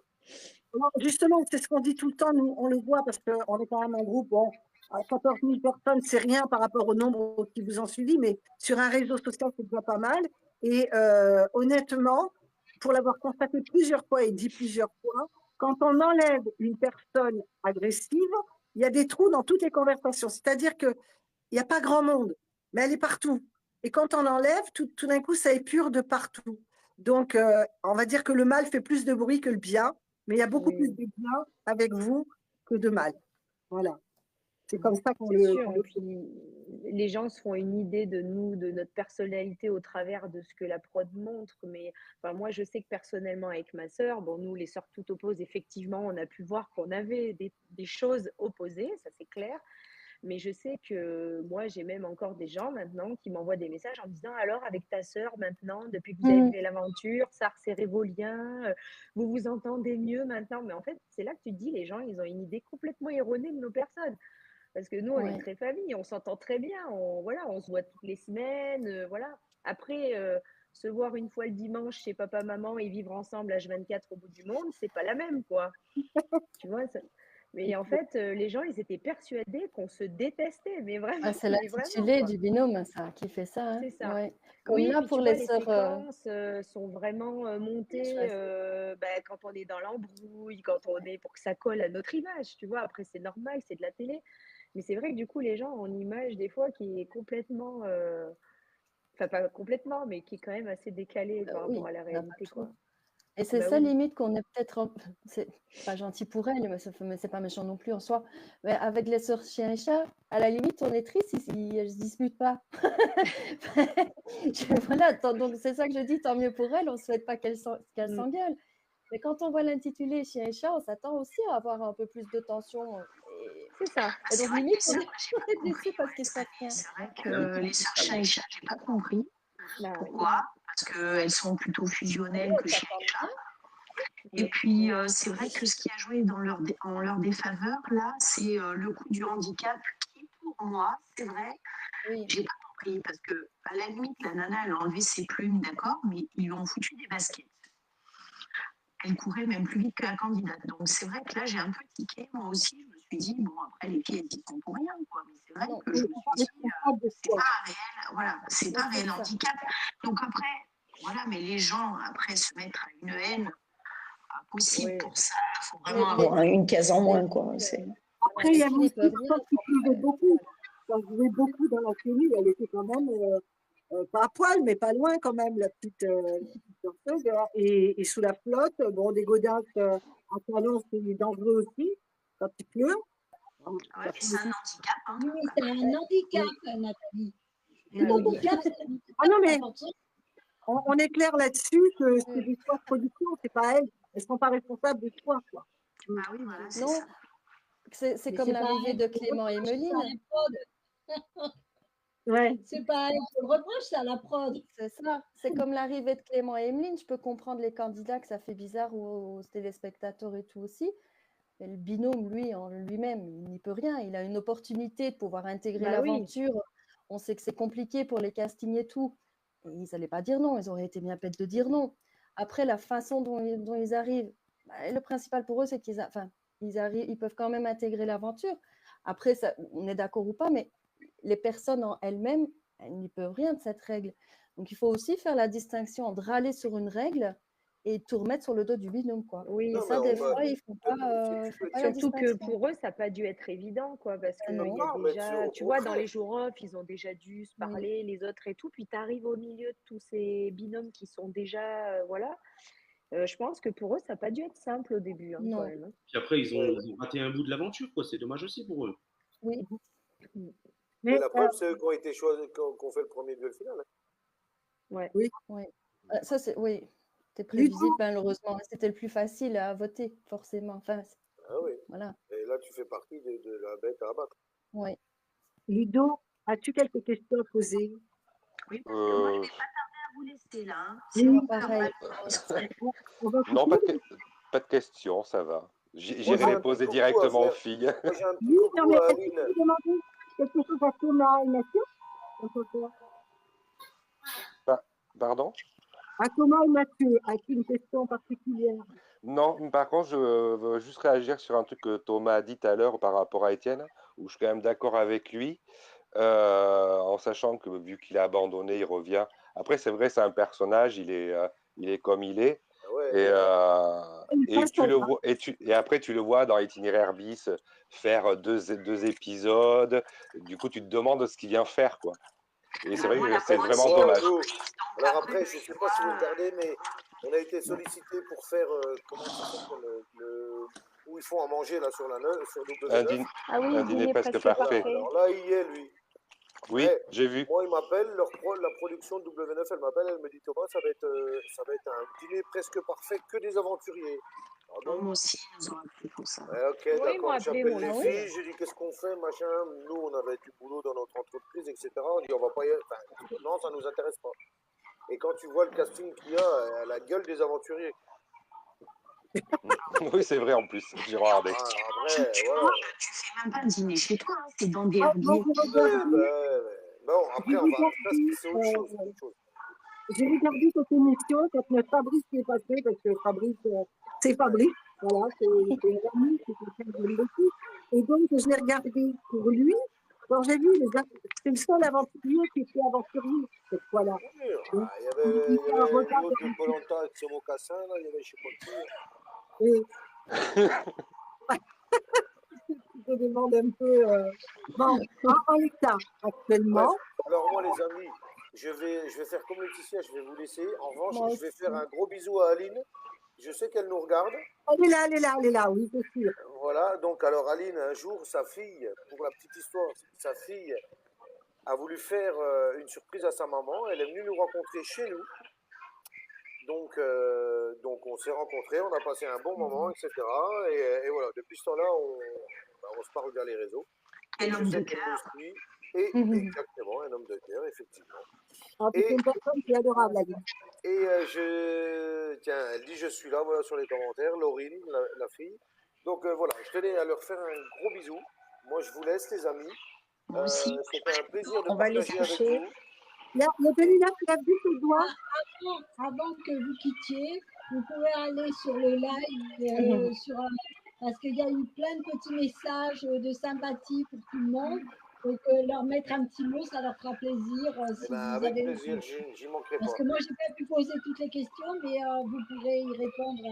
justement, c'est ce qu'on dit tout le temps, nous, on le voit parce qu'on est quand même un groupe, bon, à 14 000 personnes, c'est rien par rapport au nombre qui vous ont suivi, mais sur un réseau social, c'est déjà pas mal. Et honnêtement, pour l'avoir constaté plusieurs fois et dit plusieurs fois, quand on enlève une personne agressive, il y a des trous dans toutes les conversations. C'est-à-dire qu'il n'y a pas grand monde, mais elle est partout. Et quand on enlève, tout d'un coup, ça épure de partout. Donc, on va dire que le mal fait plus de bruit que le bien, mais il y a beaucoup plus Oui, de bien avec vous que de mal. Voilà. C'est comme ça c'est sûr. qu'on Et le fait. puis, les gens se font une idée de nous, de notre personnalité au travers de ce que la prod montre. Mais enfin, moi, je sais que personnellement, avec ma sœur, bon, nous, les sœurs toutes opposées, effectivement, on a pu voir qu'on avait des choses opposées, ça c'est clair. Mais je sais que moi, j'ai même encore des gens maintenant qui m'envoient des messages en me disant alors, avec ta sœur maintenant, depuis que vous avez Mm. fait l'aventure, ça a resserré vos liens, vous vous entendez mieux maintenant. Mais en fait, c'est là que tu te dis, les gens, ils ont une idée complètement erronée de nos personnes. Parce que nous, on est Ouais. très famille, on s'entend très bien, voilà, on se voit toutes les semaines, voilà. Après, se voir une fois le dimanche chez papa, maman et vivre ensemble H24 au bout du monde, c'est pas la même, quoi. Tu vois, mais en fait, les gens, ils étaient persuadés qu'on se détestait, Ah, c'est mais vraiment, l'intitulé quoi. du binôme, ça, qui fait ça. Hein. C'est ça. Ouais. Comme Oui, là, puis pour tu les vois, les sœurs séquences sont vraiment bien montées choisies. bah, quand on est dans l'embrouille, quand on est pour que ça colle à notre image, tu vois. Après, c'est normal, c'est de la télé. Mais c'est vrai que du coup, les gens ont une image des fois qui est complètement, enfin pas complètement, mais qui est quand même assez décalée par rapport Oui, à la il n'y en a pas réalité, tout. quoi. Et c'est Bah ça, oui. limite, qu'on est peut-être c'est pas gentil pour elle, mais c'est pas méchant non plus en soi. Mais avec les sœurs chiens et chats, à la limite, on est triste si elles se disputent pas. Voilà, donc c'est ça que je dis, tant mieux pour elles, on souhaite pas qu'elles Mm. s'engueulent. Mais quand on voit l'intitulé chien et chat, on s'attend aussi à avoir un peu plus de tension. C'est ça. Et C'est donc, vrai que limite, ça, on moi, est, j'ai on pas est compris. déçu parce Ouais, qu'il se passe rien. c'est vrai Il y a un que petit les peu sœurs ça, chat ouais. et chat, j'ai pas compris. Bah, Pourquoi? Parce qu'elles sont plutôt Oui, fusionnelles elles que chien et s'entendent chat. bien. Et puis, c'est vrai que ce qui a joué en leur défaveur, là, c'est le coût du handicap qui, pour moi, c'est vrai, Oui, j'ai pas compris. Parce que, à la limite, la nana, elle a enlevé ses plumes, d'accord, mais ils lui ont foutu des baskets. Elle courait même plus vite que la candidate. Donc, c'est vrai que là, j'ai un peu tiqué. Moi aussi, je me suis dit, bon, après, les filles, elles y sont pour rien, quoi. Mais c'est vrai non, que je me suis dit, Responsable de c'est soi. pas un réel, voilà, c'est mais pas un c'est réel ça. handicap. Donc, après, voilà, mais les gens, après, se mettre à une haine, pas possible oui. pour ça. Il faut Mais vraiment avoir une case en les moins, filles, quoi. C'est... Après, il y les avait filles n'y aussi peuvent une rien. femme qui pleuvait beaucoup. Elle jouait beaucoup dans la série. Elle était quand même, pas à poil, mais pas loin quand même, la petite danseuse. Et sous la flotte, bon, des godasses à talons, c'est dangereux aussi, quand il pleut. Ouais, mais c'est un handicap, hein. Oui, c'est un handicap, Nathalie. Et Un oui. handicap, c'est un handicap, Ah non, c'est mais important. on est clair là-dessus que c'est Mm. des choix de production, c'est pas elles. Elles sont pas responsables des choix, quoi. Ah oui, voilà, c'est Non, ça. c'est Mais comme c'est pas l'arrivée elle de qu'on Clément et reproche, c'est à Emeline. la prod. Ouais. C'est pas elle qu'on reproche, c'est à la prod. C'est ça. C'est comme l'arrivée de Clément et Emeline. Je peux comprendre les candidats que ça fait bizarre aux téléspectateurs et tout aussi. Mais le binôme, lui, en lui-même, il n'y peut rien. Il a une opportunité de pouvoir intégrer Bah oui. l'aventure. On sait que c'est compliqué pour les castings et tout. Et ils n'allaient pas dire non. Ils auraient été bien bêtes de dire non. Après, la façon dont ils arrivent, bah, le principal pour eux, c'est ils peuvent quand même intégrer l'aventure. Après, ça, on est d'accord ou pas, mais les personnes en elles-mêmes, elles n'y peuvent rien de cette règle. Donc, il faut aussi faire la distinction entre râler sur une règle et tout remettre sur le dos du binôme, quoi. Oui. Et Non, mais ça, des on va. fois, ils font pas la Surtout que distinction. pour eux, ça n'a pas dû être évident, quoi, parce Ah qu'il non, y a Non, mais déjà, tu au vois, dans contraire. les jours off, ils ont déjà dû se oui. parler, les autres et tout, puis tu arrives au milieu de tous ces binômes qui sont déjà, voilà. Je pense que pour eux, ça n'a pas dû être simple au début, hein, quand Non, même. Hein. Puis après, ils ont raté un bout de l'aventure, quoi. C'est dommage aussi pour eux. oui. Mm. Mais Mais la preuve, c'est eux qui ont été choisis, qui ont fait le premier duel final. Ouais. oui, Oui. Ça, c'est oui. C'était Ludo, prévisible, malheureusement. C'était le plus facile à voter, forcément. Enfin, Ah oui. voilà. Et là, tu fais partie de la bête à abattre. Oui. Ludo, as-tu quelques questions à poser? Oui, parce que moi, je Euh, vais pas tarder à vous laisser, là. Hein. Oui, Sinon, Pareil. on va non, couper. pas de questions, ça va. Moi, J'irai j'ai les un petit poser coucou à directement aux faire. filles. Moi, j'ai un petit Oui, non, coucou mais à est-ce que Aline. tu peux demander quelque chose à Thomas et Mathieu? On peut faire. Pardon? À Thomas et Mathieu, as-tu une question particulière? Non, par contre, je veux juste réagir sur un truc que Thomas a dit tout à l'heure par rapport à Étienne, où je suis quand même d'accord avec lui, en sachant que vu qu'il a abandonné, il revient. Après, c'est vrai, c'est un personnage, il est comme il est. Ah ouais, Et, Une et tu le façon, hein. vois, et après tu le vois dans Itinéraire bis faire deux épisodes. Du coup, tu te demandes ce qu'il vient faire, quoi. Et c'est bah, vrai moi, que la c'est prod, vraiment c'est bon, dommage. Ludo. Donc Alors après, après, je ne tu sais pas si vous vois, regardez, mais on a été sollicité pour faire, comment ça s'appelle, où ils font à manger là sur sur Un, W9. dîner, Ah oui, un dîner dîner presque presque Voilà, parfait. parfait. alors là, il y est, lui. Oui, Ouais. j'ai vu. Moi, il m'appelle, la production de W9, elle m'appelle, elle me dit Thomas, ça va être un dîner presque parfait, que des aventuriers. Ah bon? moi aussi, ils nous ont appelé pour ça. Ouais, ok, Oui, ils m'ont d'accord. appelé, J'appelle moi les aussi. filles, je dis qu'est-ce qu'on fait, machin. Nous, on avait du boulot dans notre entreprise, etc. On dit on va pas y aller. Enfin, non, ça nous intéresse pas. Et quand tu vois le casting qu'il y a, la gueule des aventuriers. Oui, c'est vrai en plus. J'ai regardé. Ah, Tu après, voilà. manges, tu fais même pas le dîner chez toi, hein, c'est dans des Ah, moi, Airbnb. j'ai Ouais, regardé, bon, j'ai après, on va. Ça, regardé, c'est autre chose. C'est autre chose. j'ai regardé cette émission quand notre Fabrice est passé, parce que Fabrice, c'est Fabrice, voilà, c'est un ami, c'est quelqu'un que j'aime beaucoup. Et donc, je l'ai regardé pour lui. Quand j'ai vu, c'est le seul aventurier qui était aventurier cette fois-là. Oui, Donc, il il y y a un avait regard l'autre de de Colanta avec ses mocassins, là, il y avait je sais pas qui. et je te demande un peu. Bon, en l'état, Bref, actuellement, alors moi, les amis, je vais faire comme Laetitia, je vais vous laisser. En revanche, Moi je vais aussi. faire un gros bisou à Aline. je sais qu'elle nous regarde. Elle est là, oui, c'est sûr. Voilà, donc alors Aline, un jour, sa fille, pour la petite histoire, sa fille a voulu faire une surprise à sa maman. Elle est venue nous rencontrer chez nous. Donc on s'est rencontrés, on a passé un bon moment, etc. Et voilà, depuis ce temps-là, on se parle via les réseaux. Un homme de qu'elle cœur. nous suit. Et exactement, un homme de cœur, effectivement. Ah, c'est une personne qui est adorable, Aline. Et tiens, elle dit je suis là, voilà sur les commentaires, Laurine, la fille. Donc voilà, je tenais à leur faire un gros bisou. Moi, je vous laisse, les amis. Moi aussi. C'était un plaisir de On va les partager avec coucher. vous. Il y a Denis là qui lève juste le doigt. Avant que vous quittiez, vous pouvez aller sur le live, parce qu'il y a eu plein de petits messages de sympathie pour tout le monde. Donc, leur mettre un petit mot, ça leur fera plaisir. Si vous Avec avez plaisir, j'y manquerai Parce pas. que moi, je n'ai pas pu poser toutes les questions, mais vous pourrez y répondre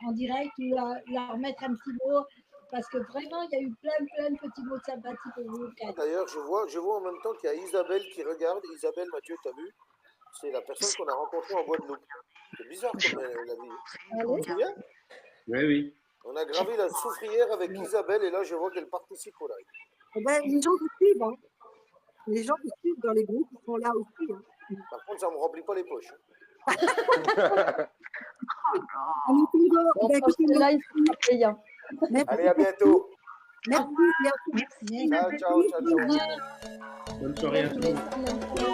en direct ou leur mettre un petit mot. Parce que vraiment, il y a eu plein de petits mots de sympathie pour vous quatre. D'ailleurs, je vois en même temps qu'il y a Isabelle qui regarde. Isabelle, Mathieu, t'as vu? C'est la personne qu'on a rencontrée en Guadeloupe. C'est bizarre comme la vie. Tu te souviens? Oui. On a gravé la soufrière avec Isabelle et là, je vois qu'elle participe au live. Eh ben, les gens vous suivent, hein. Les gens vous suivent dans les groupes, ils sont là aussi. Hein. Par contre, ça ne me remplit pas les poches. Allez, à bientôt. Merci. Ciao. Bonne soirée à tous.